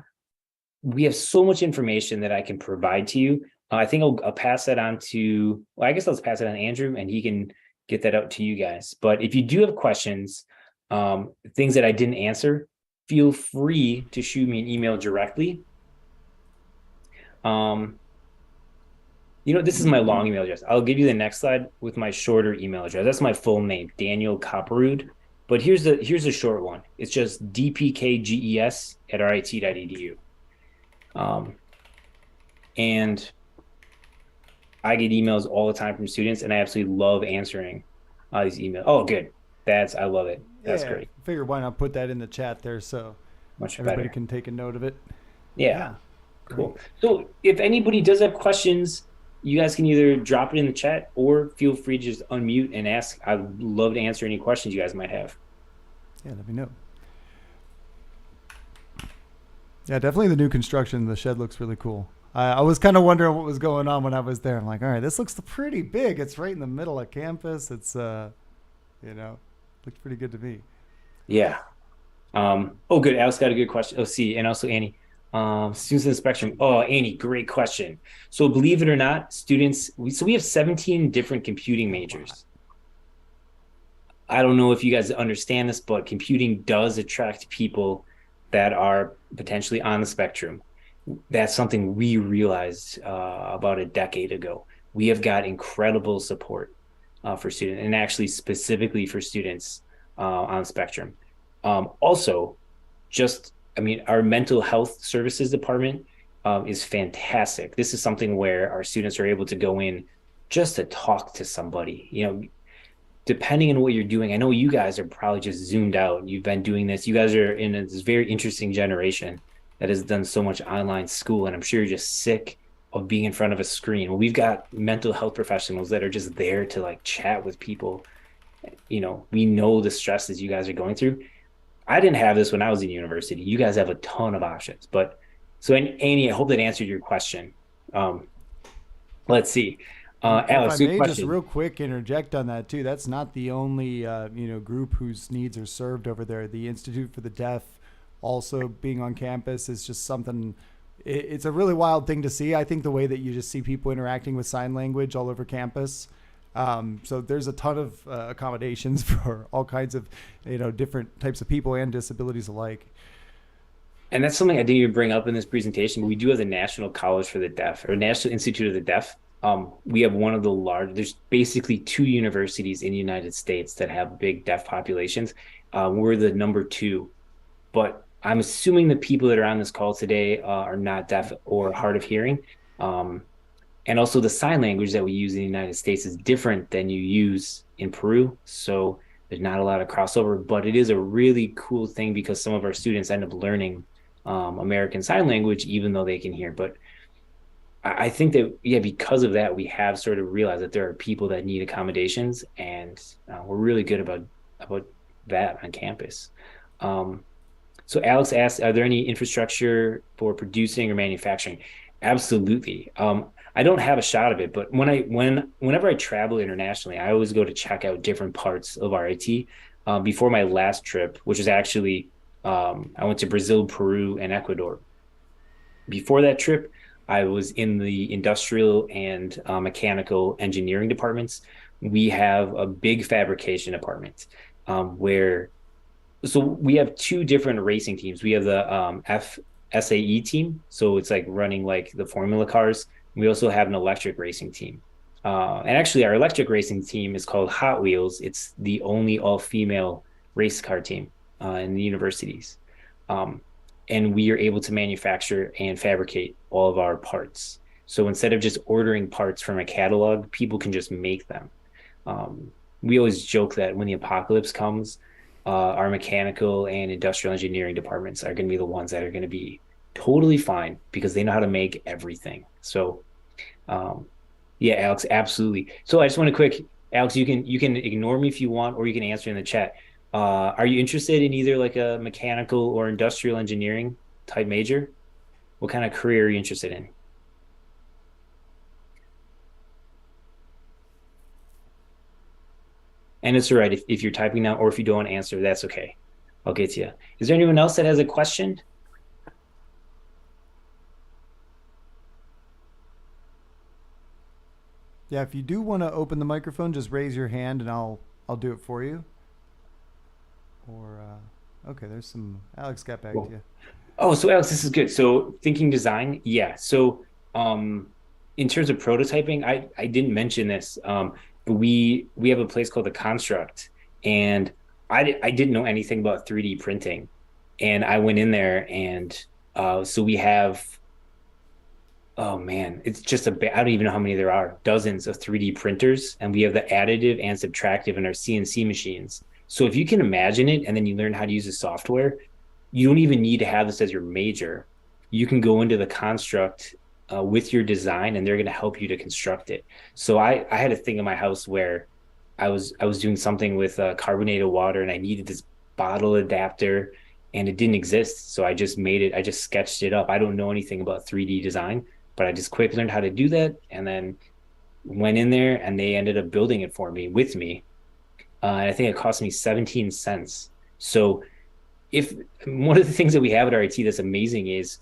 we have so much information that I can provide to you. I think I'll pass that on to, well, I guess I'll pass it on to Andrew, and he can get that out to you guys. But if you do have questions, things that I didn't answer, feel free to shoot me an email directly. This is my long email address. I'll give you the next slide with my shorter email address. That's my full name, Daniel Copperud. But here's the short one. It's just dpkges@rit.edu. And I get emails all the time from students, and I absolutely love answering these emails. Oh, good. I love it. That's great. I figured why not put that in the chat there so much everybody better. can take a note of it. Yeah. Cool. So if anybody does have questions, you guys can either drop it in the chat or feel free to just unmute and ask. I'd love to answer any questions you guys might have. Yeah, let me know. Yeah, definitely the new construction. The shed looks really cool. I was kind of wondering what was going on when I was there. I'm like, all right, this looks pretty big. It's right in the middle of campus. It's, looks pretty good to me. Yeah. Oh, good. Alex got a good question. Oh, see, and also Annie. Students in the spectrum. Oh, Annie, great question. So believe it or not, students, we have 17 different computing majors. I don't know if you guys understand this, but computing does attract people that are potentially on the spectrum. That's something we realized about a decade ago. We have got incredible support for students, and actually specifically for students on the spectrum. Also, our mental health services department is fantastic. This is something where our students are able to go in just to talk to somebody, depending on what you're doing. I know you guys are probably just zoomed out. You've been doing this. You guys are in this very interesting generation that has done so much online school, and I'm sure you're just sick of being in front of a screen. Well, we've got mental health professionals that are just there to chat with people. We know the stresses you guys are going through. I didn't have this when I was in university. You guys have a ton of options. But so Annie, I hope that answered your question. Let's see. Alex, if I may just real quick interject on that too. That's not the only group whose needs are served over there. The Institute for the Deaf also being on campus is just something. It's a really wild thing to see. I think the way that you just see people interacting with sign language all over campus. So there's a ton of accommodations for all kinds of different types of people and disabilities alike. And that's something I didn't even bring up in this presentation, but we do have the National College for the Deaf, or National Institute of the Deaf. We have one of the there's basically 2 universities in the United States that have big deaf populations. We're the number 2, but I'm assuming the people that are on this call today are not deaf or hard of hearing. And also the sign language that we use in the United States is different than you use in Peru. So there's not a lot of crossover, but it is a really cool thing because some of our students end up learning American Sign Language, even though they can hear. But I think that, yeah, because of that, we have sort of realized that there are people that need accommodations, and we're really good about that on campus. So Alex asked, are there any infrastructure for producing or manufacturing? Absolutely. I don't have a shot of it, but whenever I travel internationally, I always go to check out different parts of RIT. Before my last trip, which is actually, I went to Brazil, Peru, and Ecuador. Before that trip, I was in the industrial and mechanical engineering departments. We have a big fabrication department where so we have two different racing teams. We have the FSAE team, so it's like running like the Formula cars. We also have an electric racing team. And actually, our electric racing team is called Hot Wheels. It's the only all-female race car team in the universities. And we are able to manufacture and fabricate all of our parts. So instead of just ordering parts from a catalog, people can just make them. We always joke that when the apocalypse comes, our mechanical and industrial engineering departments are going to be the ones that are going to be totally fine because they know how to make everything. So, yeah, Alex, absolutely. So I just want to quick, Alex, you can ignore me if you want, or you can answer in the chat. Are you interested in either like a mechanical or industrial engineering type major? What kind of career are you interested in? And it's all right if you're typing now, or if you don't want to answer, that's okay. I'll get to you. Is there anyone else that has a question? Yeah, if you do want to open the microphone, just raise your hand and I'll do it for you. Or okay, there's some. Alex got back to you. Oh, so Alex, this is good. So thinking design, yeah. So in terms of prototyping, I didn't mention this. But we have a place called the Construct, and I didn't know anything about 3D printing, and I went in there, and so we have, oh man, it's just I don't even know how many there are, dozens of 3D printers, and we have the additive and subtractive in our CNC machines. So if you can imagine it, and then you learn how to use the software, you don't even need to have this as your major. You can go into the Construct with your design, and they're going to help you to construct it. So I had a thing in my house where I was doing something with carbonated water, and I needed this bottle adapter, and it didn't exist. So I just made it. I just sketched it up. I don't know anything about 3D design, but I just quick learned how to do that, and then went in there, and they ended up building it for me with me. And I think it cost me 17 cents. So if one of the things that we have at RIT that's amazing is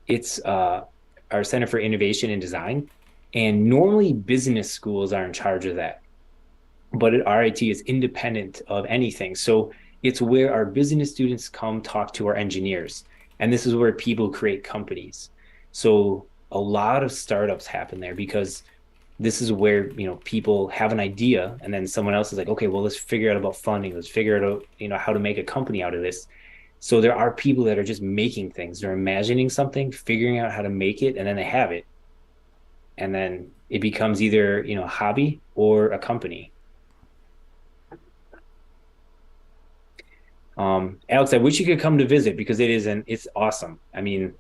it's our Center for Innovation and Design. And normally business schools are in charge of that. But at RIT is independent of anything. So it's where our business students come talk to our engineers. And this is where people create companies. So a lot of startups happen there because this is where, people have an idea, and then someone else is like, okay, well, let's figure out about funding. Let's figure out, how to make a company out of this. So there are people that are just making things. They're imagining something, figuring out how to make it, and then they have it. And then it becomes either, a hobby or a company. Alex, I wish you could come to visit because it's awesome. I mean,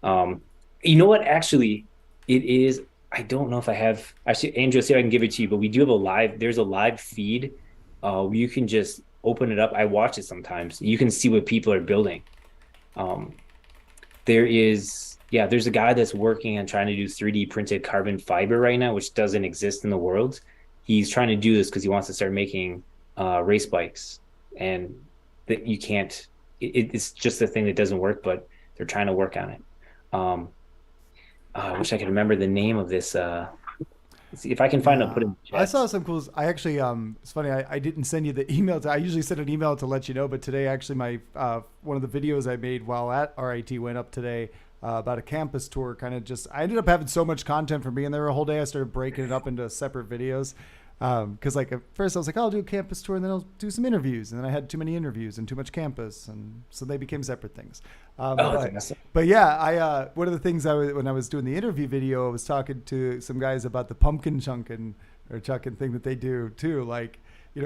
you know what? Actually, it is. I don't know if I have. Actually, Andrew, see if I can give it to you. But we do have there's a live feed. Where you can just open it up. I watch it sometimes. You can see what people are building. There's a guy that's working on trying to do 3D printed carbon fiber right now, which doesn't exist in the world. He's trying to do this because he wants to start making race bikes, and that you can't. It's just a thing that doesn't work, but they're trying to work on it. I wish I could remember the name of this. See if I can find it, put it in the chat. I saw some cool. I actually, it's funny. I didn't send you the email. I usually send an email to let you know, but today actually my one of the videos I made while at RIT went up today about a campus tour. I ended up having so much content from being there a whole day. I started breaking it up into separate videos. Because like at first I was like, I'll do a campus tour and then I'll do some interviews, and then I had too many interviews and too much campus, and so they became separate things. But yeah, I one of the things when I was doing the interview video, I was talking to some guys about the pumpkin chunkin or chucking thing that they do too, like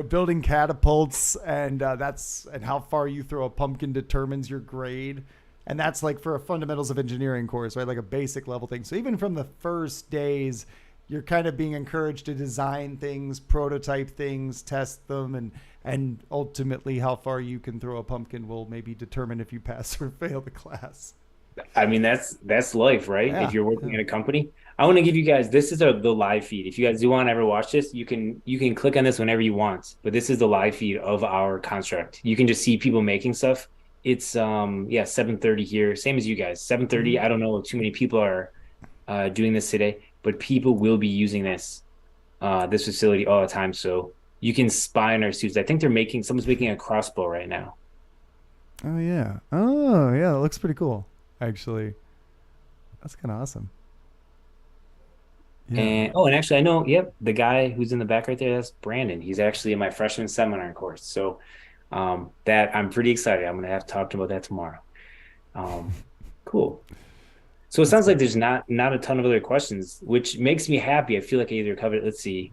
building catapults, and and how far you throw a pumpkin determines your grade. And that's like for a fundamentals of engineering course, right? Like a basic level thing. So even from the first days, you're kind of being encouraged to design things, prototype things, test them, and ultimately how far you can throw a pumpkin will maybe determine if you pass or fail the class. I mean, that's life, right? Yeah, if you're working in a company. I want to give you guys, this is the live feed. If you guys do want to ever watch this, you can click on this whenever you want. But this is the live feed of our construct. You can just see people making stuff. It's 7:30 here, same as you guys. 7:30. I don't know, too many people are doing this today, but people will be using this facility all the time. So you can spy on our students. I think someone's making a crossbow right now. Oh yeah. That looks pretty cool, actually. That's kind of awesome. Yeah. And actually I know, the guy who's in the back right there, that's Brandon. He's actually in my freshman seminar course. So that I'm pretty excited. I'm going to have to talk to him about that tomorrow. Cool. So it sounds like there's not a ton of other questions, which makes me happy. I feel like I either covered it. Let's see.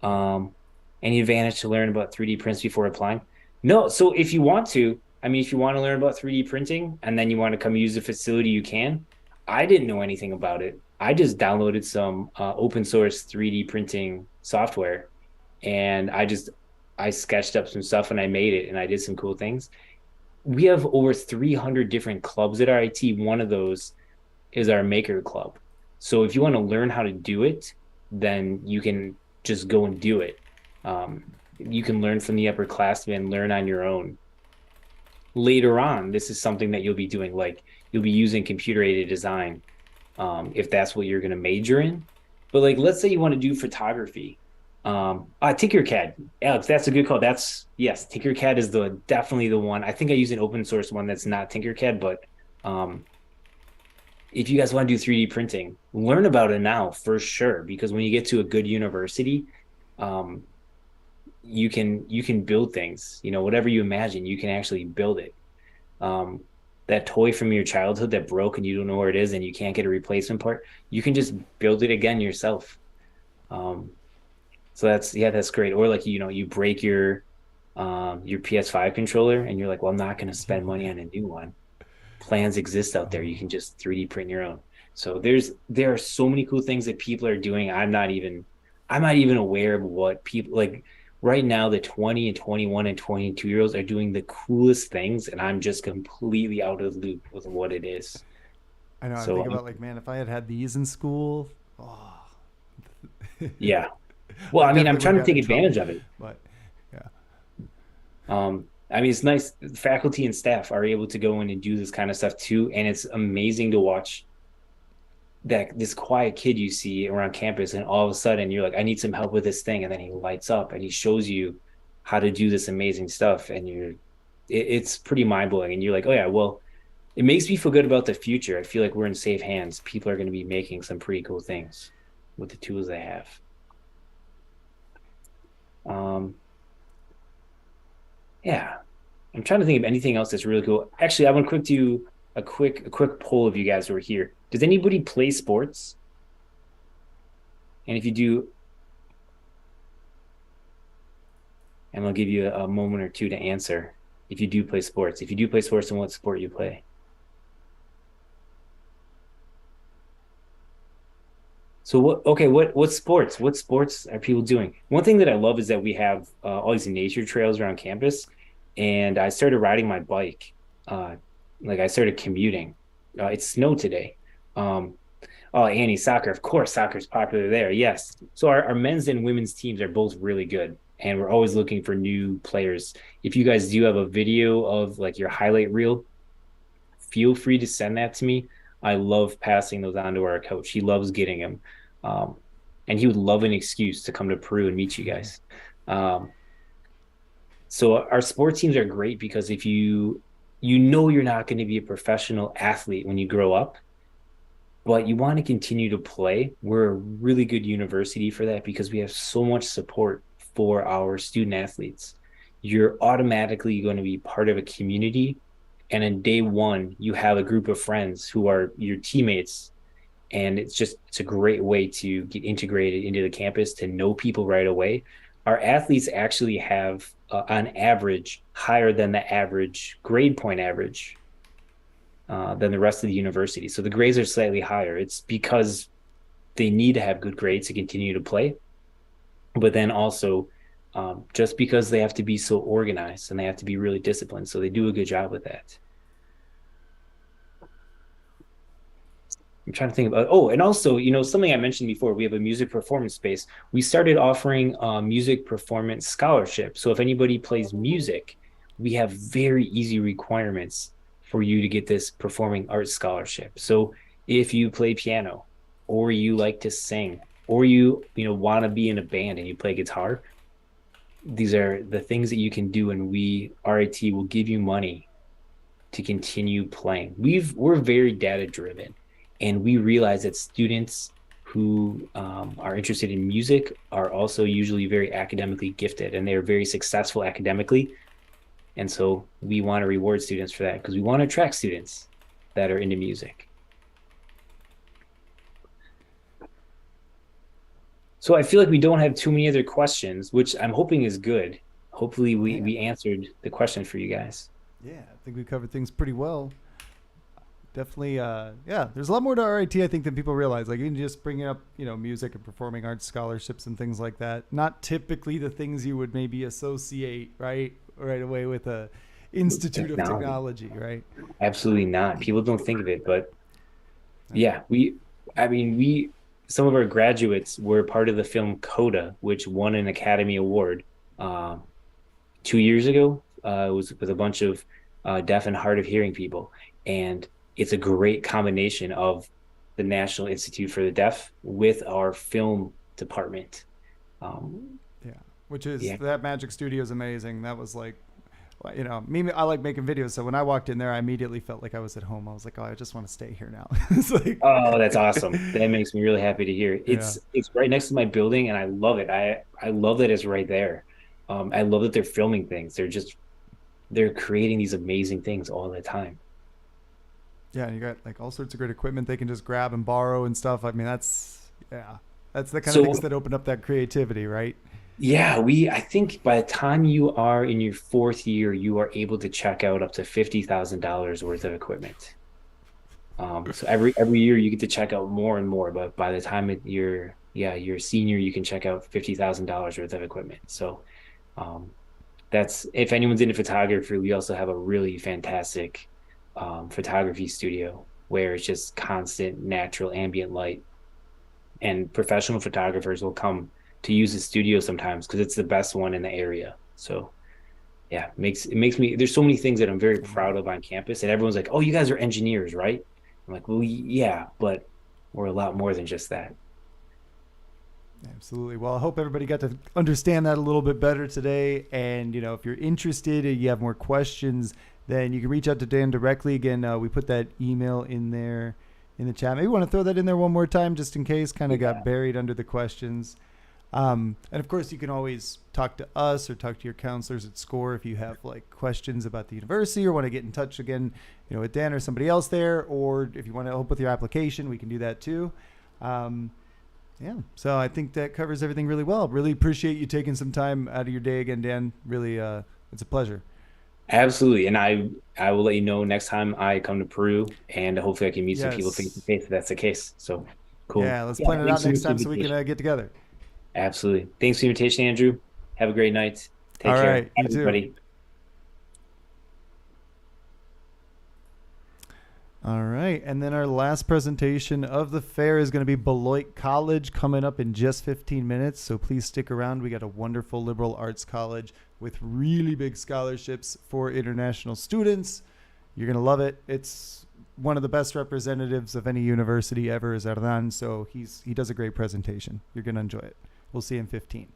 Any advantage to learn about 3D prints before applying? No. So if you want to learn about 3D printing and then you want to come use the facility, you can. I didn't know anything about it. I just downloaded some open source 3D printing software, and I sketched up some stuff and I made it and I did some cool things. We have over 300 different clubs at RIT. One of those is our maker club. So if you want to learn how to do it, then you can just go and do it. You can learn from the upperclassmen and learn on your own. Later on, this is something that you'll be doing, like you'll be using computer-aided design if that's what you're going to major in. But like, let's say you want to do photography. Tinkercad, Alex, that's a good call. Yes, Tinkercad is definitely the one. I think I use an open source one that's not Tinkercad, but if you guys want to do 3D printing, learn about it now for sure, because when you get to a good university, you can build things, whatever you imagine, you can actually build it. That toy from your childhood that broke and you don't know where it is and you can't get a replacement part, you can just build it again yourself. So that's great. Or like, you break your PS5 controller and you're like, well, I'm not going to spend money on a new one. Plans exist out there. You can just 3D print your own. So there are so many cool things that people are doing. I'm not even aware of what people like right now. The 20 and 21 and 22-year-olds are doing the coolest things, and I'm just completely out of the loop with what it is. I know. So I think about like, man, if I had these in school. Oh. Yeah. Well, I mean, I'm trying to take advantage of it. But yeah. I mean, it's nice. Faculty and staff are able to go in and do this kind of stuff too. And it's amazing to watch this quiet kid you see around campus, and all of a sudden you're like, I need some help with this thing. And then he lights up and he shows you how to do this amazing stuff. And it's pretty mind blowing. And you're like, oh yeah, well, it makes me feel good about the future. I feel like we're in safe hands. People are going to be making some pretty cool things with the tools they have. Yeah, I'm trying to think of anything else that's really cool. Actually, I want to do a quick poll of you guys who are here. Does anybody play sports? And if you do, and I'll give you a moment or two to answer. If you do play sports, then what sport you play? So what sports are people doing? One thing that I love is that we have all these nature trails around campus, and I started riding my bike. I started commuting. It snowed today. Annie, soccer, of course, soccer is popular there. Yes. So our men's and women's teams are both really good, and we're always looking for new players. If you guys do have a video of like your highlight reel, feel free to send that to me. I love passing those on to our coach. He loves getting them. And he would love an excuse to come to Peru and meet you guys. So our sports teams are great because if you're not going to be a professional athlete when you grow up, but you want to continue to play. We're a really good university for that because we have so much support for our student athletes. You're automatically going to be part of a community. And in day one, you have a group of friends who are your teammates. And it's a great way to get integrated into the campus, to know people right away. Our athletes actually have, on average, higher than the average grade point average than the rest of the university. So the grades are slightly higher. It's because they need to have good grades to continue to play, but then also just because they have to be so organized and they have to be really disciplined. So they do a good job with that. I'm trying to think about, oh, and also, something I mentioned before, we have a music performance space. We started offering music performance scholarship. So if anybody plays music, we have very easy requirements for you to get this performing arts scholarship. So if you play piano, or you like to sing, or you want to be in a band and you play guitar, these are the things that you can do, and RIT will give you money to continue playing. We're very data driven, and we realize that students who are interested in music are also usually very academically gifted, and they're very successful academically. And so we want to reward students for that because we want to attract students that are into music. So I feel like we don't have too many other questions, which I'm hoping is good. Hopefully we answered the question for you guys. Yeah, I think we covered things pretty well. Definitely, there's a lot more to RIT, I think, than people realize. Like, even just bringing up, music and performing arts scholarships and things like that. Not typically the things you would maybe associate, right away with a Institute of Technology, right? Absolutely not. People don't think of it, but yeah, some of our graduates were part of the film Coda, which won an Academy Award 2 years ago. It was with a bunch of deaf and hard of hearing people. And it's a great combination of the National Institute for the Deaf with our film department. That Magic Studio is amazing. That was like, I like making videos. So when I walked in there, I immediately felt like I was at home. I was like, oh, I just want to stay here now. It's like, oh, that's awesome. That makes me really happy to hear. It's right next to my building, and I love it. I love that it's right there. I love that they're filming things. They're creating these amazing things all the time. Yeah, and you got like all sorts of great equipment they can just grab and borrow and stuff. I mean, that's the kind of things that open up that creativity, right? Yeah, I think by the time you are in your fourth year, you are able to check out up to $50,000 worth of equipment. So every year you get to check out more and more, but by the time you're a senior, you can check out $50,000 worth of equipment. So that's, if anyone's into photography, we also have a really fantastic photography studio where it's just constant natural ambient light, and professional photographers will come to use the studio sometimes because it's the best one in the area. So yeah, it makes me, there's so many things that I'm very proud of on campus, and everyone's like, oh, you guys are engineers, right? I'm like, well, yeah, but we're a lot more than just that. Absolutely. Well, I hope everybody got to understand that a little bit better today. And, if you're interested and you have more questions, then you can reach out to Dan directly. Again, we put that email in there in the chat. Maybe you want to throw that in there one more time just in case, kind of got buried under the questions. And of course, you can always talk to us or talk to your counselors at SCORE if you have like questions about the university or want to get in touch again, with Dan or somebody else there, or if you want to help with your application, we can do that too. So I think that covers everything really well. Really appreciate you taking some time out of your day again, Dan. Really, it's a pleasure. Absolutely. And I will let you know next time I come to Peru, and hopefully I can meet some people face to face if that's the case. So cool. Yeah, let's plan it out next time so we can get together. Absolutely. Thanks for the invitation, Andrew. Have a great night. Take care. All right, you everybody. too. All right, and then our last presentation of the fair is going to be Beloit College coming up in just 15 minutes, so please stick around. We got a wonderful liberal arts college with really big scholarships for international students. You're going to love it. It's one of the best representatives of any university ever is Hernan, so he does a great presentation. You're going to enjoy it. We'll see you in 15.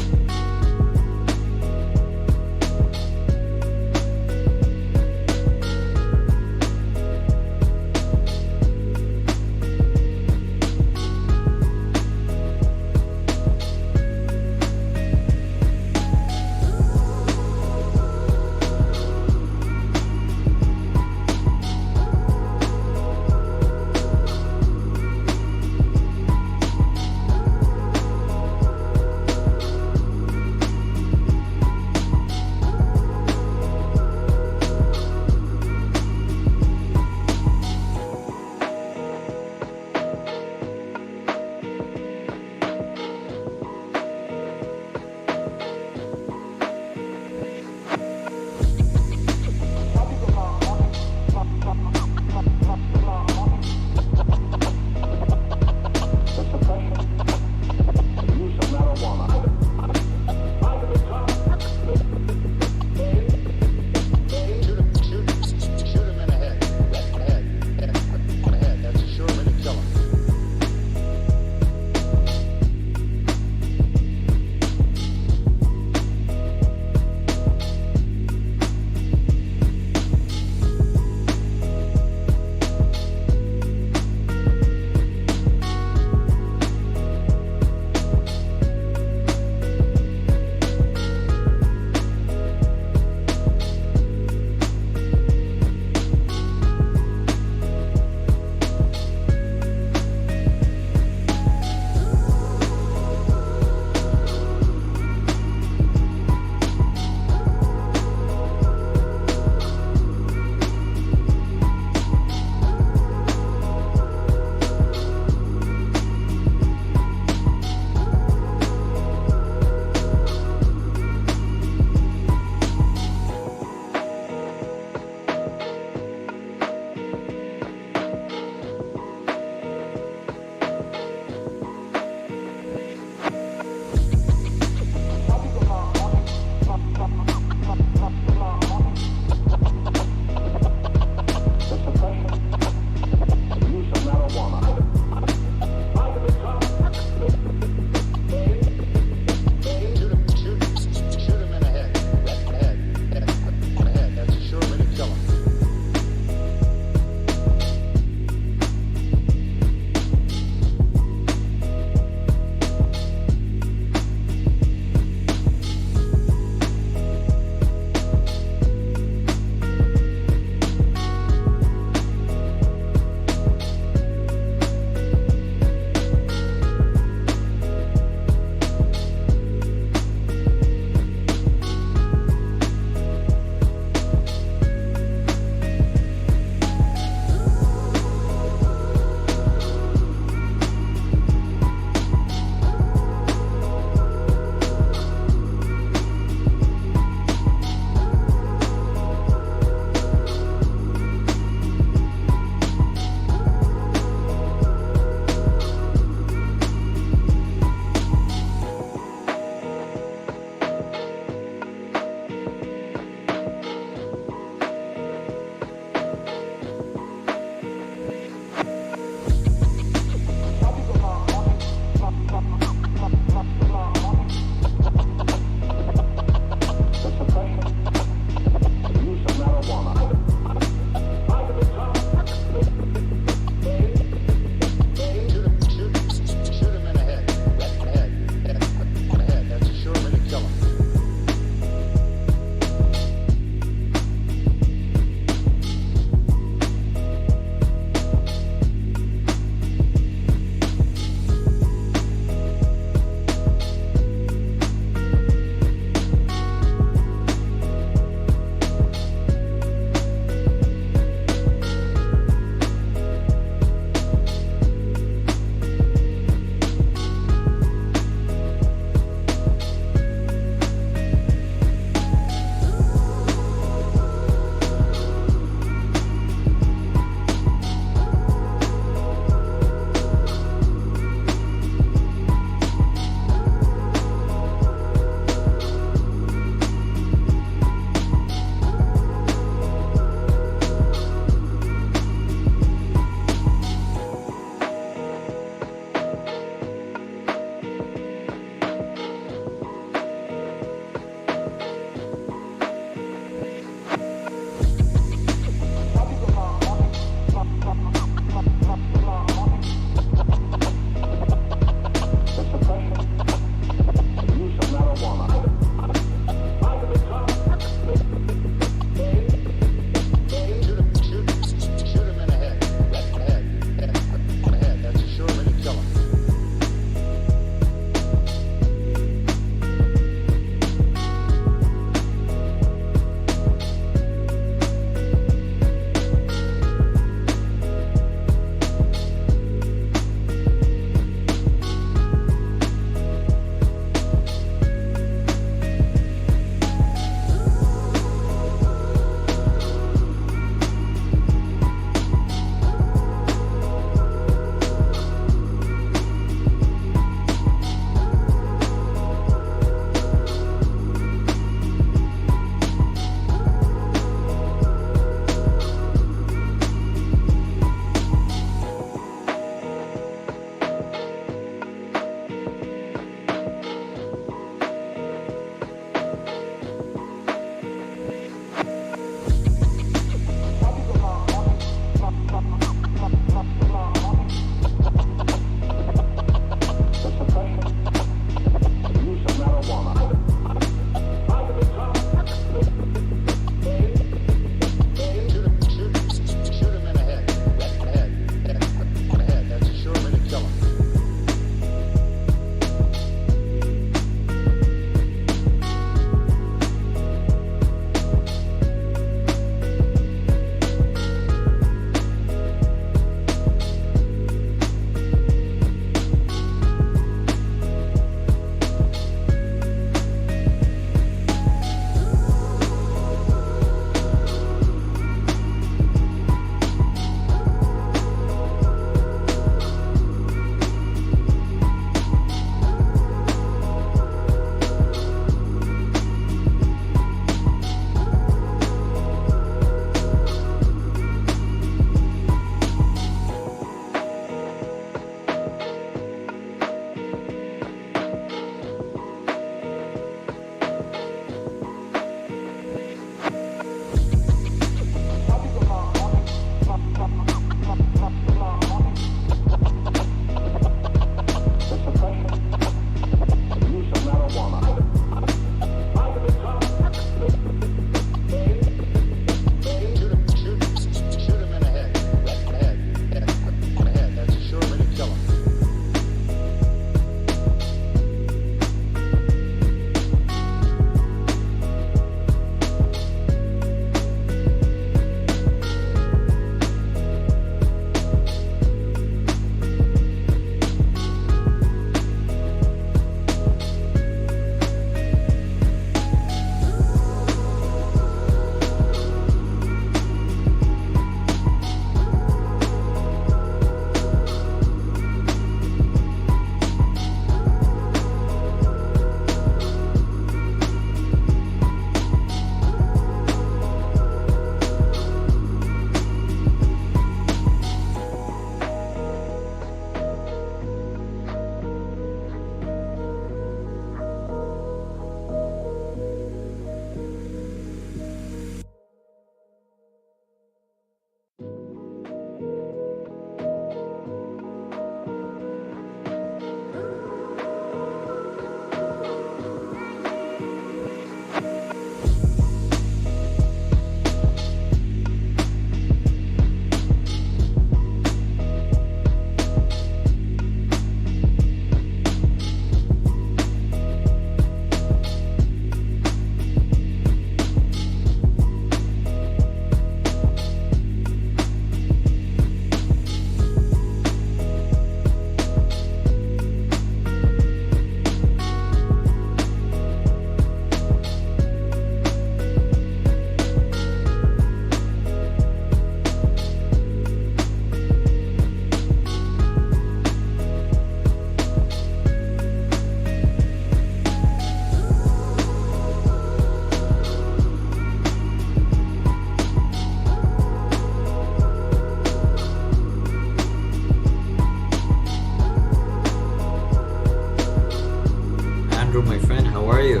How are you?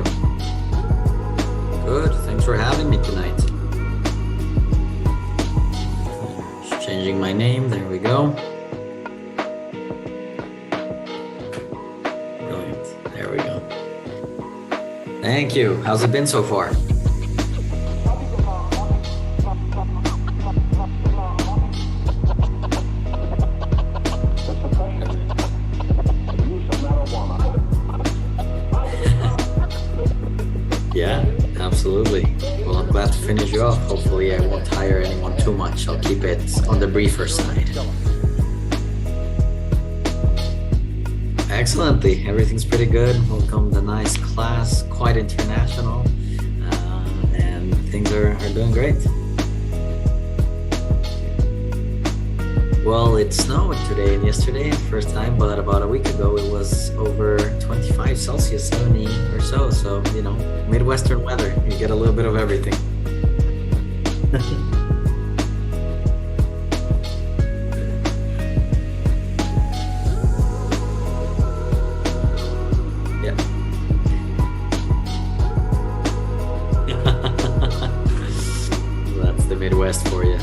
Good. Thanks for having me tonight. Just changing my name. There we go. Brilliant. There we go. Thank you. How's it been so far? Yeah, absolutely. Well, I'm glad to finish you off. Hopefully I won't tire anyone too much. I'll keep it on the briefer side. Excellently. Everything's pretty good. Welcome a nice class, quite international, and things are doing great. Well, it snowed today and yesterday, first time, but about a week ago it was over 25 Celsius, 70 or so. So, you know, Midwestern weather, you get a little bit of everything. Yeah. That's the Midwest for you.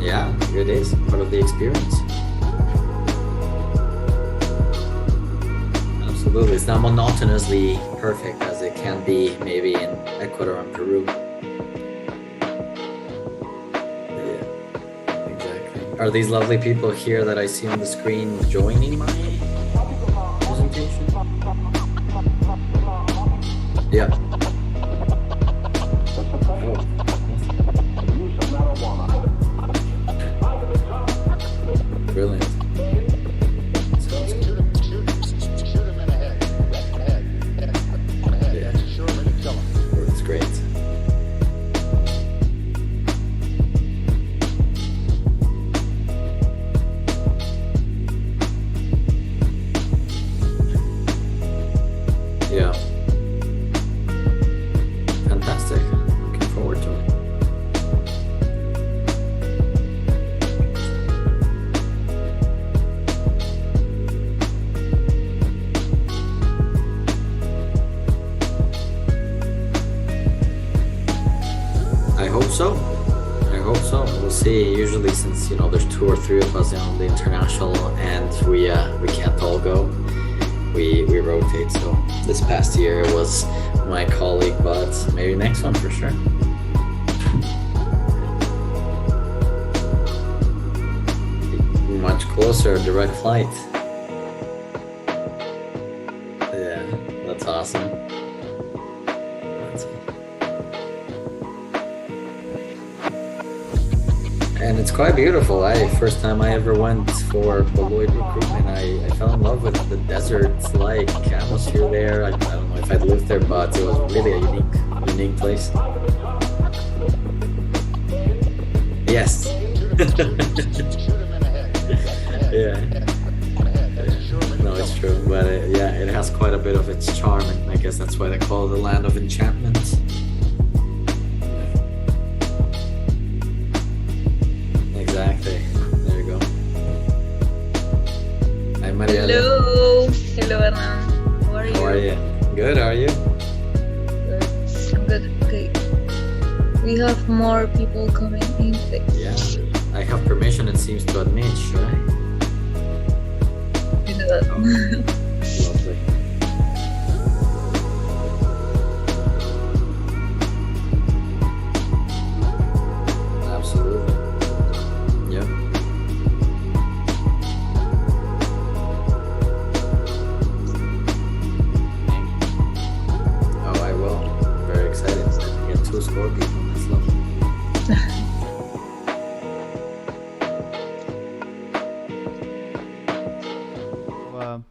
Yeah, it is part of the experience. Absolutely. It's not monotonously perfect as it can be maybe in Ecuador and Peru. Yeah, exactly. Are these lovely people here that I see on the screen joining my presentation? Yeah. Brilliant. Sounds good. Yeah. Works great. Yeah. Fantastic. Looking forward to it. I hope so. I hope so. We'll see. Usually, since you know there's 2 or 3 of us on the international, and we can't all go, we rotate. So this past year it was my colleague, but maybe next one for sure. Much closer, direct flight. Yeah, that's awesome. And it's quite beautiful. First time I ever went for Beloit recruitment, I fell in love with the desert-like atmosphere there. I don't know if I'd lived there, but it was really a unique place. Yes. Yeah. No, it's true, but it has quite a bit of its charm, and I guess that's why they call it the land of enchantment. Exactly. There you go. Hi, Mariela. Hello. Hello, Hernan. How are you? How are you? Good, how are you? Good. I'm good. Okay. We have more people coming in. Yeah. I have permission, it seems, to admit, right? You know that. Lovely. Absolutely. Yep. Oh, I will. I'm very excited to get 2 score people. That's lovely.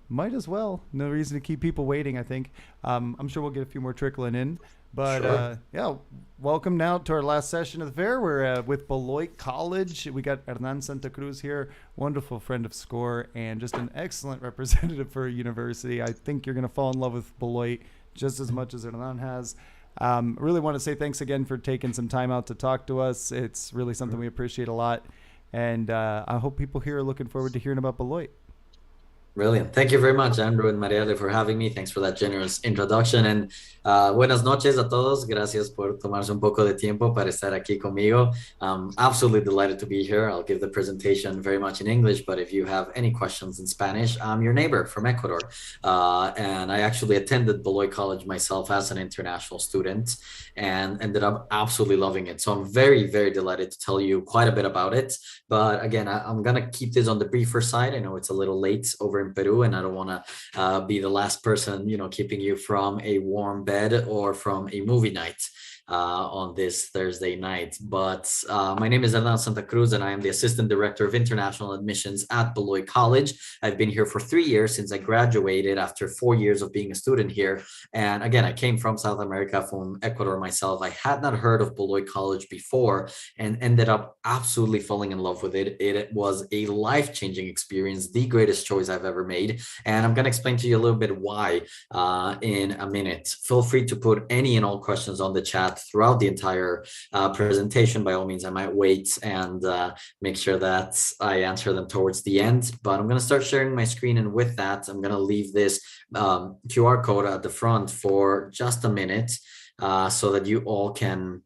Might as well. No reason to keep people waiting, I think. I'm sure we'll get a few more trickling in. But Sure. yeah, welcome now to our last session of the fair. We're with Beloit College. We got Hernan Santa Cruz here, wonderful friend of SCORE, and just an excellent representative for a university. I think you're going to fall in love with Beloit just as much as Hernan has. Really want to say thanks again for taking some time out to talk to us. It's really something we appreciate a lot. And I hope people here are looking forward to hearing about Beloit. Brilliant. Thank you very much, Andrew and Mariale, for having me. Thanks for that generous introduction. And buenas noches a todos. Gracias por tomarse un poco de tiempo para estar aquí conmigo. I'm absolutely delighted to be here. I'll give the presentation very much in English, but if you have any questions in Spanish, I'm your neighbor from Ecuador. And I actually attended Beloit College myself as an international student and ended up absolutely loving it. So I'm very, very delighted to tell you quite a bit about it. But again, I'm going to keep this on the briefer side. I know it's a little late over in Peru, and I don't want to be the last person, keeping you from a warm bed or from a movie night on this Thursday night. But my name is Hernan Santa Cruz, and I am the Assistant Director of International Admissions at Beloit College. I've been here for 3 years since I graduated after 4 years of being a student here. And again, I came from South America, from Ecuador myself. I had not heard of Beloit College before and ended up absolutely falling in love with it. It was a life-changing experience, the greatest choice I've ever made. And I'm going to explain to you a little bit why in a minute. Feel free to put any and all questions on the chat throughout the entire presentation. By all means, I might wait and make sure that I answer them towards the end. But I'm going to start sharing my screen. And with that, I'm going to leave this QR code at the front for just a minute so that you all can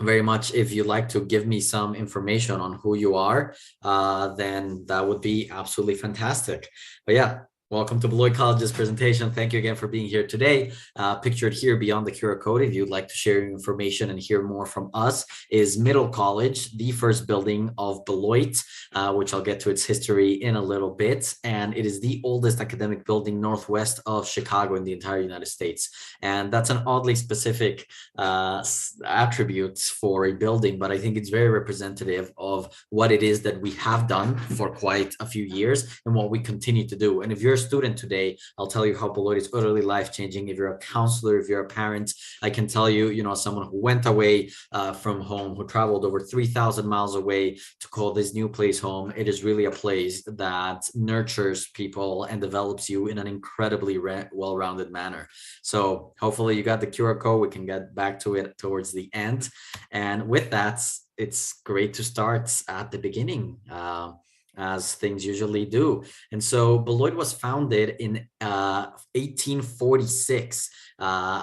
very much, if you'd like to give me some information on who you are, then that would be absolutely fantastic. But yeah, welcome to Beloit College's presentation. Thank you again for being here today. Pictured here beyond the QR code, if you'd like to share your information and hear more from us, is Middle College, the first building of Beloit, which I'll get to its history in a little bit. And it is the oldest academic building northwest of Chicago in the entire United States. And that's an oddly specific attribute for a building, but I think it's very representative of what it is that we have done for quite a few years and what we continue to do. And if you're student today, I'll tell you how Beloit is utterly life-changing. If you're a counselor, if you're a parent, I can tell you, someone who went away from home, who traveled over 3,000 miles away to call this new place home, it is really a place that nurtures people and develops you in an incredibly well-rounded manner. So hopefully you got the QR code. We can get back to it towards the end. And with that, it's great to start at the beginning. As things usually do. And so Beloit was founded in 1846.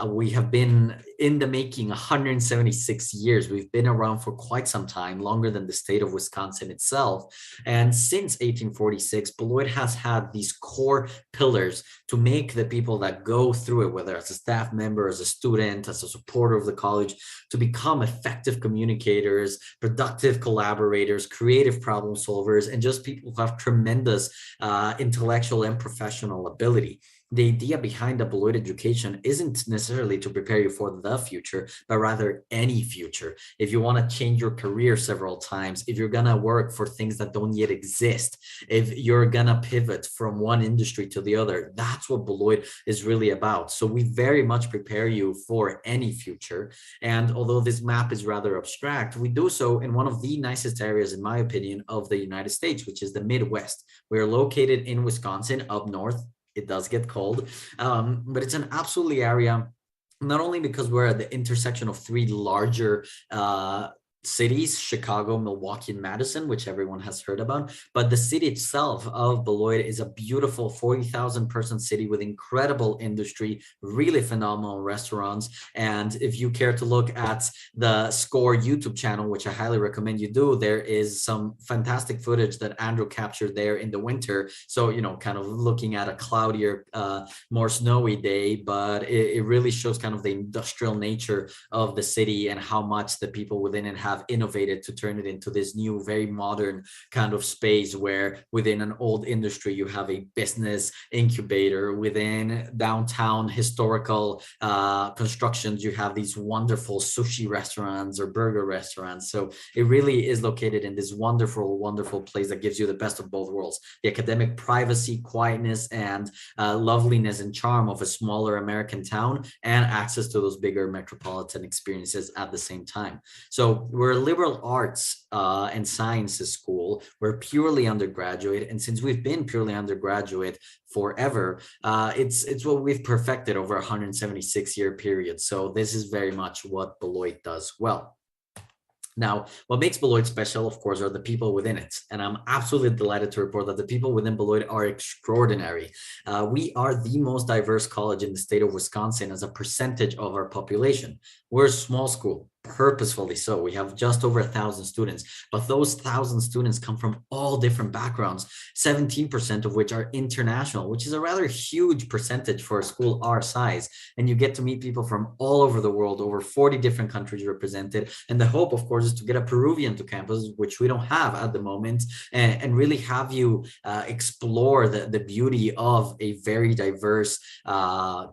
We have been in the making 176 years. We've been around for quite some time, longer than the state of Wisconsin itself. And since 1846, Beloit has had these core pillars to make the people that go through it, whether as a staff member, as a student, as a supporter of the college, to become effective communicators, productive collaborators, creative problem solvers, and just people who have tremendous intellectual and professional ability. The idea behind the Beloit education isn't necessarily to prepare you for the future, but rather any future. If you want to change your career several times, if you're going to work for things that don't yet exist, if you're going to pivot from one industry to the other, that's what Beloit is really about. So we very much prepare you for any future. And although this map is rather abstract, we do so in one of the nicest areas, in my opinion, of the United States, which is the Midwest. We are located in Wisconsin, up north. It does get cold, but it's an absolutely area, not only because we're at the intersection of three larger cities, Chicago, Milwaukee, and Madison, which everyone has heard about, but the city itself of Beloit is a beautiful 40,000 person city with incredible industry, really phenomenal restaurants. And if you care to look at the SCORE YouTube channel, which I highly recommend you do, there is some fantastic footage that Andrew captured there in the winter. So, kind of looking at a cloudier, more snowy day, but it really shows kind of the industrial nature of the city and how much the people within it have innovated to turn it into this new, very modern kind of space where within an old industry, you have a business incubator. Within downtown historical constructions, you have these wonderful sushi restaurants or burger restaurants. So it really is located in this wonderful, wonderful place that gives you the best of both worlds, the academic privacy, quietness, and loveliness and charm of a smaller American town, and access to those bigger metropolitan experiences at the same time. So we're a liberal arts and sciences school. We're purely undergraduate. And since we've been purely undergraduate forever, it's what we've perfected over a 176-year period. So this is very much what Beloit does well. Now, what makes Beloit special, of course, are the people within it. And I'm absolutely delighted to report that the people within Beloit are extraordinary. We are the most diverse college in the state of Wisconsin as a percentage of our population. We're a small school, purposefully so. We have just over 1,000 students, but those 1,000 students come from all different backgrounds, 17% of which are international, which is a rather huge percentage for a school our size. And you get to meet people from all over the world, over 40 different countries represented. And the hope, of course, is to get a Peruvian to campus, which we don't have at the moment, and really have you explore the beauty of a very diverse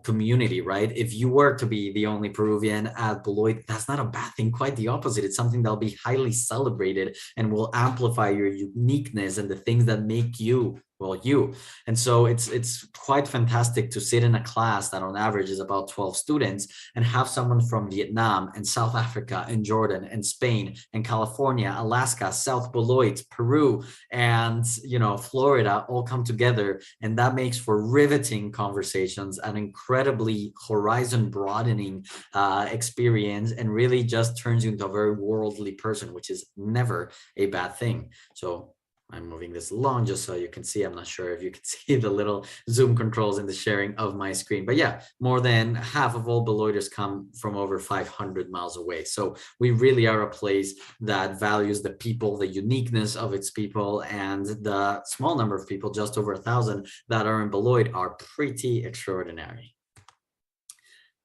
community, right? If you were to be the only Peruvian at Beloit, that's not a bad thing, quite the opposite. It's something that'll be highly celebrated and will amplify your uniqueness and the things that make you, well, you. And so it's quite fantastic to sit in a class that on average is about 12 students and have someone from Vietnam and South Africa and Jordan and Spain and California, Alaska, South Beloit, Peru, and Florida all come together. And that makes for riveting conversations, an incredibly horizon broadening experience, and really just turns you into a very worldly person, which is never a bad thing. So I'm moving this along just so you can see. I'm not sure if you can see the little Zoom controls in the sharing of my screen, but yeah, more than half of all Beloiters come from over 500 miles away. So we really are a place that values the people, the uniqueness of its people, and the small number of people, just over 1,000 that are in Beloit, are pretty extraordinary.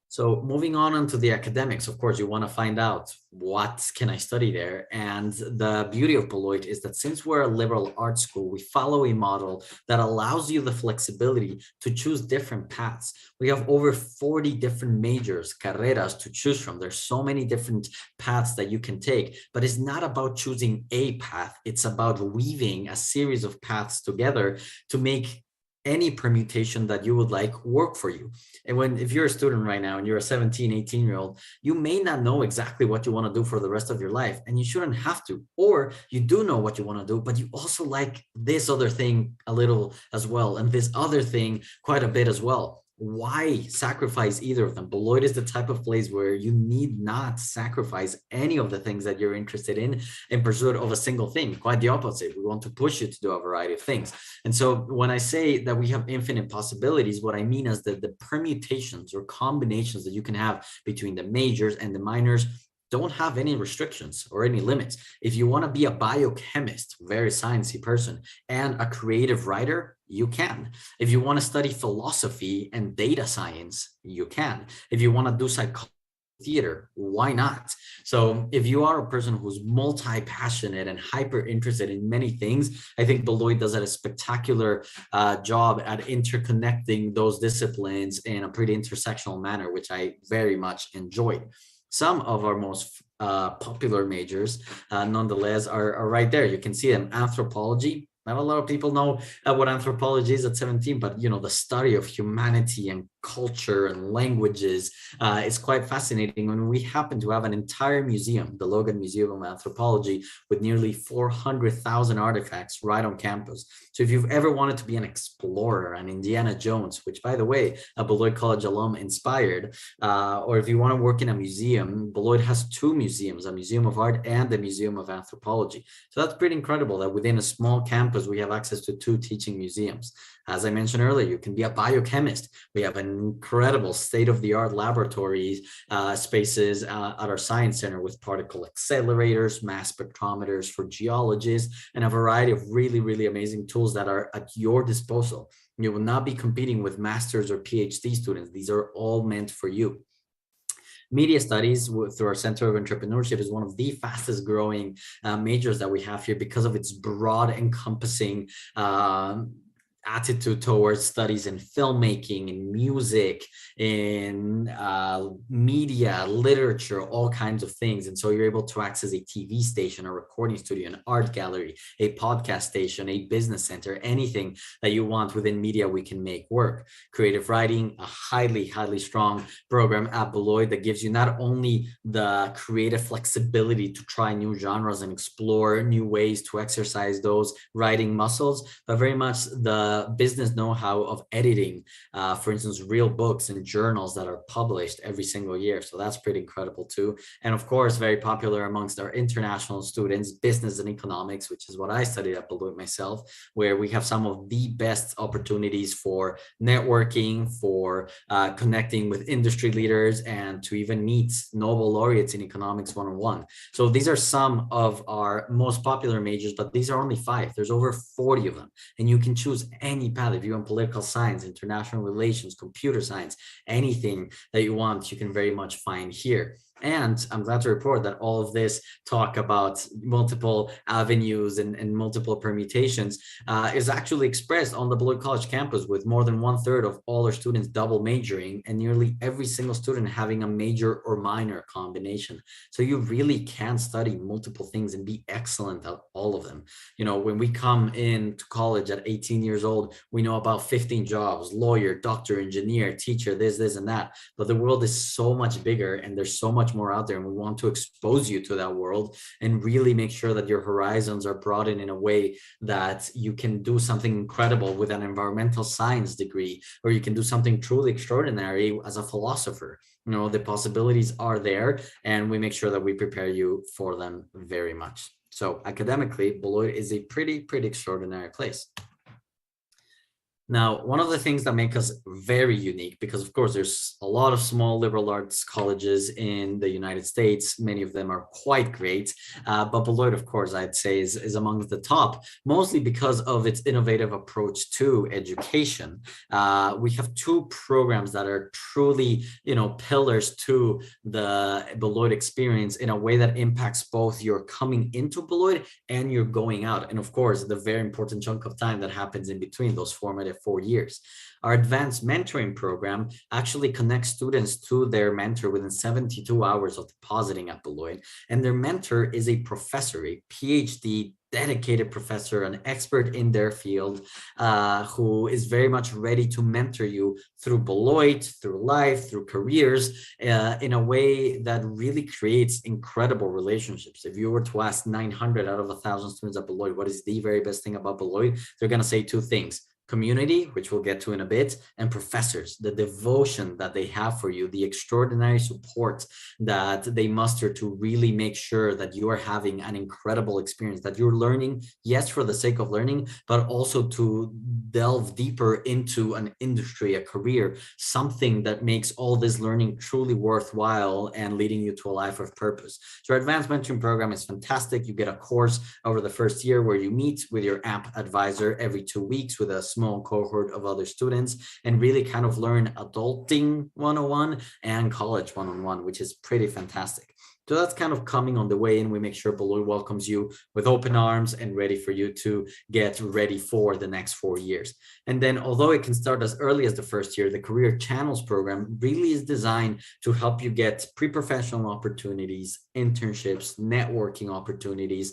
So moving on into the academics, of course, you want to find out what can I study there. And the beauty of Beloit is that since we're a liberal arts school, we follow a model that allows you the flexibility to choose different paths. We have over 40 different majors, carreras to choose from. There's so many different paths that you can take, but it's not about choosing a path. It's about weaving a series of paths together to make any permutation that you would like work for you. And if you're a student right now and you're a 17, 18-year-old, you may not know exactly what you want to do for the rest of your life, and you shouldn't have to. Or you do know what you want to do, but you also like this other thing a little as well, and this other thing quite a bit as well. Why sacrifice either of them? Beloit is the type of place where you need not sacrifice any of the things that you're interested in pursuit of a single thing. Quite the opposite. We want to push you to do a variety of things. And so when I say that we have infinite possibilities, what I mean is that the permutations or combinations that you can have between the majors and the minors don't have any restrictions or any limits. If you want to be a biochemist, very sciencey person, and a creative writer, you can. If you want to study philosophy and data science, you can. If you want to do psychology, theater, why not? So if you are a person who's multi-passionate and hyper interested in many things, I think Beloit does a spectacular job at interconnecting those disciplines in a pretty intersectional manner, which I very much enjoyed. Some of our most popular majors, nonetheless, are right there. You can see them. Anthropology. Not a lot of people know what anthropology is at 17, but the study of humanity and culture and languages is quite fascinating. And we happen to have an entire museum, the Logan Museum of Anthropology, with nearly 400,000 artifacts right on campus. So if you've ever wanted to be an explorer, an Indiana Jones, which by the way, a Beloit College alum inspired, or if you want to work in a museum, Beloit has two museums, a Museum of Art and a Museum of Anthropology. So that's pretty incredible that within a small campus, we have access to two teaching museums. As I mentioned earlier, you can be a biochemist. We have an incredible state-of-the-art laboratory spaces at our science center with particle accelerators, mass spectrometers for geologists, and a variety of really, really amazing tools that are at your disposal. You will not be competing with master's or PhD students. These are all meant for you. Media studies through our Center of Entrepreneurship is one of the fastest growing majors that we have here because of its broad encompassing attitude towards studies in filmmaking, in music, in media, literature, all kinds of things. And so you're able to access a TV station, a recording studio, an art gallery, a podcast station, a business center, anything that you want within media, we can make work. Creative writing, a highly, highly strong program at Beloit that gives you not only the creative flexibility to try new genres and explore new ways to exercise those writing muscles, but very much the the business know-how of editing, for instance, real books and journals that are published every single year. So that's pretty incredible too. And of course, very popular amongst our international students, business and economics, which is what I studied at Beloit myself, where we have some of the best opportunities for networking, for connecting with industry leaders, and to even meet Nobel laureates in economics one-on-one. So these are some of our most popular majors, but these are only 5. There's over 40 of them, and you can choose any path. If you want political science, international relations, computer science, anything that you want, you can very much find here. And I'm glad to report that all of this talk about multiple avenues and multiple permutations is actually expressed on the Beloit College campus, with more than 1/3 of all our students double majoring and nearly every single student having a major or minor combination. So you really can study multiple things and be excellent at all of them. You know, when we come into college at 18 years old, we know about 15 jobs: lawyer, doctor, engineer, teacher, this, and that. But the world is so much bigger, and there's so much more out there, and we want to expose you to that world and really make sure that your horizons are broadened in a way that you can do something incredible with an environmental science degree, or you can do something truly extraordinary as a philosopher. You know, the possibilities are there, and we make sure that we prepare you for them very much. So academically, Beloit is a pretty extraordinary place. Now, one of the things that make us very unique, because of course there's a lot of small liberal arts colleges in the United States, many of them are quite great, but Beloit, of course, I'd say is among the top, mostly because of its innovative approach to education. We have 2 programs that are truly, you know, pillars to the Beloit experience in a way that impacts both your coming into Beloit and your going out. And of course, the very important chunk of time that happens in between those formative 4 years. Our advanced mentoring program actually connects students to their mentor within 72 hours of depositing at Beloit. And their mentor is a professor, a PhD dedicated professor, an expert in their field, who is very much ready to mentor you through Beloit, through life, through careers, in a way that really creates incredible relationships. If you were to ask 900 out of 1,000 students at Beloit, what is the very best thing about Beloit? They're going to say 2 things: community, which we'll get to in a bit, and professors, the devotion that they have for you, the extraordinary support that they muster to really make sure that you are having an incredible experience, that you're learning, yes, for the sake of learning, but also to delve deeper into an industry, a career, something that makes all this learning truly worthwhile and leading you to a life of purpose. So our advanced mentoring program is fantastic. You get a course over the first year where you meet with your AMP advisor every 2 weeks with a small cohort of other students and really kind of learn adulting 101 and college 101, which is pretty fantastic. So that's kind of coming on the way, and we make sure Beloit welcomes you with open arms and ready for you to get ready for the next 4 years. And then, although it can start as early as the first year, the Career Channels program really is designed to help you get pre-professional opportunities, internships, networking opportunities,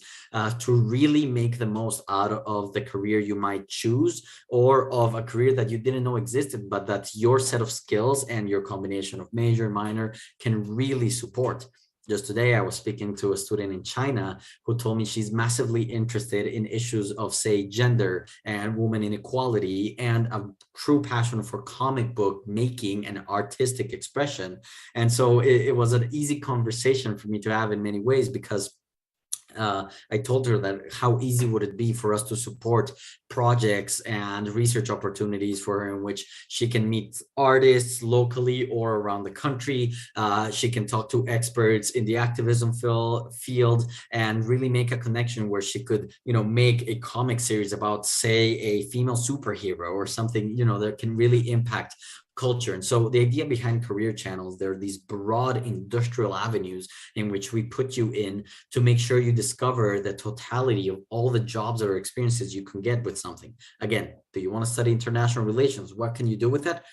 to really make the most out of the career you might choose, or of a career that you didn't know existed, but that your set of skills and your combination of major, minor can really support. Just today, I was speaking to a student in China who told me she's massively interested in issues of, say, gender and women inequality, and a true passion for comic book making and artistic expression. And so it was an easy conversation for me to have in many ways, because I told her that how easy would it be for us to support projects and research opportunities for her in which she can meet artists locally or around the country. She can talk to experts in the activism field and really make a connection where she could, you know, make a comic series about, say, a female superhero or something, you know, that can really impact culture. And so the idea behind Career Channels, there are these broad industrial avenues in which we put you in to make sure you discover the totality of all the jobs or experiences you can get with something. Again, do you want to study international relations? What can you do with that?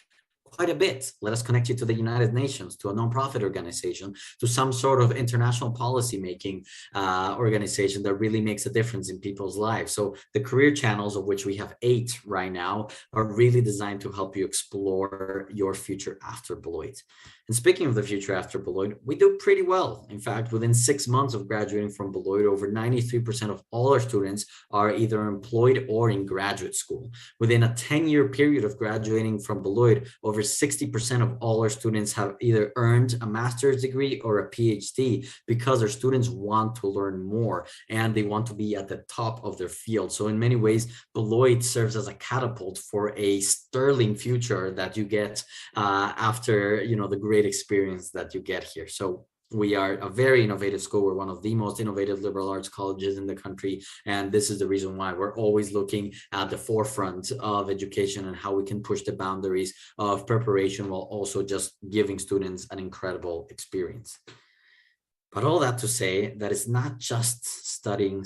Quite a bit. Let us connect you to the United Nations, to a nonprofit organization, to some sort of international policy making organization that really makes a difference in people's lives. So the Career Channels, of which we have 8 right now, are really designed to help you explore your future after Beloit. And speaking of the future after Beloit, we do pretty well. In fact, within 6 months of graduating from Beloit, over 93% of all our students are either employed or in graduate school. Within a 10-year period of graduating from Beloit, over 60% of all our students have either earned a master's degree or a PhD, because our students want to learn more and they want to be at the top of their field. So in many ways, Beloit serves as a catapult for a sterling future that you get after, the great experience that you get here. So we are a very innovative school. We're one of the most innovative liberal arts colleges in the country. And this is the reason why we're always looking at the forefront of education and how we can push the boundaries of preparation while also just giving students an incredible experience. But all that to say that it's not just studying.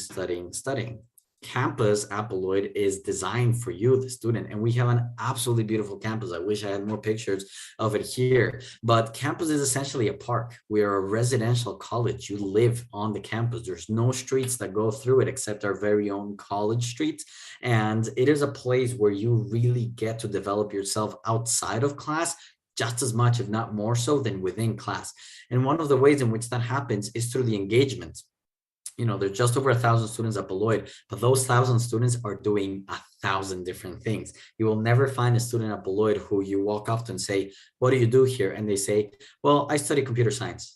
Campus at Beloit is designed for you, the student, and we have an absolutely beautiful campus. I wish I had more pictures of it here, but campus is essentially a park. We are a residential college. You live on the campus. There's no streets that go through it except our very own college street, and it is a place where you really get to develop yourself outside of class just as much, if not more so, than within class. And one of the ways in which that happens is through the engagement. There's just over 1,000 students at Beloit, but those 1,000 students are doing 1,000 different things. You will never find a student at Beloit who you walk up to and say, what do you do here? And they say, well, I study computer science.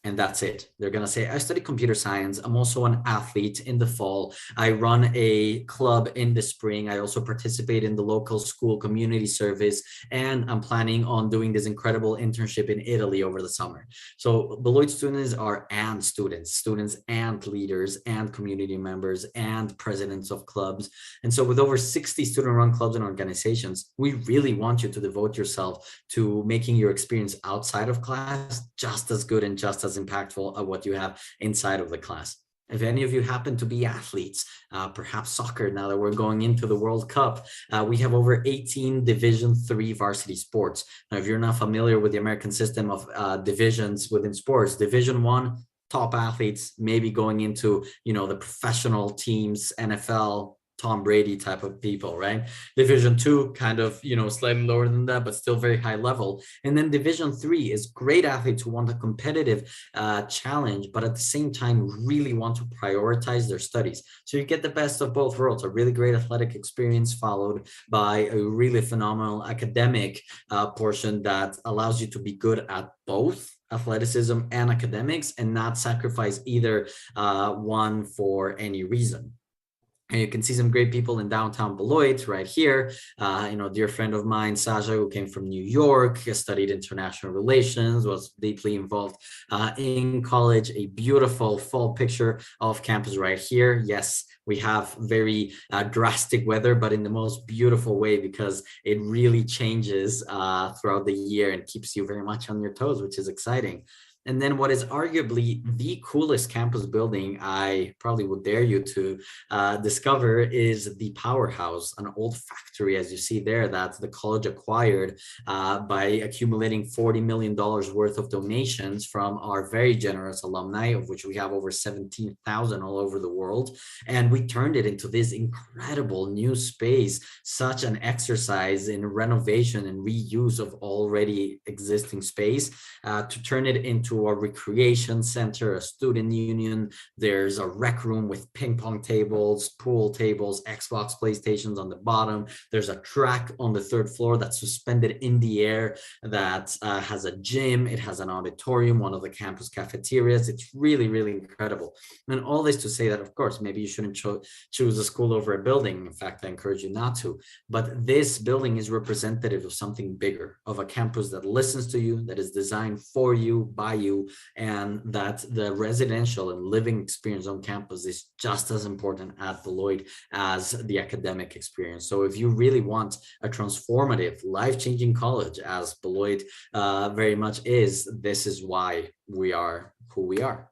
And that's it. They're going to say, I study computer science. I'm also an athlete in the fall. I run a club in the spring. I also participate in the local school community service. And I'm planning on doing this incredible internship in Italy over the summer. So Beloit students are students and leaders and community members and presidents of clubs. And so with over 60 student-run clubs and organizations, we really want you to devote yourself to making your experience outside of class just as good and just as impactful of what you have inside of the class. If any of you happen to be athletes, perhaps soccer, now that we're going into the World Cup, we have over 18 Division III varsity sports. Now, if you're not familiar with the American system of divisions within sports, Division I, top athletes, maybe going into, the professional teams, NFL, Tom Brady type of people, right? Division II, kind of, slightly lower than that, but still very high level. And then Division III is great athletes who want a competitive challenge, but at the same time, really want to prioritize their studies. So you get the best of both worlds, a really great athletic experience followed by a really phenomenal academic portion that allows you to be good at both athleticism and academics and not sacrifice either one for any reason. And you can see some great people in downtown Beloit right here. Dear friend of mine, Sasha, who came from New York, studied international relations, was deeply involved in college. A beautiful fall picture of campus right here. Yes, we have very drastic weather, but in the most beautiful way, because it really changes throughout the year and keeps you very much on your toes, which is exciting. And then what is arguably the coolest campus building I probably would dare you to discover is the Powerhouse, an old factory, as you see there, that the college acquired by accumulating $40 million worth of donations from our very generous alumni, of which we have over 17,000 all over the world. And we turned it into this incredible new space, such an exercise in renovation and reuse of already existing space to turn it into a recreation center, a student union. There's a rec room with ping pong tables, pool tables, Xbox, PlayStations on the bottom. There's a track on the third floor that's suspended in the air that has a gym. It has an auditorium, one of the campus cafeterias. It's really, really incredible. And all this to say that, of course, maybe you shouldn't choose a school over a building. In fact, I encourage you not to. But this building is representative of something bigger, of a campus that listens to you, that is designed for you, by you, and that the residential and living experience on campus is just as important at Beloit as the academic experience. So if you really want a transformative, life-changing college, as Beloit very much is, this is why we are who we are.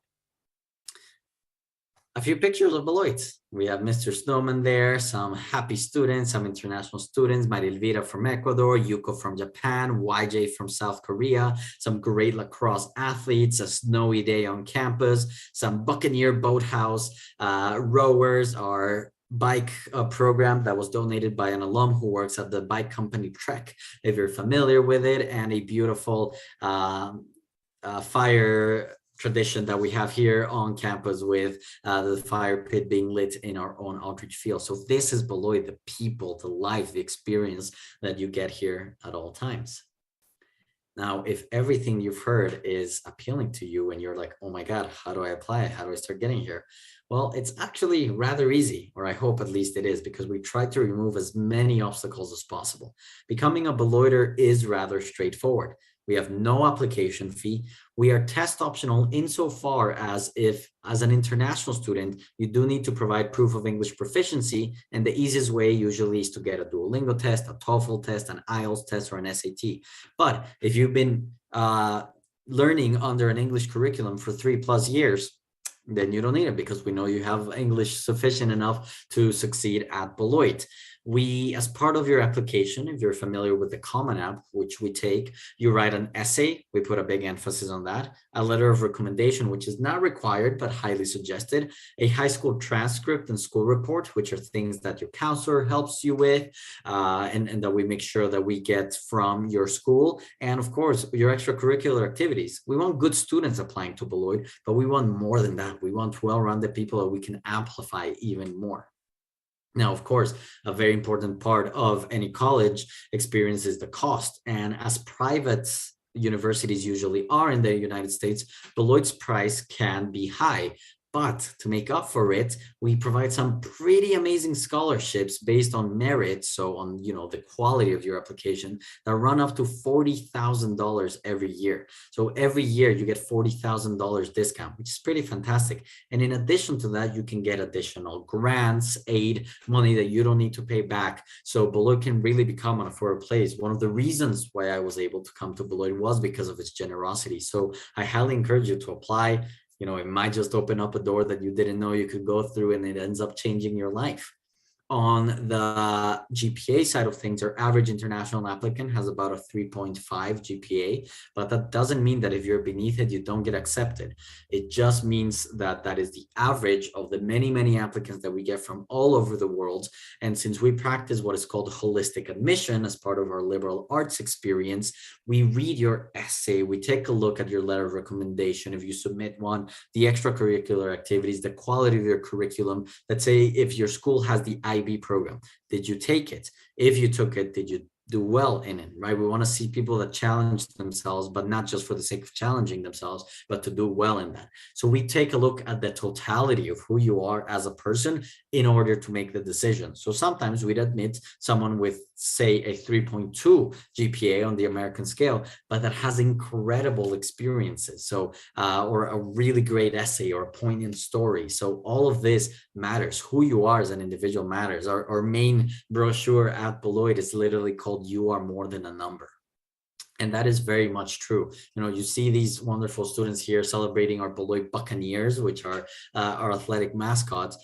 A few pictures of Beloit. We have Mr. Snowman there, some happy students, some international students, Maria Elvira from Ecuador, Yuko from Japan, YJ from South Korea, some great lacrosse athletes, a snowy day on campus, some Buccaneer Boathouse rowers, our bike program that was donated by an alum who works at the bike company Trek, if you're familiar with it, and a beautiful fire tradition that we have here on campus with the fire pit being lit in our own outreach field. So this is Beloit, the people, the life, the experience that you get here at all times. Now, if everything you've heard is appealing to you and you're like, oh my God, how do I apply? How do I start getting here? Well, it's actually rather easy, or I hope at least it is, because we try to remove as many obstacles as possible. Becoming a Beloiter is rather straightforward. We have no application fee. We are test optional insofar as if, as an international student, you do need to provide proof of English proficiency. And the easiest way usually is to get a Duolingo test, a TOEFL test, an IELTS test, or an SAT. But if you've been learning under an English curriculum for 3+ years, then you don't need it, because we know you have English sufficient enough to succeed at Beloit. We, as part of your application, if you're familiar with the Common App, which we take, you write an essay. We put a big emphasis on that. A letter of recommendation, which is not required, but highly suggested. A high school transcript and school report, which are things that your counselor helps you with, and that we make sure that we get from your school. And of course, your extracurricular activities. We want good students applying to Beloit, but we want more than that. We want well-rounded people that we can amplify even more. Now, of course, a very important part of any college experience is the cost. And as private universities usually are in the United States, Beloit's price can be high. But to make up for it, we provide some pretty amazing scholarships based on merit. So on, the quality of your application, that run up to $40,000 every year. So every year you get $40,000 discount, which is pretty fantastic. And in addition to that, you can get additional grants, aid, money that you don't need to pay back. So Beloit can really become an affordable place. One of the reasons why I was able to come to Beloit was because of its generosity. So I highly encourage you to apply. It might just open up a door that you didn't know you could go through, and it ends up changing your life. On the GPA side of things, our average international applicant has about a 3.5 GPA, but that doesn't mean that if you're beneath it, you don't get accepted. It just means that that is the average of the many, many applicants that we get from all over the world. And since we practice what is called holistic admission as part of our liberal arts experience, we read your essay, we take a look at your letter of recommendation, if you submit one, the extracurricular activities, the quality of your curriculum. Let's say if your school has the IB program, did you take it? If you took it, did you do well in it, right? We want to see people that challenge themselves, but not just for the sake of challenging themselves, but to do well in that. So we take a look at the totality of who you are as a person in order to make the decision. So sometimes we'd admit someone with, say, a 3.2 GPA on the American scale, but that has incredible experiences. So, or a really great essay or a poignant story. So all of this matters. Who you are as an individual matters. Our main brochure at Beloit is literally called "You Are More Than a Number." And that is very much true. You see these wonderful students here celebrating our Beloit Buccaneers, which are our athletic mascots.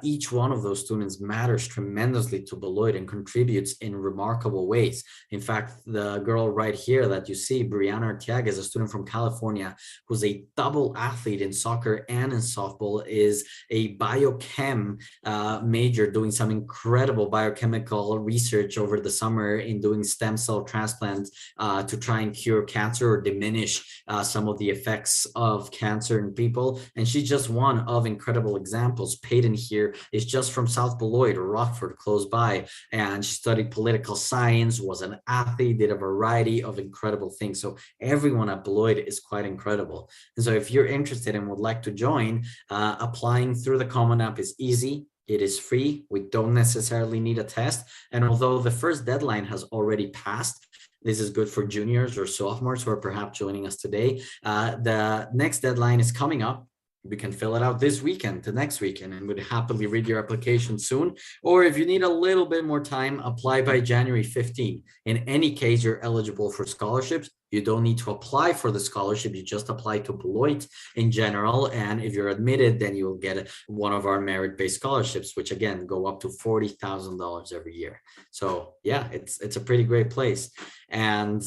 Each one of those students matters tremendously to Beloit and contributes in remarkable ways. In fact, the girl right here that you see, Brianna Arteaga, is a student from California who's a double athlete in soccer and in softball, is a biochem major doing some incredible biochemical research over the summer in doing stem cell transplants to try and cure cancer or diminish some of the effects of cancer in people. And she's just one of incredible examples. Peyton here is just from South Beloit or Rockford, close by, and she studied political science, was an athlete, did a variety of incredible things. So everyone at Beloit is quite incredible. And so if you're interested and would like to join, applying through the Common App is easy. It is free. We don't necessarily need a test. And although the first deadline has already passed, this is good for juniors or sophomores who are perhaps joining us today. The next deadline is coming up. We can fill it out this weekend to next weekend, and would happily read your application soon. Or if you need a little bit more time, apply by January 15. In any case, you're eligible for scholarships. You don't need to apply for the scholarship. You just apply to Beloit in general. And if you're admitted, then you'll get one of our merit-based scholarships, which again, go up to $40,000 every year. So yeah, it's a pretty great place. And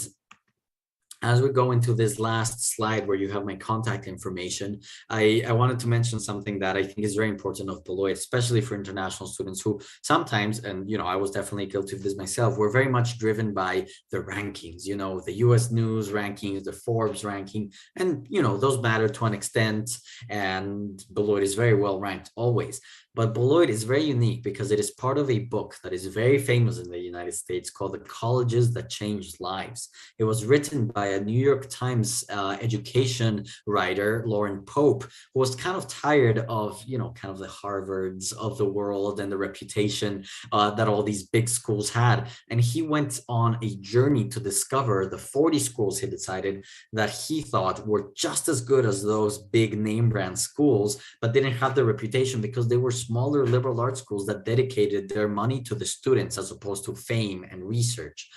as we go into this last slide where you have my contact information, I wanted to mention something that I think is very important of Beloit, especially for international students who sometimes, and I was definitely guilty of this myself, we're very much driven by the rankings, the US News rankings, the Forbes ranking, and those matter to an extent, and Beloit is very well ranked always. But Beloit is very unique because it is part of a book that is very famous in the United States called The Colleges That Changed Lives. It was written by a New York Times education writer, Lauren Pope, who was kind of tired of, kind of the Harvards of the world and the reputation that all these big schools had. And he went on a journey to discover the 40 schools he decided that he thought were just as good as those big name brand schools, but didn't have the reputation because they were smaller liberal arts schools that dedicated their money to the students as opposed to fame and research.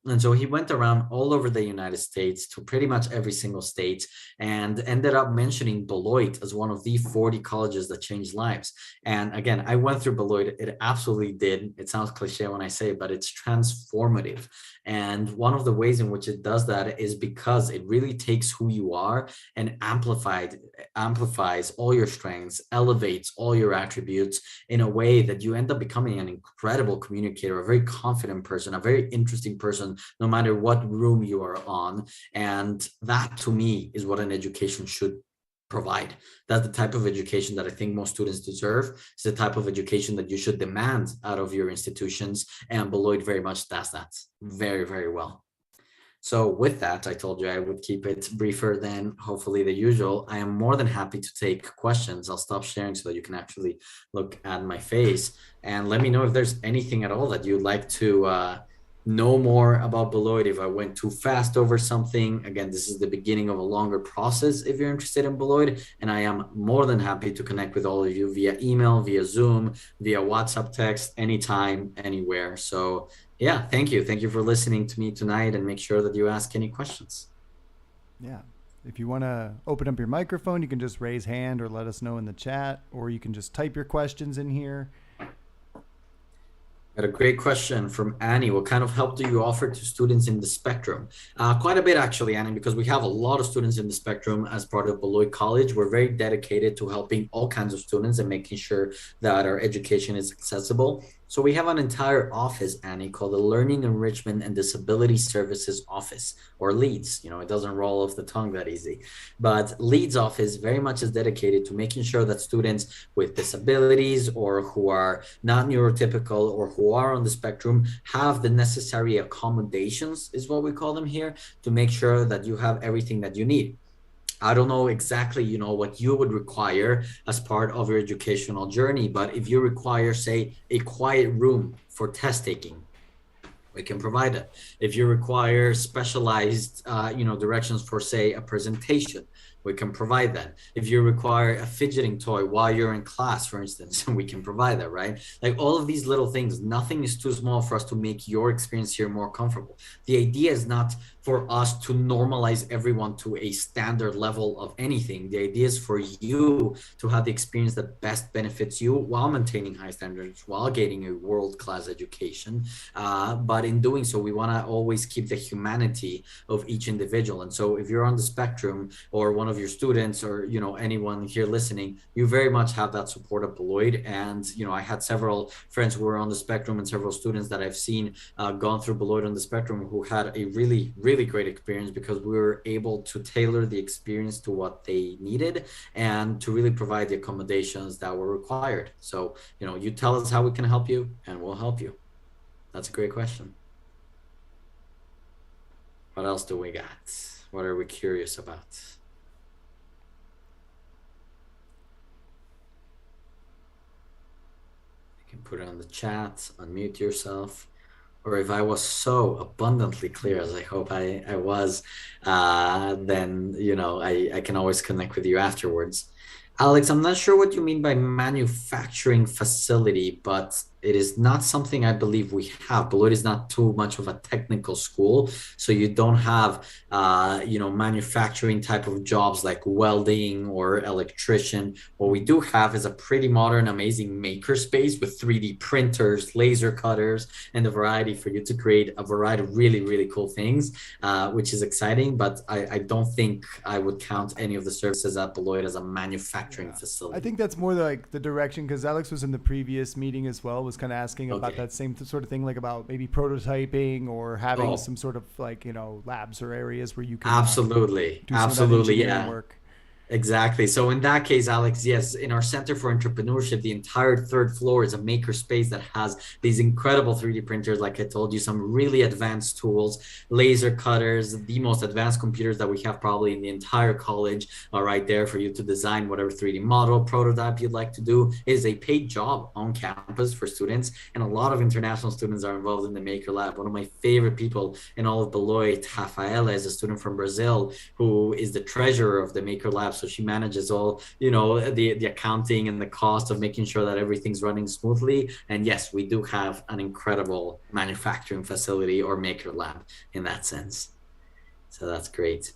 And so he went around all over the United States to pretty much every single state and ended up mentioning Beloit as one of the 40 colleges that changed lives. And again, I went through Beloit. It absolutely did. It sounds cliche when I say it, but it's transformative. And one of the ways in which it does that is because it really takes who you are and amplifies all your strengths, elevates all your attributes in a way that you end up becoming an incredible communicator, a very confident person, a very interesting person, no matter what room you are on. And that, to me, is what an education should provide. That's the type of education that I think most students deserve. It's the type of education that you should demand out of your institutions. And Beloit very much does that very, very well. So with that, I told you I would keep it briefer than hopefully the usual. I am more than happy to take questions. I'll stop sharing so that you can actually look at my face and let me know if there's anything at all that you'd like to know more about Beloit. If I went too fast over something, again, this is the beginning of a longer process if you're interested in Beloit, and I am more than happy to connect with all of you via email, via Zoom, via WhatsApp text, anytime, anywhere. So yeah, thank you. Thank you for listening to me tonight, and make sure that you ask any questions. Yeah. If you want to open up your microphone, you can just raise hand or let us know in the chat, or you can just type your questions in here. Got a great question from Annie. What kind of help do you offer to students in the spectrum? Quite a bit, actually, Annie, because we have a lot of students in the spectrum as part of Beloit College. We're very dedicated to helping all kinds of students and making sure that our education is accessible. So we have an entire office, Annie, called the Learning Enrichment and Disability Services Office, or LEADS. It doesn't roll off the tongue that easy. But LEADS office very much is dedicated to making sure that students with disabilities or who are not neurotypical or who are on the spectrum have the necessary accommodations, is what we call them here, to make sure that you have everything that you need. I don't know exactly, what you would require as part of your educational journey, but if you require, say, a quiet room for test taking, we can provide it. If you require specialized, directions for, say, a presentation, we can provide that. If you require a fidgeting toy while you're in class, for instance, we can provide that, right? Like all of these little things, nothing is too small for us to make your experience here more comfortable. The idea is not for us to normalize everyone to a standard level of anything. The idea is for you to have the experience that best benefits you while maintaining high standards, while getting a world-class education. But in doing so, we want to always keep the humanity of each individual. And so if you're on the spectrum, or one of your students, or anyone here listening, you very much have that support of Beloit. And I had several friends who were on the spectrum and several students that I've seen gone through Beloit on the spectrum who had a really, really great experience because we were able to tailor the experience to what they needed and to really provide the accommodations that were required. So you tell us how we can help you and we'll help you. That's a great question. What else do we got? What are we curious about? You can put it on the chat, unmute yourself. Or if I was so abundantly clear as I hope I was, then, I can always connect with you afterwards. Alex, I'm not sure what you mean by manufacturing facility, but It is not something I believe we have. Beloit is not too much of a technical school, so you don't have manufacturing type of jobs like welding or electrician. What we do have is a pretty modern, amazing maker space with 3D printers, laser cutters, and the variety for you to create a variety of really, really cool things, which is exciting. But I don't think I would count any of the services at Beloit as a manufacturing facility. I think that's more like the direction, because Alex was in the previous meeting as well, was kind of asking about that same sort of thing, like about maybe prototyping or having some sort of like, labs or areas where you can absolutely do some of that engineering work. Exactly. So in that case, Alex, yes, in our Center for Entrepreneurship, the entire third floor is a maker space that has these incredible 3D printers, like I told you, some really advanced tools, laser cutters, the most advanced computers that we have probably in the entire college are right there for you to design whatever 3D model, prototype you'd like to do. It is a paid job on campus for students, and a lot of international students are involved in the Maker Lab. One of my favorite people in all of Beloit, Rafaela, is a student from Brazil who is the treasurer of the Maker Lab. So she manages all, the accounting and the cost of making sure that everything's running smoothly. And yes, we do have an incredible manufacturing facility or maker lab in that sense. So that's great.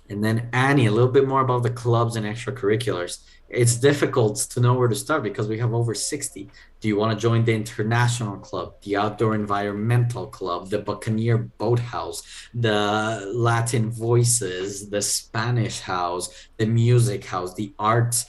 And then Annie, a little bit more about the clubs and extracurriculars. It's difficult to know where to start because we have over 60. Do you want to join the International Club, the Outdoor Environmental Club, the Buccaneer Boathouse, the Latin Voices, the Spanish House, the Music House, the Arts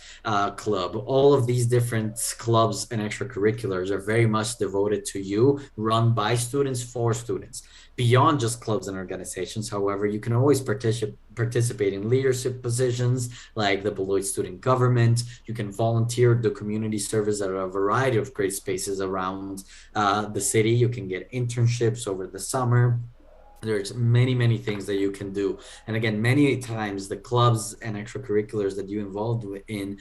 Club? All of these different clubs and extracurriculars are very much devoted to you, run by students for students. Beyond just clubs and organizations, however, you can always participate in leadership positions like the Beloit Student Government. You can volunteer, do community service at a variety of great spaces around the city. You can get internships over the summer. There's many, many things that you can do. And again, many times the clubs and extracurriculars that you involved in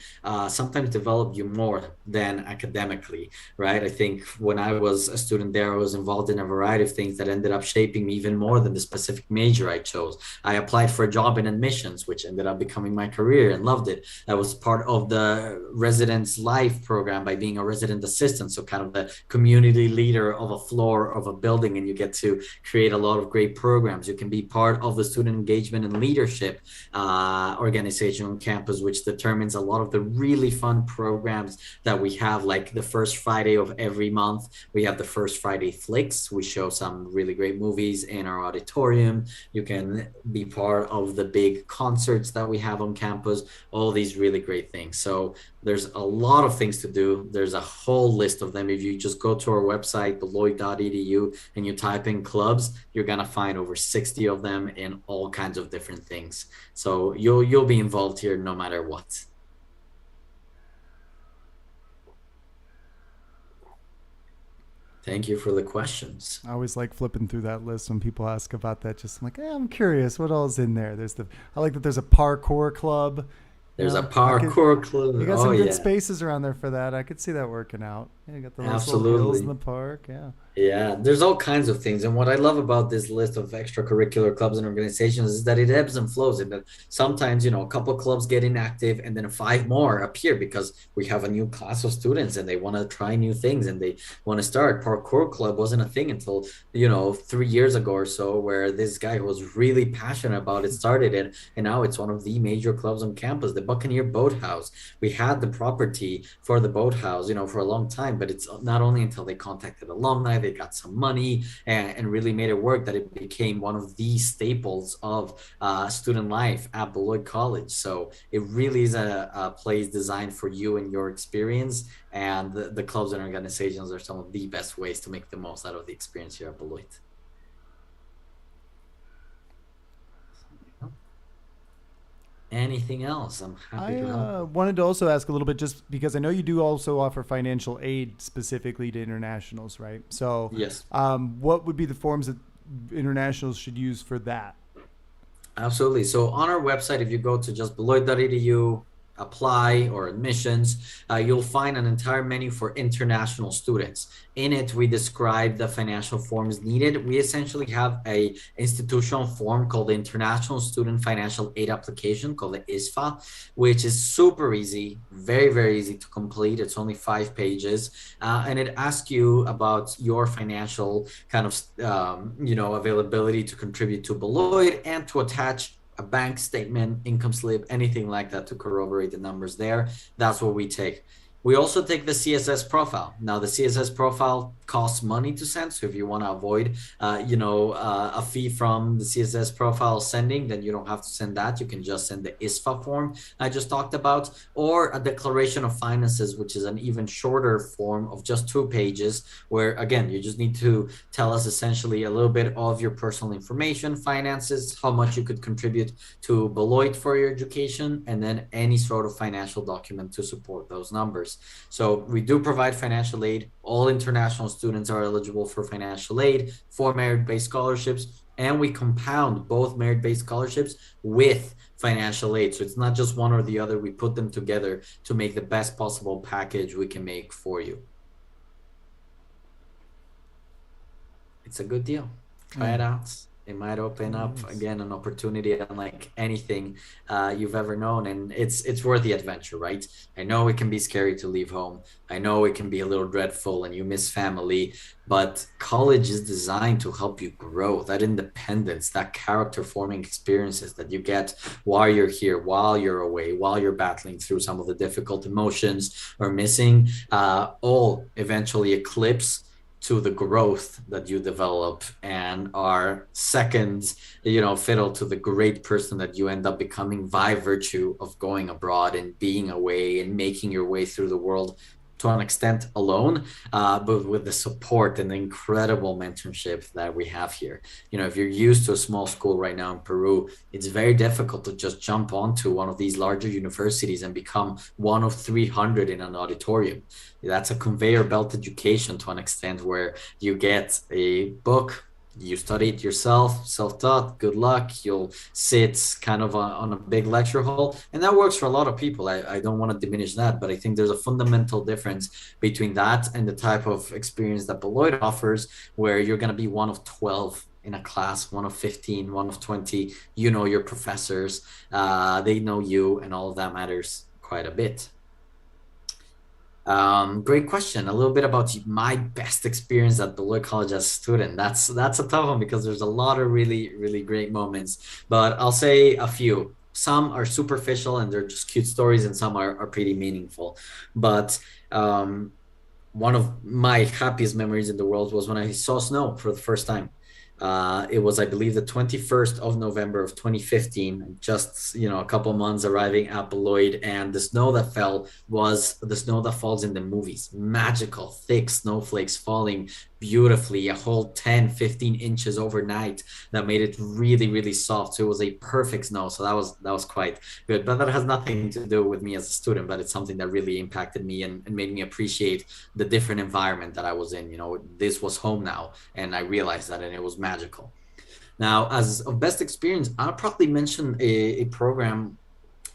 sometimes develop you more than academically, right? I think when I was a student there, I was involved in a variety of things that ended up shaping me even more than the specific major I chose. I applied for a job in admissions, which ended up becoming my career, and loved it. I was part of the Residence Life program by being a resident assistant, so kind of the community leader of a floor of a building, and you get to create a lot of great programs. You can be part of the student engagement and leadership organization on campus, which determines a lot of the really fun programs that we have, like the first Friday of every month. We have the First Friday Flicks. We show some really great movies in our auditorium. You can be part of the big concerts that we have on campus, all these really great things. So there's a lot of things to do. There's a whole list of them. If you just go to our website, beloit.edu, and you type in clubs, you're going to find over 60 of them in all kinds of different things. So you'll be involved here no matter what. Thank you for the questions. I always like flipping through that list when people ask about that. Just I'm like, I'm curious what all is in there. I like that there's a parkour club. There's a parkour club. You got some good spaces around there for that. I could see that working out. Yeah, you got the little hills in the park. Yeah. Yeah, there's all kinds of things. And what I love about this list of extracurricular clubs and organizations is that it ebbs and flows. And that sometimes, a couple of clubs get inactive and then 5 more appear because we have a new class of students and they want to try new things and they want to start. Parkour club wasn't a thing until, 3 years ago or so, where this guy who was really passionate about it started it. And now it's one of the major clubs on campus, the Buccaneer Boathouse. We had the property for the boathouse, for a long time, but it's not only until they contacted alumni, they got some money and really made it work that it became one of the staples of student life at Beloit College. So it really is a place designed for you and your experience, and the clubs and organizations are some of the best ways to make the most out of the experience here at Beloit. Anything else? I'm happy to help. I wanted to also ask a little bit, just because I know you do also offer financial aid specifically to internationals, right? So yes. What would be the forms that internationals should use for that? Absolutely. So on our website, if you go to just beloit.edu, apply or admissions, you'll find an entire menu for international students. In it, we describe the financial forms needed. We essentially have a institutional form called the International Student Financial Aid Application, called the ISFA, which is super easy, very, very easy to complete. It's only 5 pages, and it asks you about your financial kind of, availability to contribute to Beloit and to attach a bank statement, income slip, anything like that to corroborate the numbers there. That's what we take. We also take the CSS profile. Now, the CSS profile costs money to send. So if you want to avoid, a fee from the CSS profile sending, then you don't have to send that. You can just send the ISFA form I just talked about, or a declaration of finances, which is an even shorter form of just 2 pages, where, again, you just need to tell us essentially a little bit of your personal information, finances, how much you could contribute to Beloit for your education, and then any sort of financial document to support those numbers. So we do provide financial aid. All international students are eligible for financial aid, for merit-based scholarships, and we compound both merit-based scholarships with financial aid. So it's not just one or the other. We put them together to make the best possible package we can make for you. It's a good deal. Try it out. It might open up, again, an opportunity unlike anything you've ever known, and it's worth the adventure, right? I know it can be scary to leave home. I know it can be a little dreadful and you miss family, but college is designed to help you grow. That independence, that character forming experiences that you get while you're here, while you're away, while you're battling through some of the difficult emotions or missing, all eventually eclipse to the growth that you develop and are second, fiddle to the great person that you end up becoming by virtue of going abroad and being away and making your way through the world to an extent alone, but with the support and the incredible mentorship that we have here. If you're used to a small school right now in Peru, it's very difficult to just jump onto one of these larger universities and become one of 300 in an auditorium. That's a conveyor belt education to an extent where you get a book, you study it yourself, self-taught, good luck. You'll sit kind of on a big lecture hall. And that works for a lot of people. I don't want to diminish that, but I think there's a fundamental difference between that and the type of experience that Beloit offers, where you're going to be one of 12 in a class, one of 15, one of 20. You know your professors, they know you, and all of that matters quite a bit. Great question. A little bit about my best experience at Beloit College as a student. That's a tough one because there's a lot of really, really great moments, but I'll say a few. Some are superficial and they're just cute stories, and some are pretty meaningful. But one of my happiest memories in the world was when I saw snow for the first time. It was, I believe, the 21st of November of 2015, just, a couple months arriving at Beloit, and the snow that fell was the snow that falls in the movies. Magical, thick snowflakes falling beautifully, a whole 10, 15 inches overnight that made it really, really soft. So it was a perfect snow. So that was quite good. But that has nothing to do with me as a student, but it's something that really impacted me and made me appreciate the different environment that I was in. This was home now, and I realized that, and it was magical. Now, as of best experience, I'll probably mention a program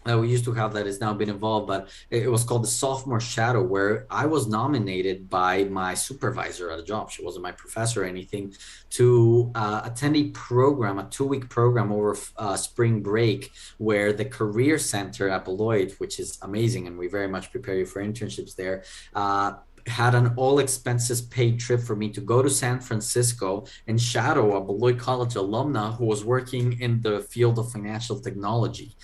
that we used to have that has now been involved, but it was called the Sophomore Shadow, where I was nominated by my supervisor at a job. She wasn't my professor or anything, to attend a program, a 2-week program over spring break, where the Career Center at Beloit, which is amazing, and we very much prepare you for internships there, had an all expenses paid trip for me to go to San Francisco and shadow a Beloit College alumna who was working in the field of financial technology.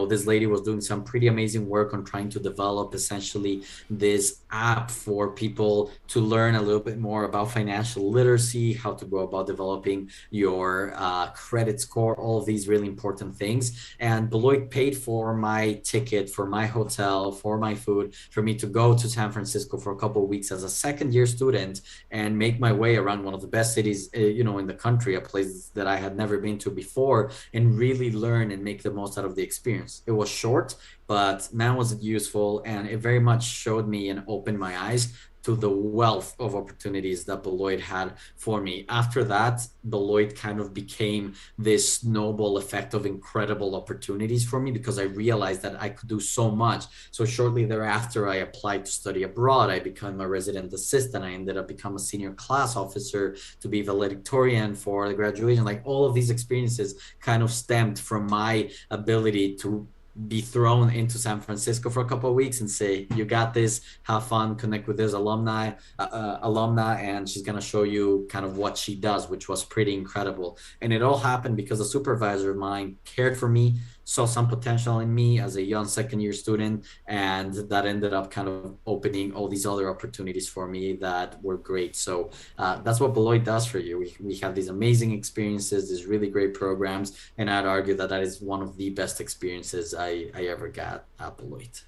This lady was doing some pretty amazing work on trying to develop essentially this app for people to learn a little bit more about financial literacy, how to go about developing your credit score, all of these really important things. And Beloit paid for my ticket, for my hotel, for my food, for me to go to San Francisco for a couple of weeks as a second-year student and make my way around one of the best cities, in the country, a place that I had never been to before, and really learn and make the most out of the experience. It was short, but man, was it useful, and it very much showed me and opened my eyes to the wealth of opportunities that Beloit had for me. After that, Beloit kind of became this snowball effect of incredible opportunities for me because I realized that I could do so much. So shortly thereafter, I applied to study abroad. I became a resident assistant. I ended up becoming a senior class officer to be valedictorian for the graduation. Like all of these experiences kind of stemmed from my ability to be thrown into San Francisco for a couple of weeks and say, you got this, have fun, connect with this alumna, and she's going to show you kind of what she does, which was pretty incredible. And it all happened because a supervisor of mine cared for me, saw some potential in me as a young second-year student, and that ended up kind of opening all these other opportunities for me that were great. So that's what Beloit does for you. We have these amazing experiences, these really great programs, and I'd argue that that is one of the best experiences I ever got at Beloit.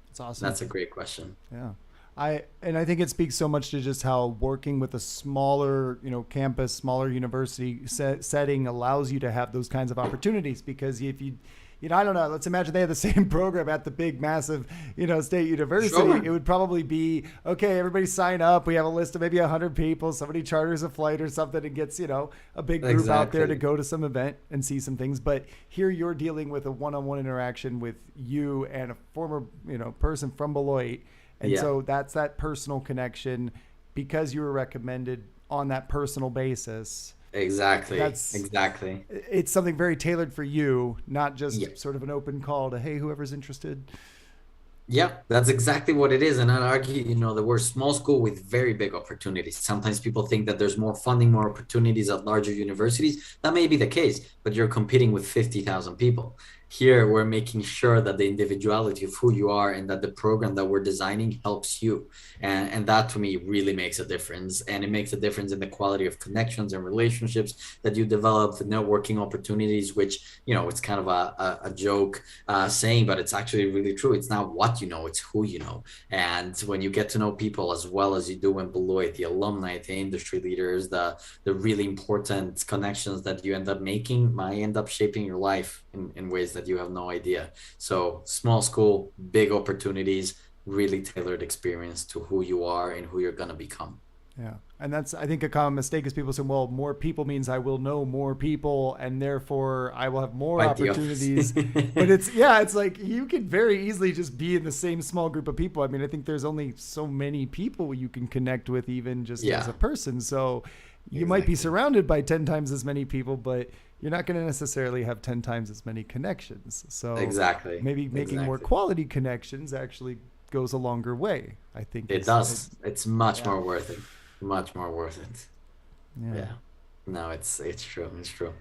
That's awesome. That's a great question. Yeah. I think it speaks so much to just how working with a smaller, campus, smaller university setting allows you to have those kinds of opportunities. Because if you, I don't know, let's imagine they had the same program at the big, massive, state university. Sure. It would probably be, okay, everybody sign up. We have a list of maybe 100 people. Somebody charters a flight or something and gets, a big group out there to go to some event and see some things. But here you're dealing with a one-on-one interaction with you and a former, person from Beloit. And so that's that personal connection because you were recommended on that personal basis. Exactly. Exactly. It's something very tailored for you, not just sort of an open call to, hey, whoever's interested. Yeah, that's exactly what it is. And I'd argue, that we're a small school with very big opportunities. Sometimes people think that there's more funding, more opportunities at larger universities. That may be the case, but you're competing with 50,000 people. Here, we're making sure that the individuality of who you are and that the program that we're designing helps you. And that, to me, really makes a difference. And it makes a difference in the quality of connections and relationships that you develop, the networking opportunities, which, it's kind of a joke saying, but it's actually really true. It's not what you know, it's who you know. And when you get to know people as well as you do in Beloit, the alumni, the industry leaders, the really important connections that you end up making might end up shaping your life in ways that you have no idea. So small school, big opportunities, really tailored experience to who you are and who you're going to become. Yeah. And that's, I think, a common mistake is people say, well, more people means I will know more people and therefore I will have more opportunities. But it's like you can very easily just be in the same small group of people. I mean, I think there's only so many people you can connect with even just as a person. So you might be surrounded by 10 times as many people, but you're not going to necessarily have 10 times as many connections. So maybe making more quality connections actually goes a longer way. I think it does. It's much more worth it. Much more worth it. Yeah. No, it's true. It's true.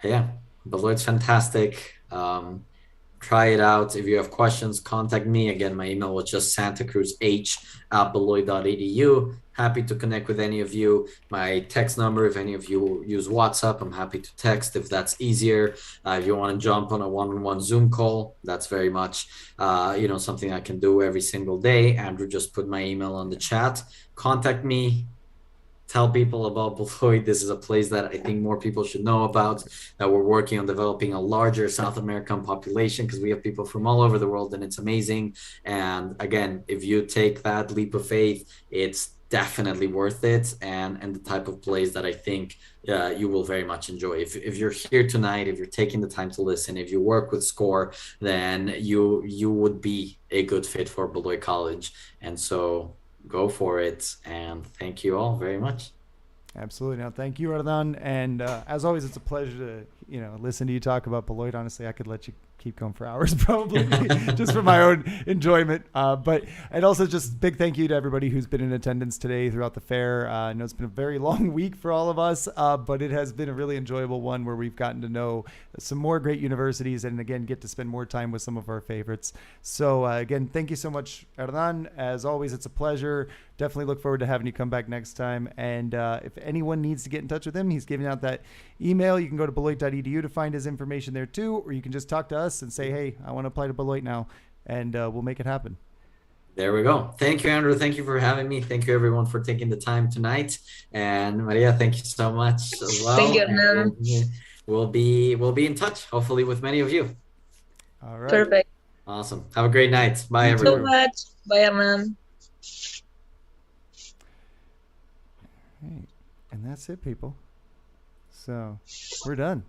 Yeah. Beloit's fantastic. Try it out. If you have questions, contact me. Again, my email was just santacruzh@beloit.edu. Happy to connect with any of you. My text number, if any of you use WhatsApp, I'm happy to text if that's easier. If you want to jump on a one-on-one Zoom call, that's very much, something I can do every single day. Andrew just put my email on the chat. Contact me. Tell people about Beloit. This is a place that I think more people should know about, that we're working on developing a larger South American population because we have people from all over the world and it's amazing. And again, if you take that leap of faith, it's definitely worth it and the type of place that I think you will very much enjoy. If you're here tonight, if you're taking the time to listen, if you work with SCORE, then you would be a good fit for Beloit College. And so go for it, and thank you all very much. Absolutely. Now, thank you, Ardan. And as always, it's a pleasure to listen to you talk about Beloit. Honestly, I could let you keep going for hours probably just for my own enjoyment. But and also just big thank you to everybody who's been in attendance today throughout the fair. I know it's been a very long week for all of us, but it has been a really enjoyable one where we've gotten to know some more great universities and again, get to spend more time with some of our favorites. So again, thank you so much, Ardan. As always, it's a pleasure. Definitely look forward to having you come back next time. And if anyone needs to get in touch with him, he's giving out that email. You can go to beloit.edu to find his information there too, or you can just talk to us and say, hey, I want to apply to Beloit now, and we'll make it happen. There we go. Thank you, Andrew. Thank you for having me. Thank you, everyone, for taking the time tonight. And Maria, thank you so much as well. Thank you, Hernan. We'll be in touch, hopefully, with many of you. All right. Perfect. Awesome. Have a great night. Bye, everyone. So much. Bye, Hernan. right. And that's it, people. So we're done.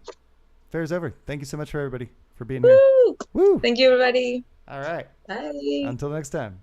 Fair's over. Thank you so much for everybody for being here. Woo! Woo! Thank you, everybody. All right. Bye. Until next time.